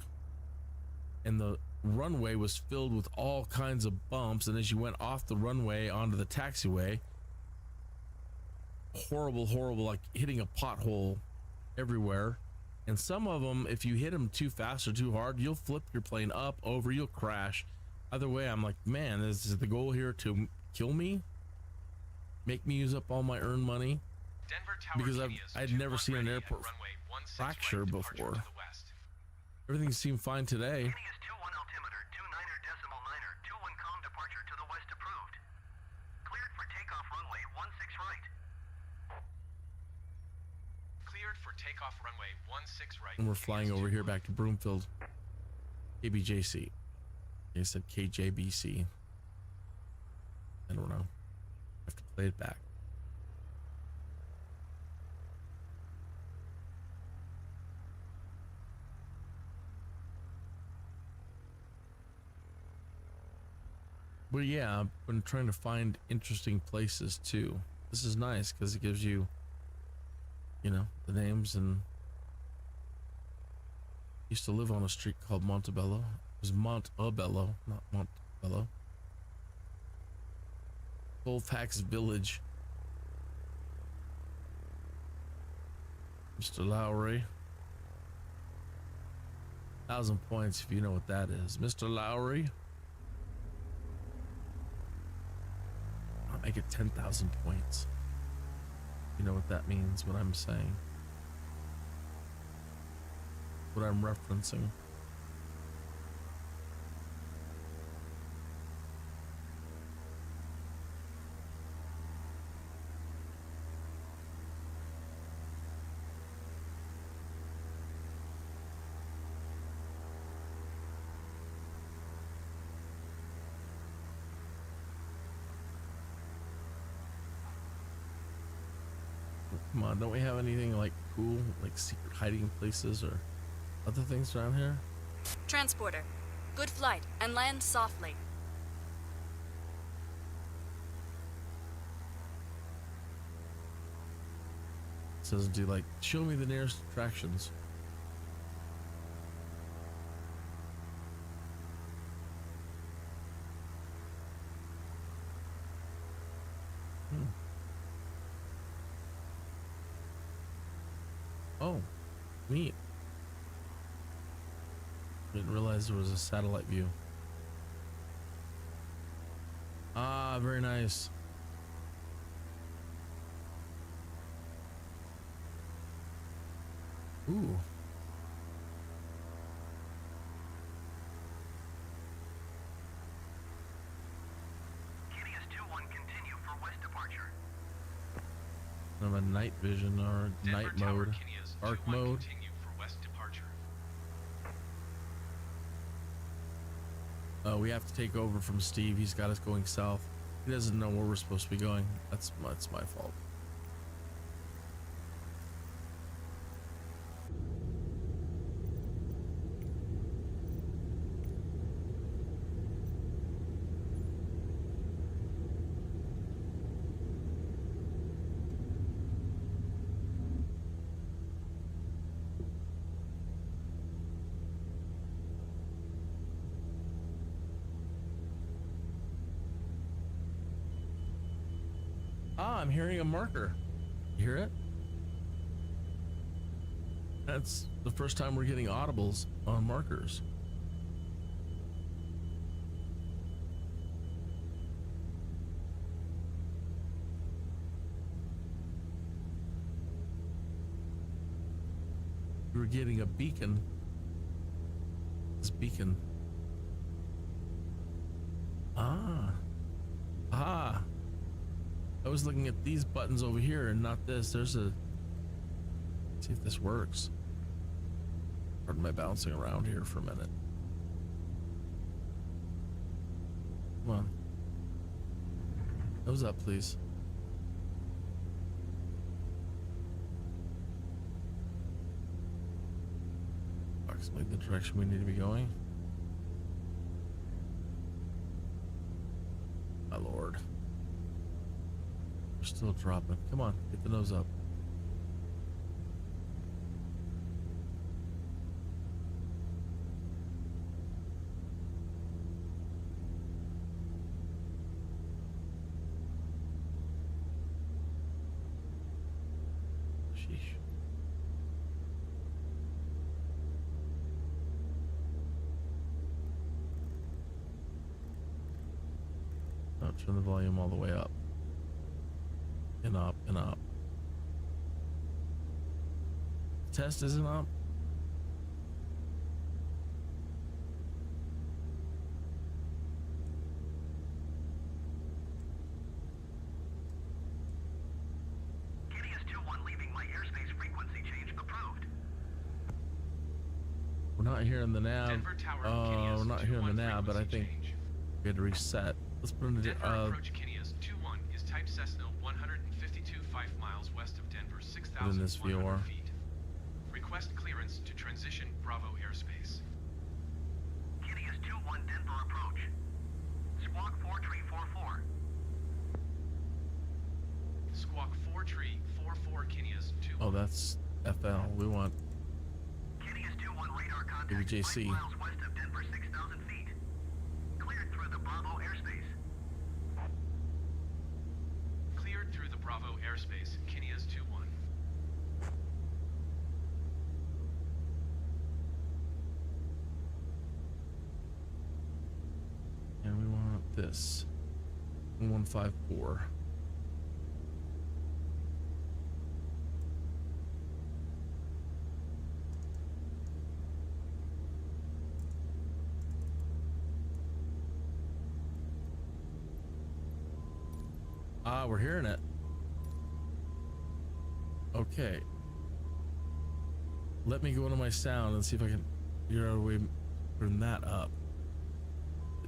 and the runway was filled with all kinds of bumps, and as you went off the runway onto the taxiway, horrible, like hitting a pothole everywhere. And some of them, if you hit them too fast or too hard, you'll flip your plane up, over, you'll crash. Either way, I'm like, man, is the goal here to kill me, make me use up all my earned money? Because I'd never seen an airport fracture before. Everything seemed fine today. Is 21 altimeter, 29er decimal 9er, 21 com departure to the west approved. Cleared for takeoff runway 16 right. Cleared for takeoff runway 16 right. And we're flying over here back to Broomfield. KBJC. They said KJBC. I don't know. I have to play it back. But yeah, I've been trying to find interesting places too. This is nice because it gives you, you know, the names. And used to live on a street called Montebello. It was Montebello, not Montebello. Colfax Village. Mr. Lowry. 1,000 points if you know what that is. Mr. Lowry. I'll make it 10,000 points. You know what that means, what I'm saying. What I'm referencing. Come on, don't we have anything like cool, like secret hiding places or other things around here? Transporter, good flight and land softly. It says, do like, show me the nearest attractions. Oh, neat. Didn't realize there was a satellite view. Ah, very nice. Ooh. Kineas 2-1, continue for west departure. Of a night vision or Denver night Tower, mode, Kineas dark 2-1, mode. continue for west departure. We have to take over from Steve. He's got us going south. He doesn't know where we're supposed to be going. That's my fault. Ah, I'm hearing a marker. You hear it? That's the first time we're getting audibles on markers. We're getting a beacon. This beacon. Ah. I was looking at these buttons over here and not this. Let's see if this works. Pardon my bouncing around here for a minute. Come on. Nose up, please. Approximately the direction we need to be going. My lord. We're still dropping. Come on, get the nose up. Sheesh. Oh, turn the volume all the way up. And up and up. Test isn't up. Kineas 2-1, leaving my airspace, frequency change approved. We're not hearing the nav. Denver Tower, We're Kineas not hearing the 2-1, nav, but I frequency think change. we had to reset. Let's put it Denver approach Kineas 2-1 is type Cessna 152 5 miles west of Denver, in this 6,100 VOR. feet. Request clearance to transition Bravo airspace. Kineas 2-1, Denver approach. Squawk 4 tree 44. Squawk 4 tree 44 Kineas 2-1. Oh, that's FL. We want Kineas 2-1, radar contact WJC. 5 miles west of Denver, 6,000 feet. Cleared through the Bravo airspace. Cleared through the Bravo airspace, Kineas 2-1. and we want this 1154. Ah, we're hearing it. Okay. Let me go into my sound and see if I can figure out a way to turn that up.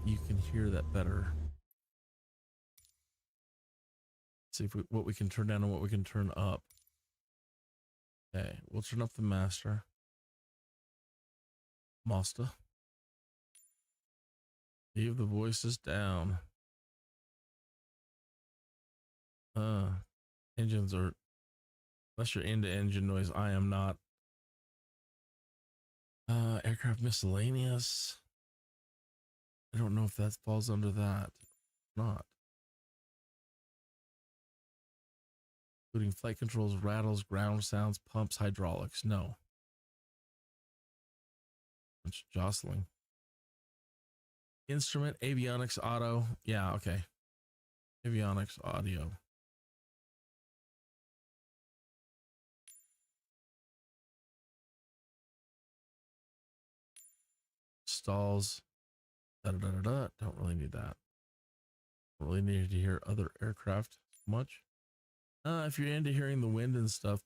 You can hear that better. See if what we can turn down and what we can turn up. Okay, we'll turn up the master. Master. Leave the voices down. Engines are, unless you're into engine noise, I am not. Aircraft miscellaneous. I don't know if that falls under that. Not. Including flight controls, rattles, ground sounds, pumps, hydraulics. No. Bunch of jostling. Instrument, avionics, auto. Yeah, okay. Avionics, audio. stalls. Da, da, da, da, da. Don't really need that. Don't really need to hear other aircraft much. If you're into hearing the wind and stuff,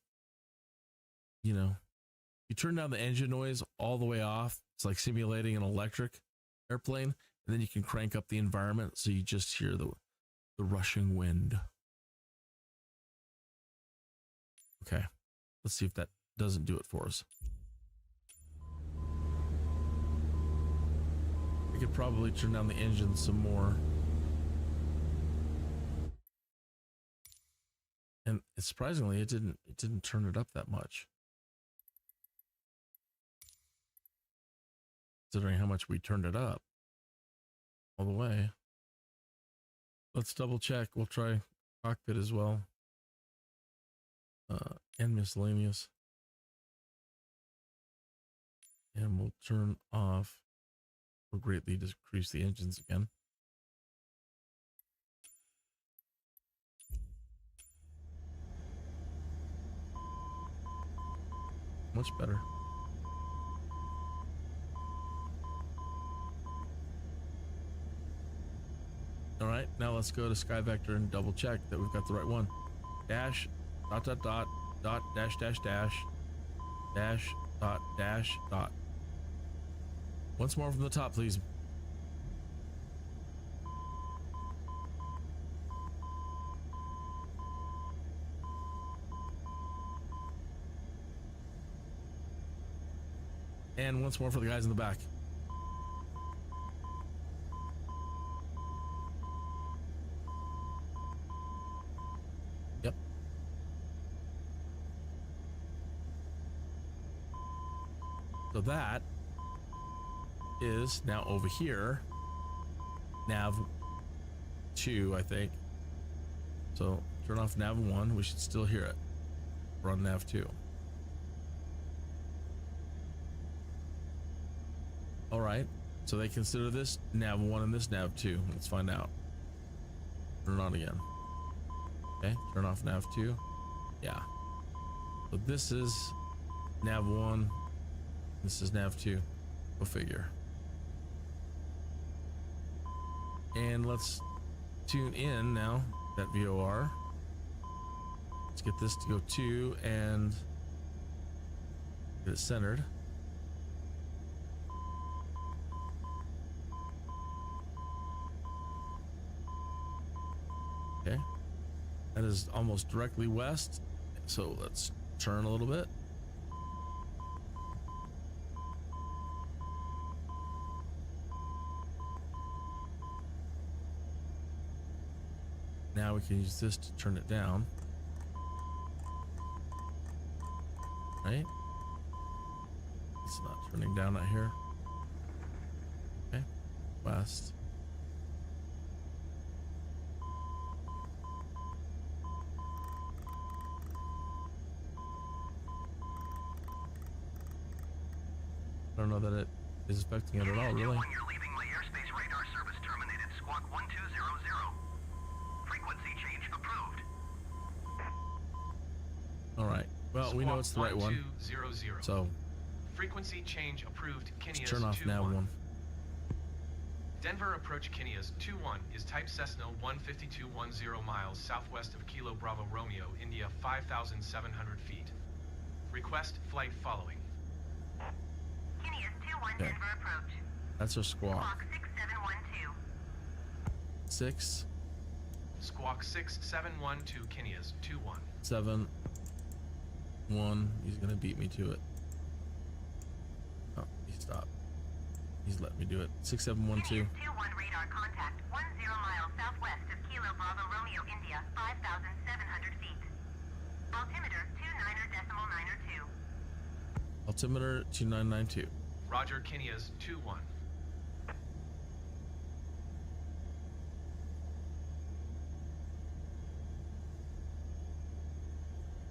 you know, you turn down the engine noise all the way off. It's like simulating an electric airplane, and then you can crank up the environment so you just hear the rushing wind. Okay, let's see if that doesn't do it for us. I could probably turn down the engine some more. And surprisingly, it didn't turn it up that much. Considering how much we turned it up all the way. Let's double check. We'll try cockpit as well. And miscellaneous. And we'll turn off. We'll greatly decrease the engines again. Much better. All right, now let's go to SkyVector and double check that we've got the right one. Dash, dot, dot, dot, dot, dash, dash, dash, dash, dot, dash, dot. Once more from the top, please. And once more for the guys in the back. Yep. So that is now over here. Nav 2, I think. So turn off Nav 1. We should still hear it. We're on Nav 2. All right, so they consider this Nav 1 and this Nav 2. Let's find out. Turn it on again. Okay, turn off Nav 2. Yeah. So this is Nav 1. This is Nav 2. Go figure. And let's tune in now, that VOR. Let's get this to go 2 and get it centered. Okay, that is almost directly west, so let's turn a little bit. Now we can use this to turn it down. Right? It's not turning down out here. Okay, west. I don't know that it is affecting it at all, really. When you're leaving my airspace radar service terminated, squawk 1200. Frequency change approved. All right. Well, we know it's the right one. 1200. So Frequency change approved. Kinneas turn off 21. Nav 1. Denver approach Kinneas 21 is type Cessna 15210 miles southwest of Kilo Bravo Romeo, India 5,700 feet. Request flight following. Kinneas 21 Okay. Denver approach. That's our squawk. Squawk 6712. 6, Squawk 6712 Kinneas 21. 7, 1. He's gonna beat me to it. Oh, he stopped. He's letting me do it. 6712. Kinneas 21 radar contact 10 miles southwest of Kilo Bravo Romeo, India 5,700 feet. Altimeter 29.902. Altimeter 2992. Roger Kinneas 21.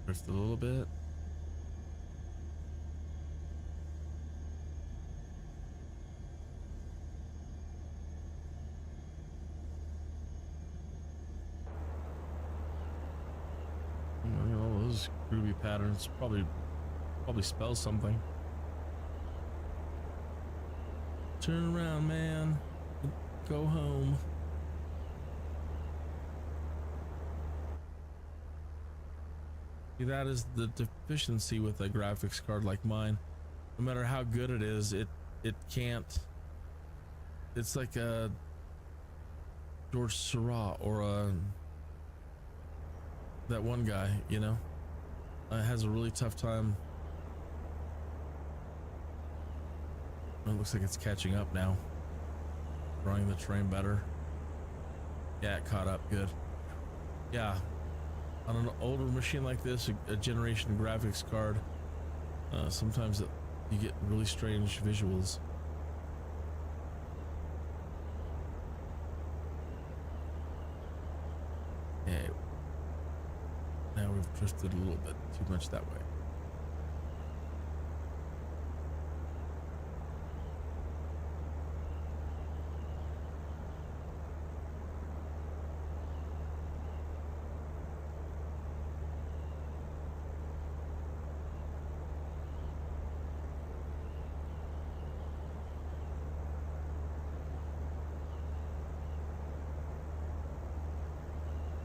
Drift a little bit. You know, those groovy patterns probably spell something. Turn around, man. Go home. See, that is the deficiency with a graphics card like mine. No matter how good it is, it can't. It's like a George Seurat or that one guy, you know, has a really tough time. It looks like it's catching up now. Drawing the train better. Yeah, it caught up good. Yeah, on an older machine like this, a generation graphics card, sometimes you get really strange visuals. Yeah, now we've drifted a little bit too much that way.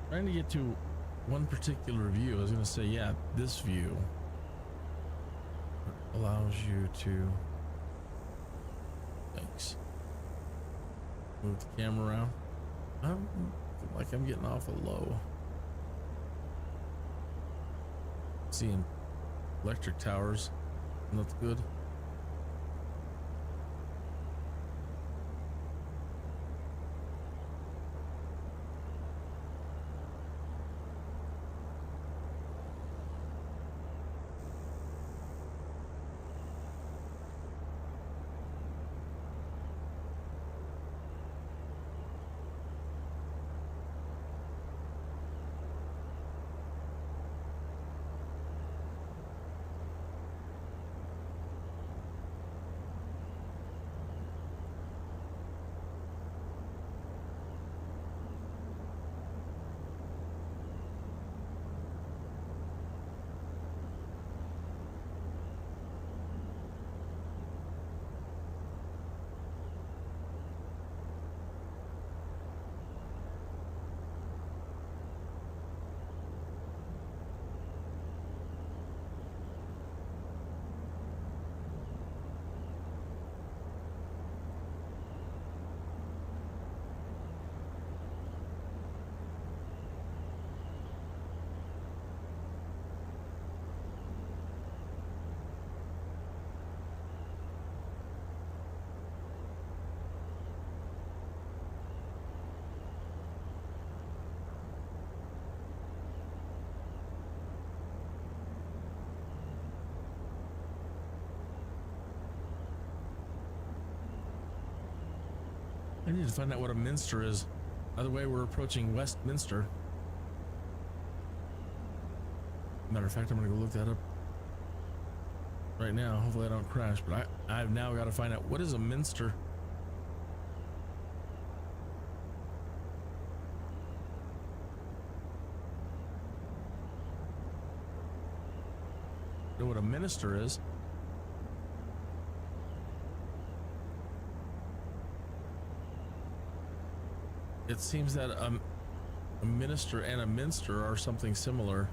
Trying to get to one particular view. I was going to say, yeah, this view allows you to, thanks, move the camera around. I feel like I'm getting off a low. Seeing electric towers, and that's good. I need to find out what a minster is. By the way, we're approaching Westminster. Matter of fact, I'm gonna go look that up right now. Hopefully I don't crash, but I've now got to find out what is a minster. Know what a minister is. It seems that a minister and a minster are something similar.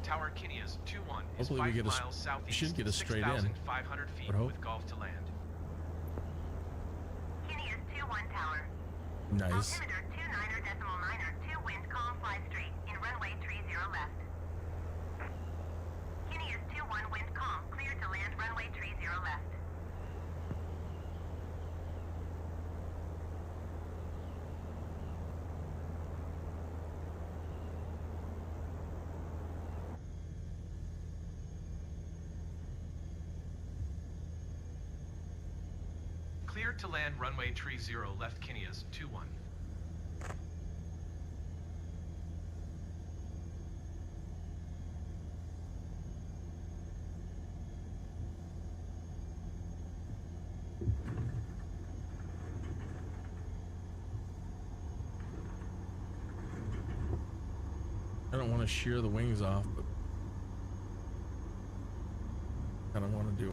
Tower Kinneas 2-1 is Hopefully 5 we get miles southeast, should get us straight in. 6,500 feet with Gulf to land. Kinneas 2-1 tower. Nice. Altimeter 29.9, 2 wind, calm, fly straight, in runway 30 left. Kinneas 2-1 wind, calm, clear to land, runway 30 left. Clear to land, runway 30 left, Kinneas 2-1. don't want to shear the wings off, but kind of want to do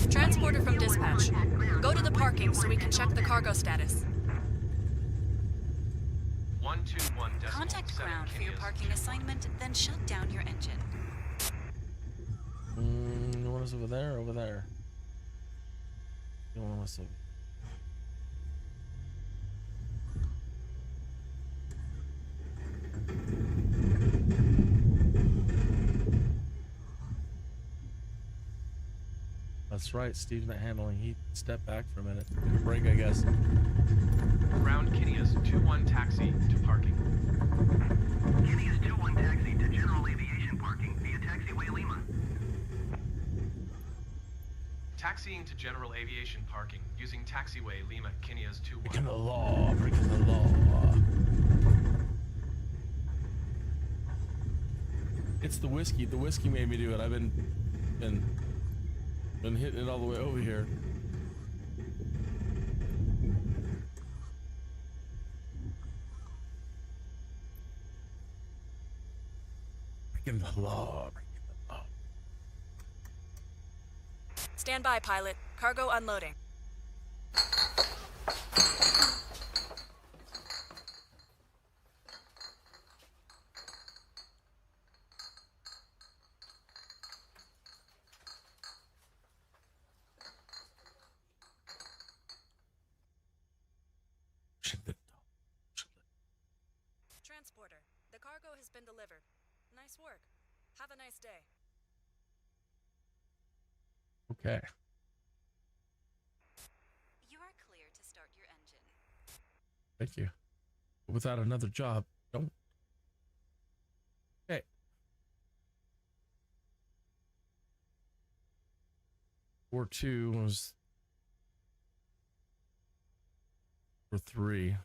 Transporter from dispatch. Go to the parking so we can check the cargo status. 121.7 Contact ground for your Kineas. parking assignment, then shut down your engine. you want us over there or over there? You want us over. That's right, Steve's not handling. He stepped back for a minute. Took a break, I guess. Ground Kineas 2-1 taxi to parking. Kineas 2-1 taxi to General Aviation Parking via Taxiway Lima. Taxiing to General Aviation Parking using Taxiway Lima Kineas 2-1. Breaking the law, breaking the law. It's the whiskey. The whiskey made me do it. I've been hitting it all the way over here. Breaking the law, breaking the law. Stand by, pilot. Cargo unloading. Transporter, the cargo has been delivered. Nice work. Have a nice day. Okay. You are clear to start your engine. Thank you. But without another job, don't. Okay. 4-2 was 4-3.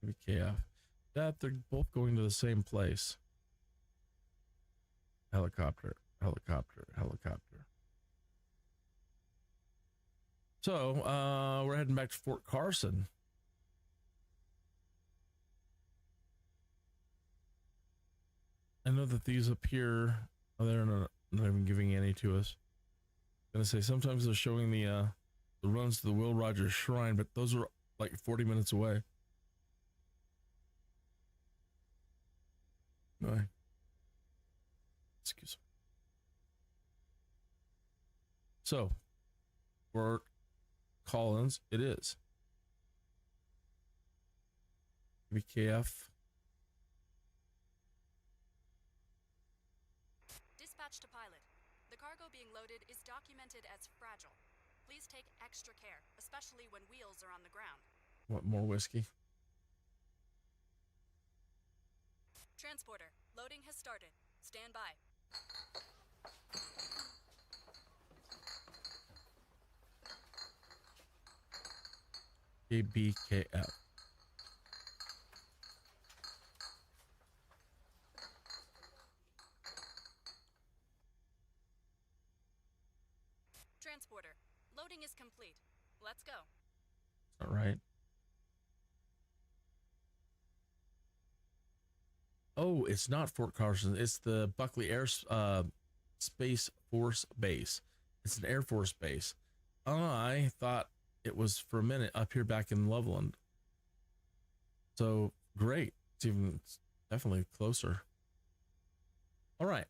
Maybe KF. That they're both going to the same place. Helicopter, helicopter, helicopter. So, we're heading back to Fort Carson. I know that these appear, they're not even giving any to us. I'm gonna say sometimes they're showing the runs to the Will Rogers Shrine, but those are like 40 minutes away. No. Excuse me. So, for Collins, it is. VKF. Dispatch to pilot. The cargo being loaded is documented as fragile. Please take extra care, especially when wheels are on the ground. Want more whiskey? Transporter, loading has started. Stand by. ABKF. transporter. Loading is complete. Let's go. All right. Oh, it's not Fort Carson. It's the Buckley Air Space Force Base. It's an Air Force base. I thought it was for a minute up here back in Loveland. So great. It's definitely closer. All right.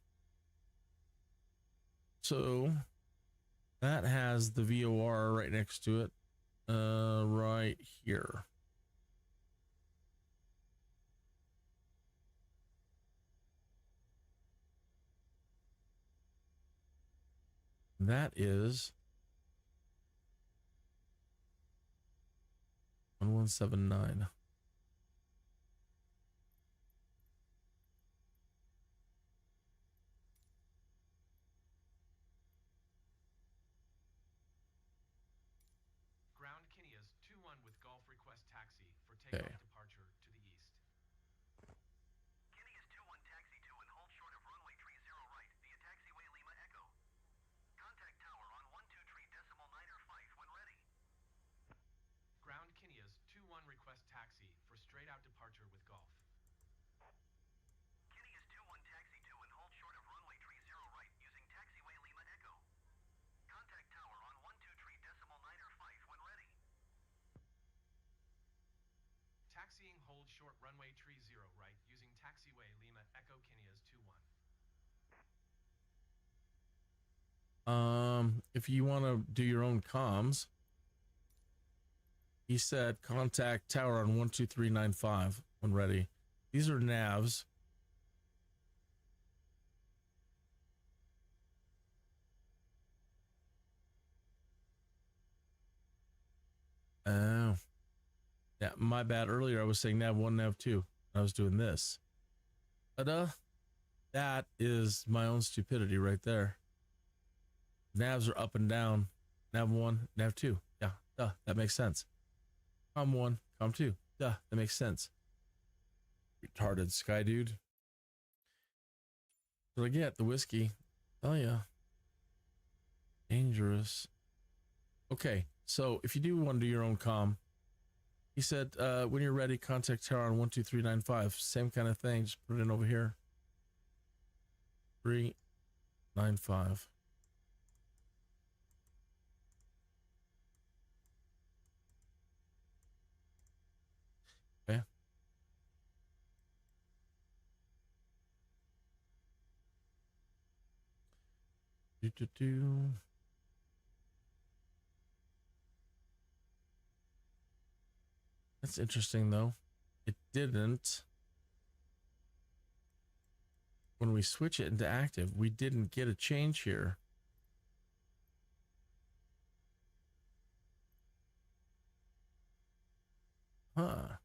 So that has the VOR right next to it. Right here. That is 1179. Ground Kineas 2-1 with Golf request taxi for takeoff departure to the east. Kineas 2-1 taxi to and hold short of runway tree 0 right via taxiway Lima Echo. Contact tower on 123.9 when ready. Ground Kineas 2-1 request taxi for straight out departure with Golf. Kineas 2-1 taxi to and hold short of runway tree 0 right using taxiway Lima Echo. Contact tower on 123.9 when ready. Taxiing hold short runway tree 0 right using taxiway Lima Echo Kineas 2-1. If you want to do your own comms, he said contact tower on 123.95 when ready. These are navs. Oh, yeah, my bad. Earlier I was saying nav 1, nav 2. I was doing this. Ta-da! That is my own stupidity right there. Navs are up and down. Nav 1, nav 2. Yeah, duh, that makes sense. Com 1, com 2. Duh, that makes sense. Retarded Skydude. What I get? The whiskey. Oh yeah. Dangerous. Okay, so if you do want to do your own comm, he said when you're ready, contact tower on 123.95. Same kind of thing. Just put it in over here. 395. Okay. Do. That's interesting though. It didn't. When we switch it into active, we didn't get a change here. Huh.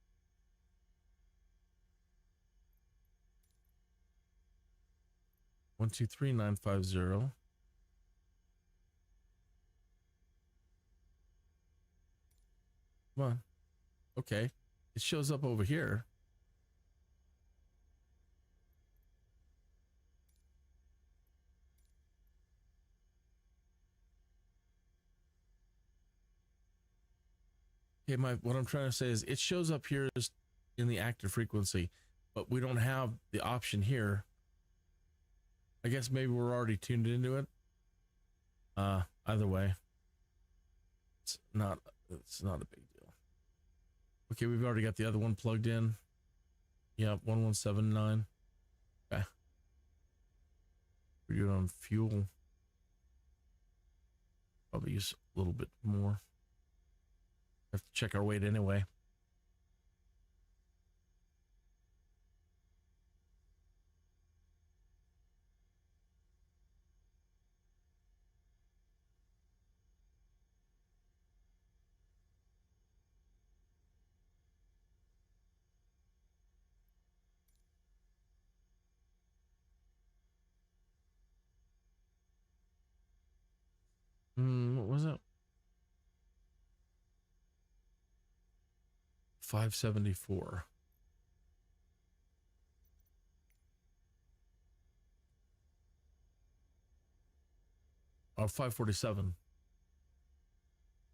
One, two, three, 950. Come on. Okay. It shows up over here. Okay, what I'm trying to say is it shows up here as in the active frequency, but we don't have the option here. I guess maybe we're already tuned into it. Either way, it's not a big deal. Okay, we've already got the other one plugged in. Yeah, 1179. Okay. We're doing on fuel. Probably use a little bit more. Have to check our weight anyway. What was it? 574. Or 547.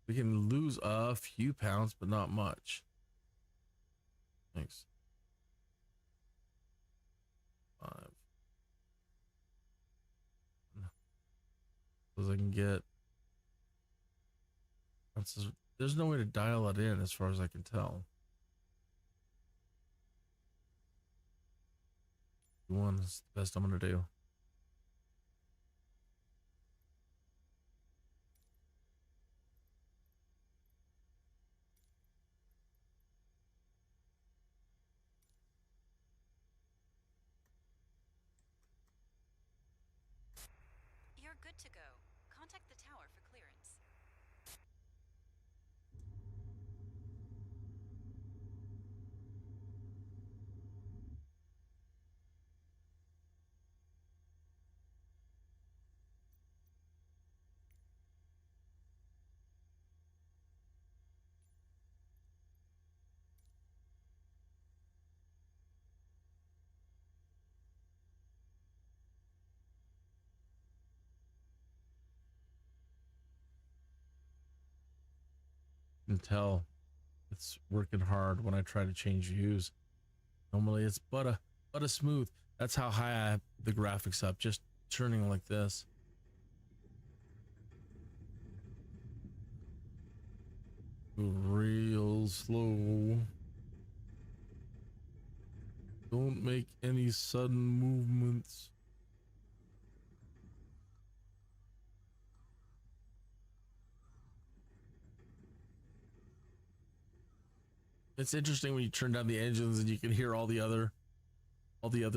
We can lose a few pounds, but not much. Thanks. 5. Because I can get. There's no way to dial it in as far as I can tell. One is the best I'm going to do. You're good to go. Contact the tower for clearance. You can tell it's working hard when I try to change views. Normally it's but a smooth. That's how high I have the graphics up, just turning like this. Real slow. Don't make any sudden movements. It's interesting when you turn down the engines and you can hear all the other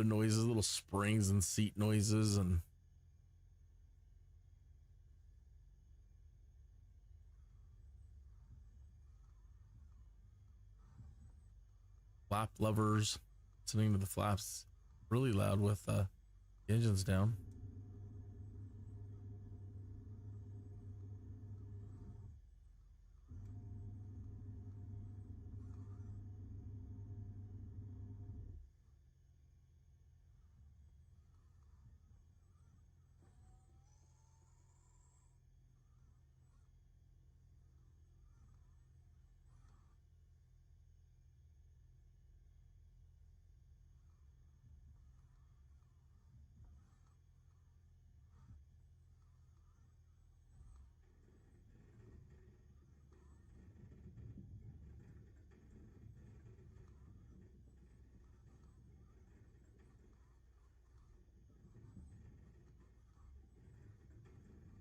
noises, little springs and seat noises and flap levers. Listening to the flaps really loud with the engines down.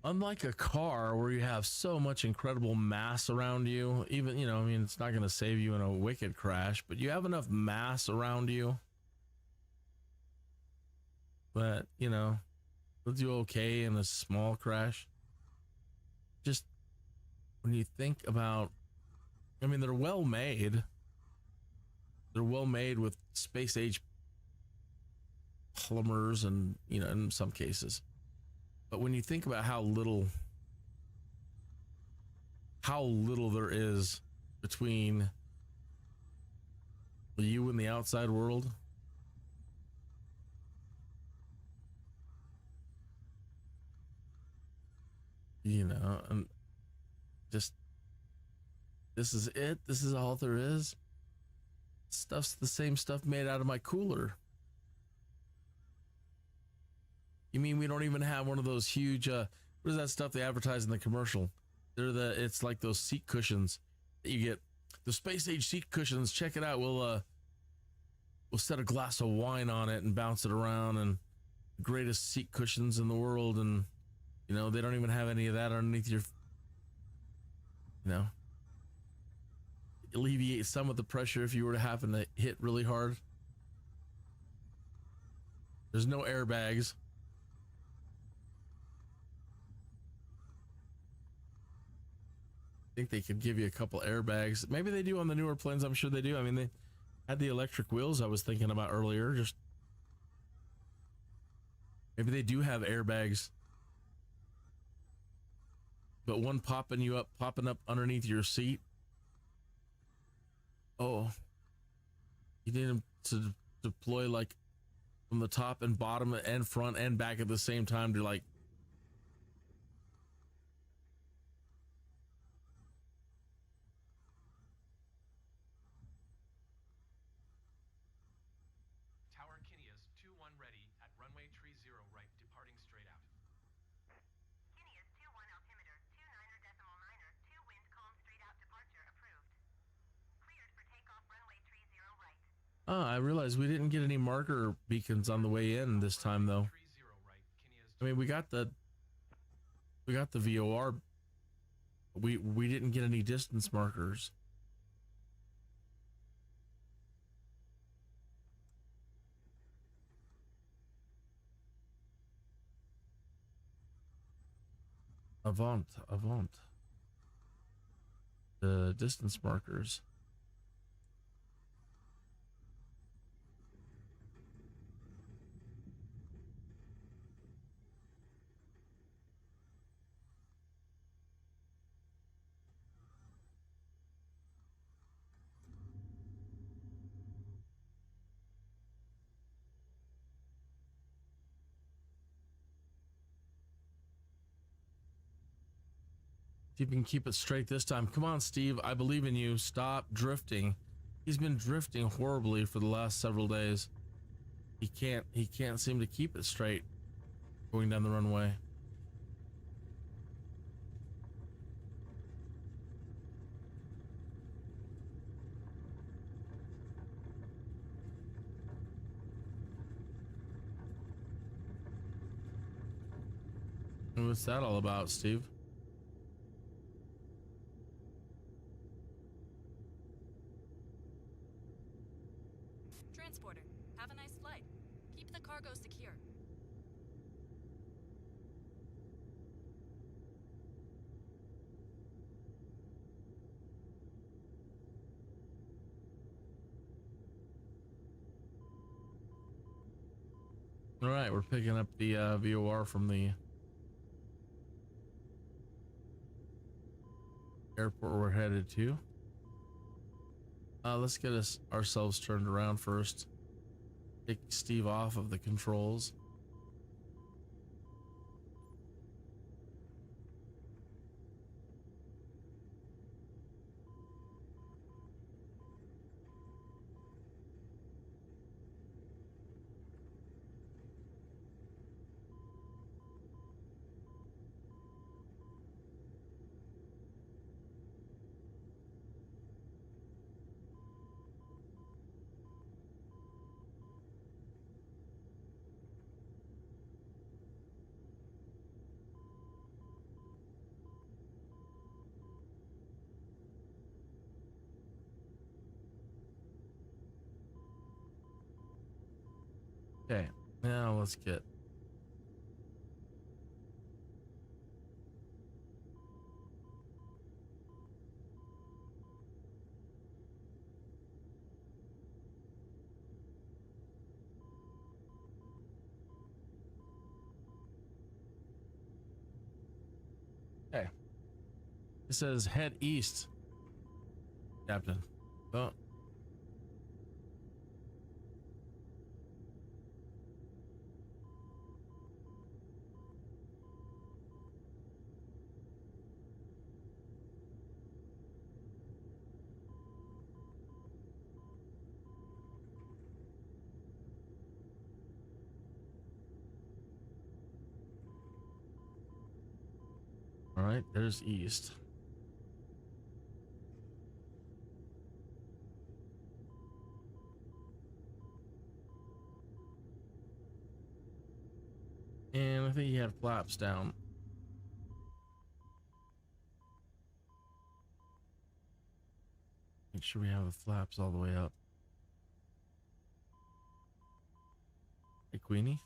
Unlike a car where you have so much incredible mass around you, even, you know, I mean, it's not going to save you in a wicked crash, but you have enough mass around you that, you know, you'll do okay in a small crash. Just when you think about, I mean, they're well made. They're well made with space age polymers and, you know, in some cases. But when you think about how little there is between you and the outside world, you know, and just, this is it. This is all there is. Stuff's the same stuff made out of my cooler. You mean we don't even have one of those huge, what is that stuff they advertise in the commercial? It's like those seat cushions that you get, the space age seat cushions. Check it out. We'll set a glass of wine on it and bounce it around, and the greatest seat cushions in the world. And, you know, they don't even have any of that underneath your, you know, alleviate some of the pressure if you were to happen to hit really hard. There's no airbags. I think they could give you a couple airbags. Maybe they do on the newer planes. I'm sure they do. I mean, they had the electric wheels I was thinking about earlier. Just maybe they do have airbags, but one popping up underneath your seat. Oh, you need them to deploy like from the top and bottom and front and back at the same time to like Oh, I realized we didn't get any marker beacons on the way in this time though. I mean, we got the VOR. We didn't get any distance markers. Avant. The distance markers. See if you can keep it straight this time. Come on, Steve. I believe in you. Stop drifting. He's been drifting horribly for the last several days. He can't seem to keep it straight going down the runway. And what's that all about, Steve? Transporter, have a nice flight. Keep the cargo secure. All right, we're picking up the VOR from the airport we're headed to. Let's get ourselves turned around first. Take Steve off of the controls. Okay, now let's get okay. It says head east, Captain. Oh. All right, there's east. And I think he had flaps down. Make sure we have the flaps all the way up. Hey, Queenie.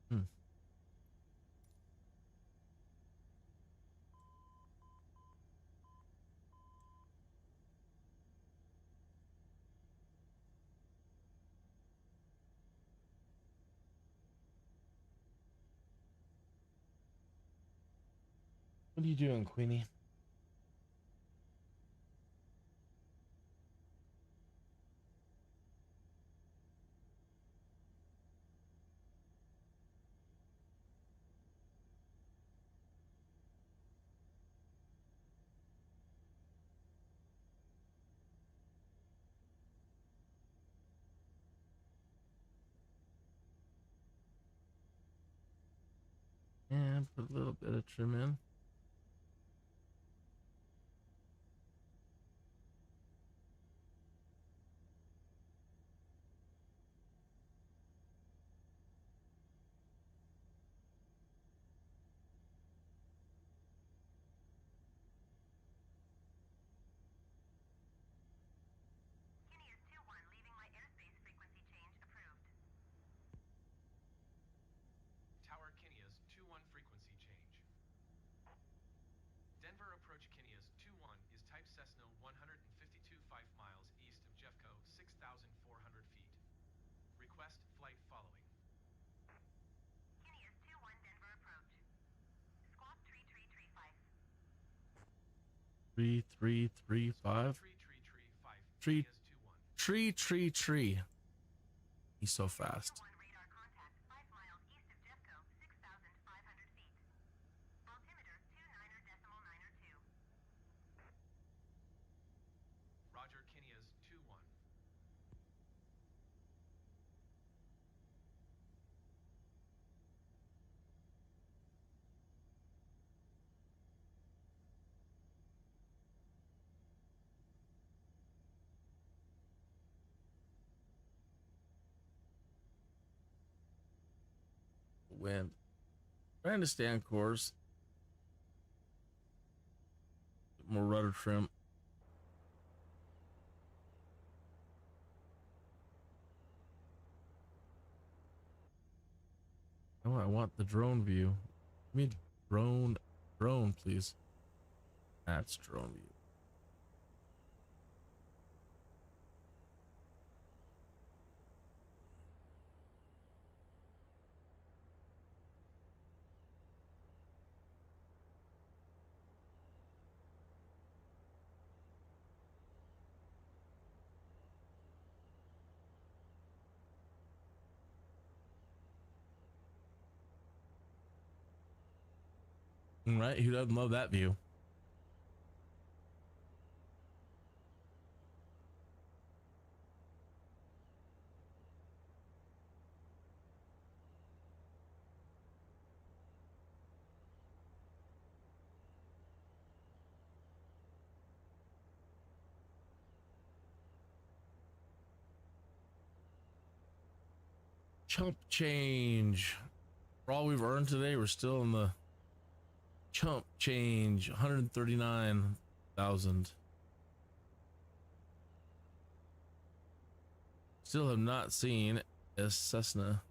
Hmm. What are you doing, Queenie? And put a little bit of trim in. Tower Kineas 2-1 frequency change. Denver approach Kineas 2-1 is type Cessna 152 5 miles east of Jeffco 6,400 feet. Request flight following. Kineas 2-1 Denver approach. Squawk 3335. 3335. Tree 5. Tree. Kineas 2-1. Tree. He's so fast. 2-1 radar contact 5 miles east of Jeffco 6,500 feet. Altimeter 29.902. Roger Kineas 2-1. Wind. Trying to stay on course. More rudder trim. Oh, I want the drone view. Give me drone, please. That's drone view. Right? Who doesn't love that view? Chump change. For all we've earned today, we're still in the chump change. 139,000. Still have not seen a Cessna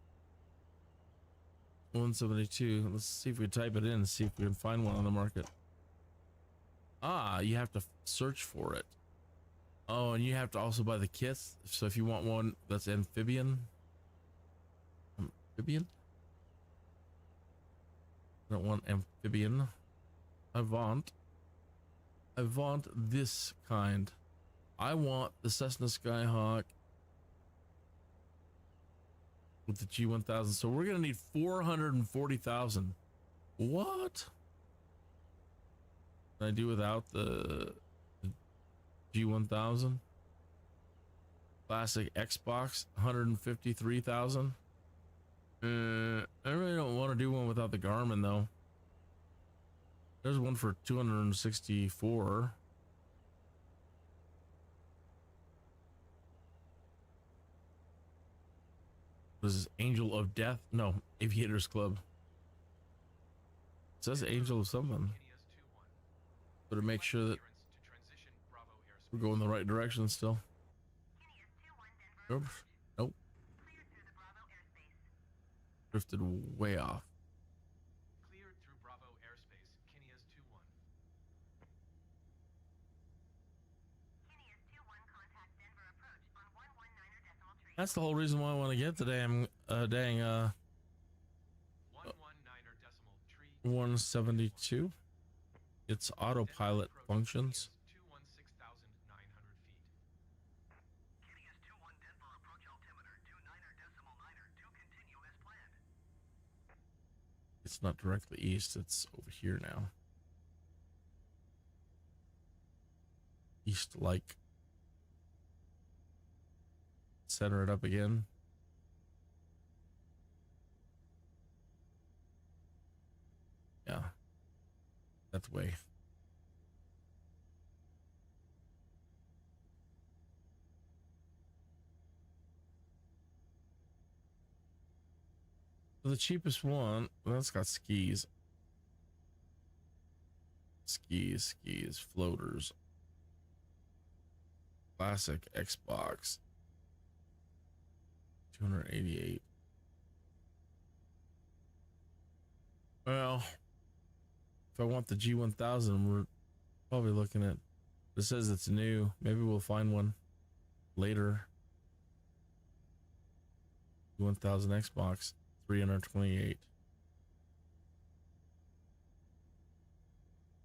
172. Let's see if we type it in and see if we can find one on the market. Ah, you have to search for it. Oh, and you have to also buy the kits. So if you want one that's amphibian. Amphibian? I don't want amphibian. I want this kind. I want the Cessna Skyhawk with the G1000. So we're gonna need 440,000. What can I do without the G1000? Classic Xbox, 153,000. I really don't want to do one without the Garmin though. There's one for 264. This is Angel of Death? No, Aviators Club. It says Angel of something. Better make sure that we're going the right direction still. Nope. Nope. Drifted way off. Cleared through Bravo airspace. Kineas 2-1. Kineas 2-1 contact Denver approach on 119.3. That's the whole reason why I want to get the damn 119.3. 172. It's autopilot functions. 216,900 feet. Kineas 2-1 Denver approach altimeter 29.902. Continue as planned. It's not directly east, it's over here now. East like. Center it up again. way. The cheapest one, well, it's got skis. Skis, floaters. Classic Xbox. 288. Well, if I want the G1000, we're probably looking at, it says it's new. Maybe we'll find one later. G1000 Xbox, 328.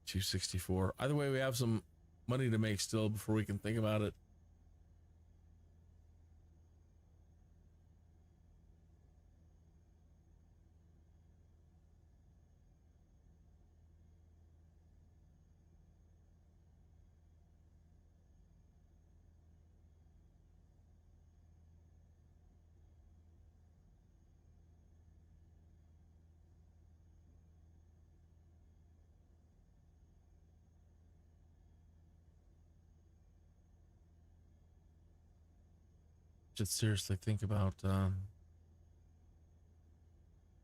264. Either way, we have some money to make still before we can think about it. Should seriously think about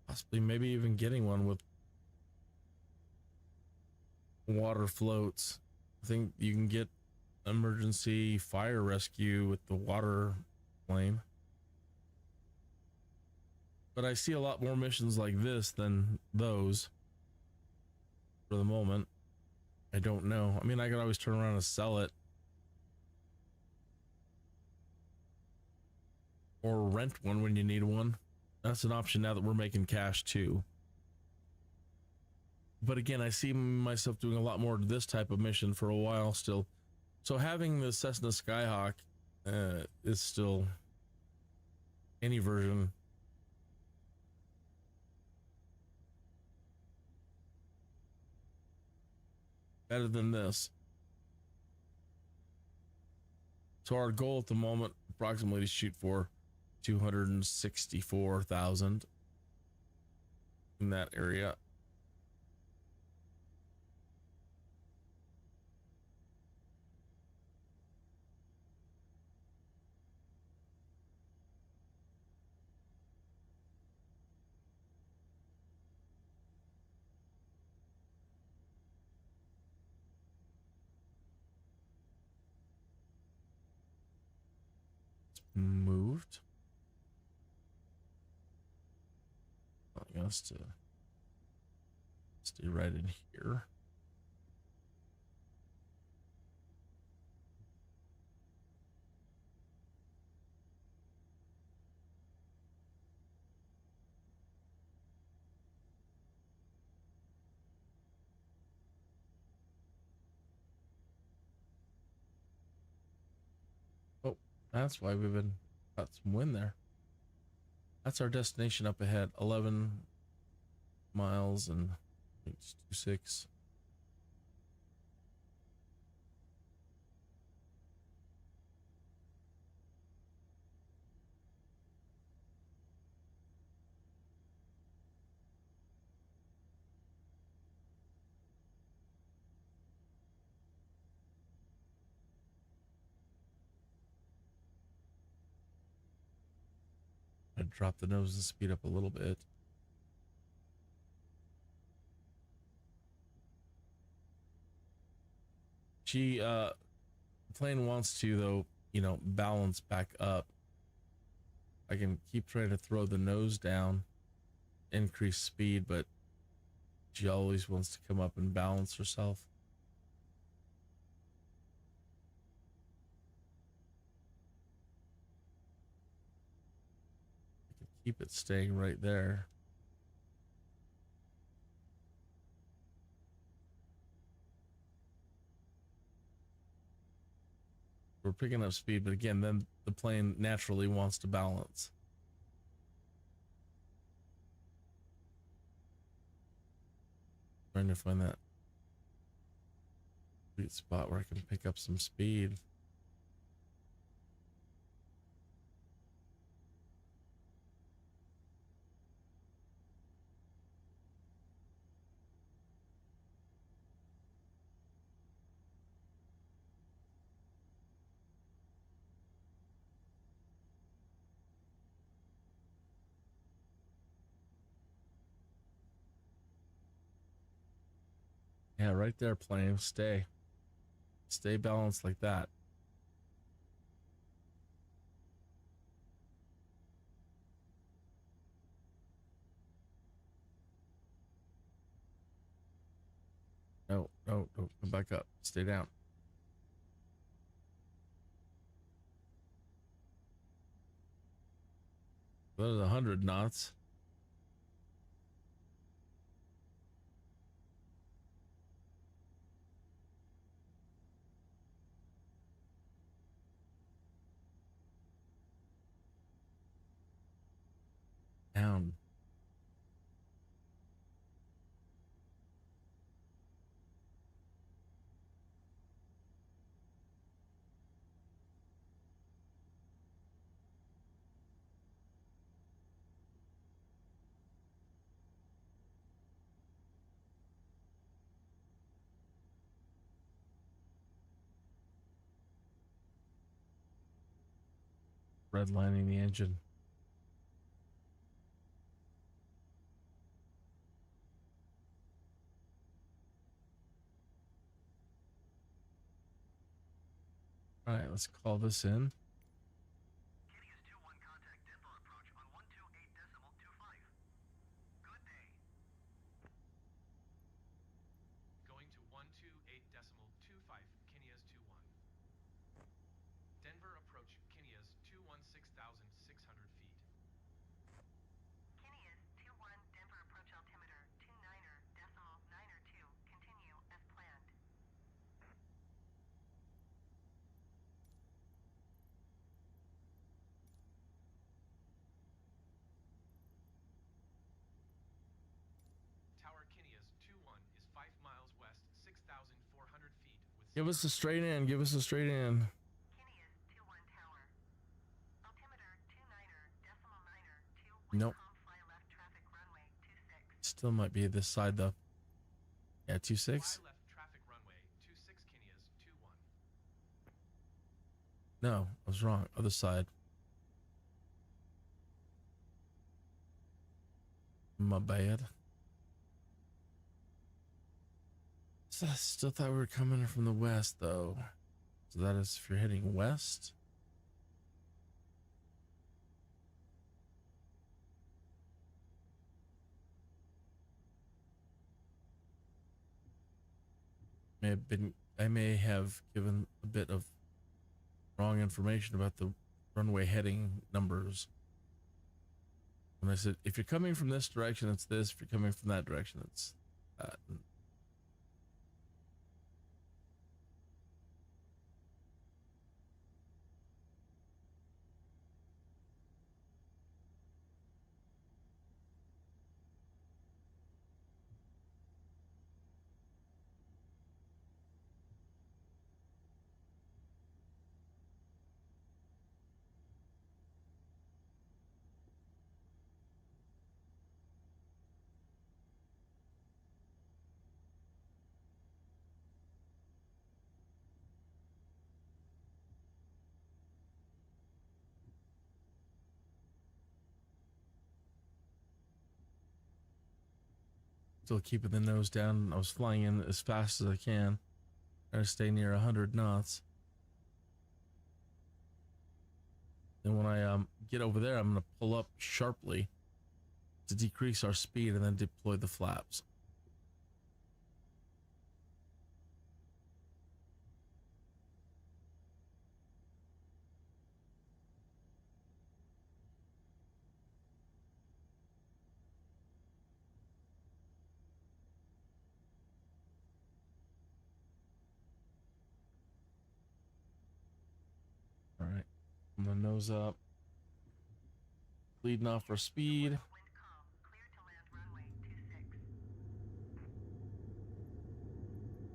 possibly maybe even getting one with water floats. I think you can get emergency fire rescue with the water plane, but I see a lot more missions like this than those for the moment. I don't know. I mean, I could always turn around and sell it or rent one when you need one. That's an option now that we're making cash too. But again, I see myself doing a lot more of this type of mission for a while still. So having the Cessna Skyhawk is still, any version, better than this. So our goal at the moment, approximately, to shoot for 264,000 in that area. Moved. Allowing us to stay right in here. Oh, that's why we've been got some wind there. That's our destination up ahead, 11 miles and 26. I drop the nose and speed up a little bit. The plane wants to, though, you know, balance back up. I can keep trying to throw the nose down, increase speed, but she always wants to come up and balance herself. I can keep it staying right there. We're picking up speed, but again, then the plane naturally wants to balance. Trying to find that sweet spot where I can pick up some speed. Yeah, right there, plane. Stay balanced like that. No, no, no, come back up. Stay down. That is 100 knots. Down. Redlining the engine. All right, let's call this in. Kitty is 2-1, contact Denver approach on 128.25. Good day. Going to 128.25, Kinneas 21. Denver approach, Kinneas 216,600 feet. Kitty is 2-1, Denver approach altimeter 29.902. Continue as planned. Tower Kinneas 21 is 5 miles west, 6,400 feet with Give us a straight in. Give us a straight in. Kitty is 2-1 tower. Altimeter 29.902. Nope. Fly left traffic runway 26. Still might be this side though. Yeah, 26. Fly left traffic runway 26, Kinneas 21. No, I was wrong. Other side. My bad. So I still thought we were coming from the west though. So that is if you're heading west. I may have given a bit of wrong information about the runway heading numbers. When I said, if you're coming from this direction, it's this. If you're coming from that direction, it's that. Still keeping the nose down. I was flying in as fast as I can. Trying to stay near 100 knots. Then when I get over there, I'm going to pull up sharply to decrease our speed and then deploy the flaps. All right, I'm gonna nose up, leading off our speed. Wind calm. Clear to land runway 26.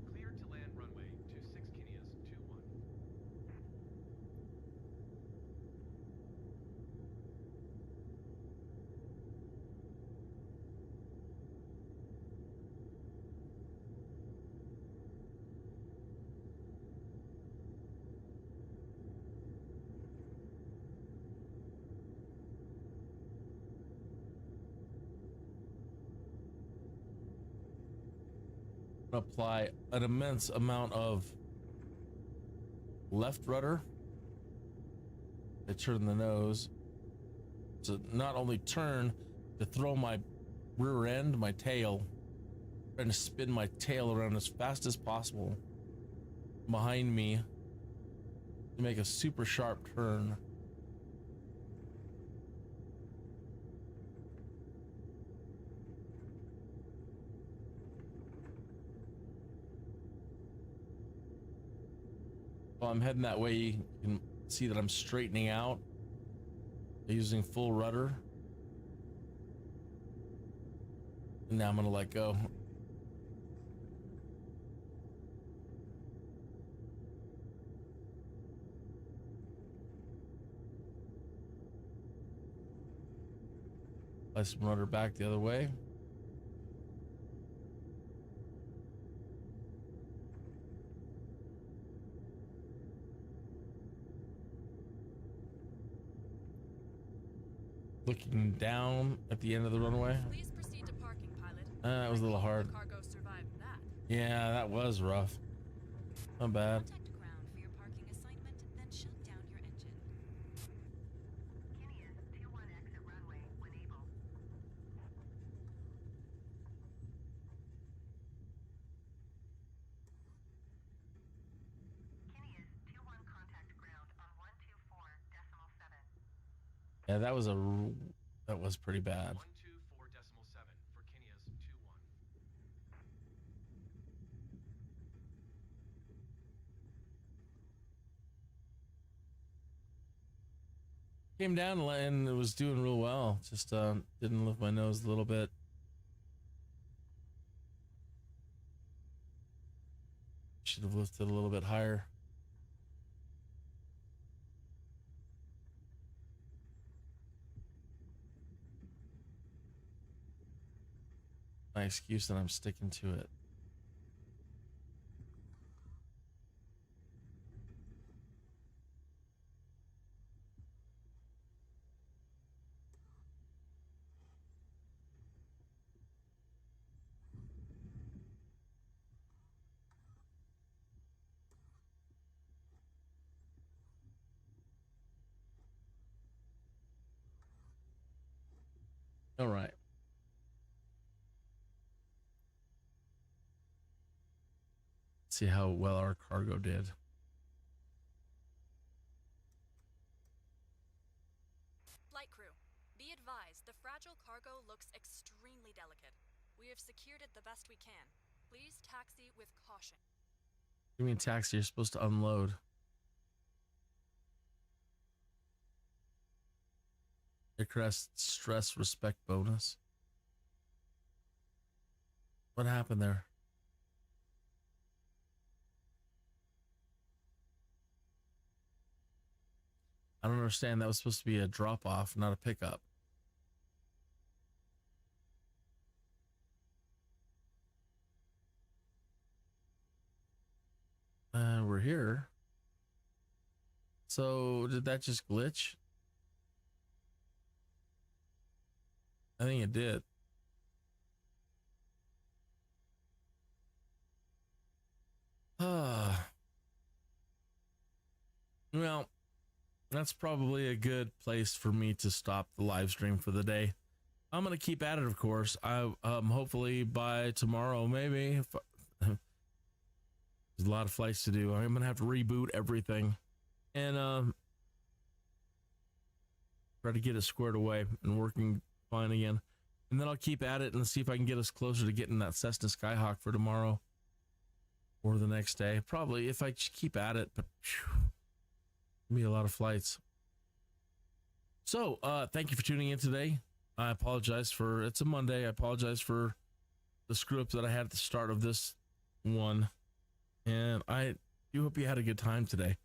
Clear to land runway 26, Kinneas 21. apply an immense amount of left rudder. I turn the nose to not only turn, to throw my rear end, my tail, trying to spin my tail around as fast as possible behind me to make a super sharp turn. While I'm heading that way, you can see that I'm straightening out using full rudder. And now I'm gonna let go. Apply some rudder back the other way. Looking down at the end of the runway. Please proceed to parking, pilot. That was a little hard. The cargo survived that. Yeah, that was rough. Not bad. Contact ground for your parking assignment, then shut down your engine. Kineas, 21 exit runway when able. Kineas, 21 contact ground on 124.7. Yeah, that was pretty bad. 124.7 for Kineas 21. Came down and it was doing real well. Just didn't lift my nose a little bit. Should have lifted a little bit higher. My excuse that I'm sticking to it. All right. See how well our cargo did. Flight crew, be advised, the fragile cargo looks extremely delicate. We have secured it the best we can. Please taxi with caution. You mean taxi? You're supposed to unload. Aircraft stress respect bonus. What happened there? I don't understand. That was supposed to be a drop off, not a pickup. We're here. So did that just glitch? I think it did. Well, that's probably a good place for me to stop the live stream for the day. I'm going to keep at it, of course. Hopefully by tomorrow, maybe. There's a lot of flights to do. I'm going to have to reboot everything and try to get it squared away and working fine again. And then I'll keep at it and see if I can get us closer to getting that Cessna Skyhawk for tomorrow or the next day. Probably if I just keep at it, but it'll be a lot of flights. So, thank you for tuning in today. I apologize for, it's a Monday. I apologize for the screw up that I had at the start of this one. And I do hope you had a good time today.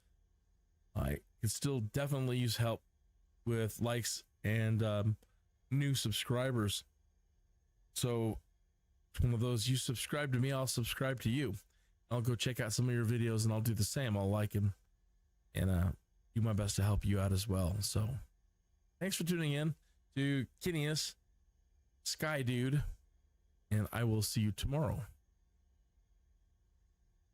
I could still definitely use help with likes and new subscribers. So if one of those, you subscribe to me, I'll subscribe to you. I'll go check out some of your videos and I'll do the same. I'll like and do my best to help you out as well. So thanks for tuning in to Kineas, Skydude, and I will see you tomorrow.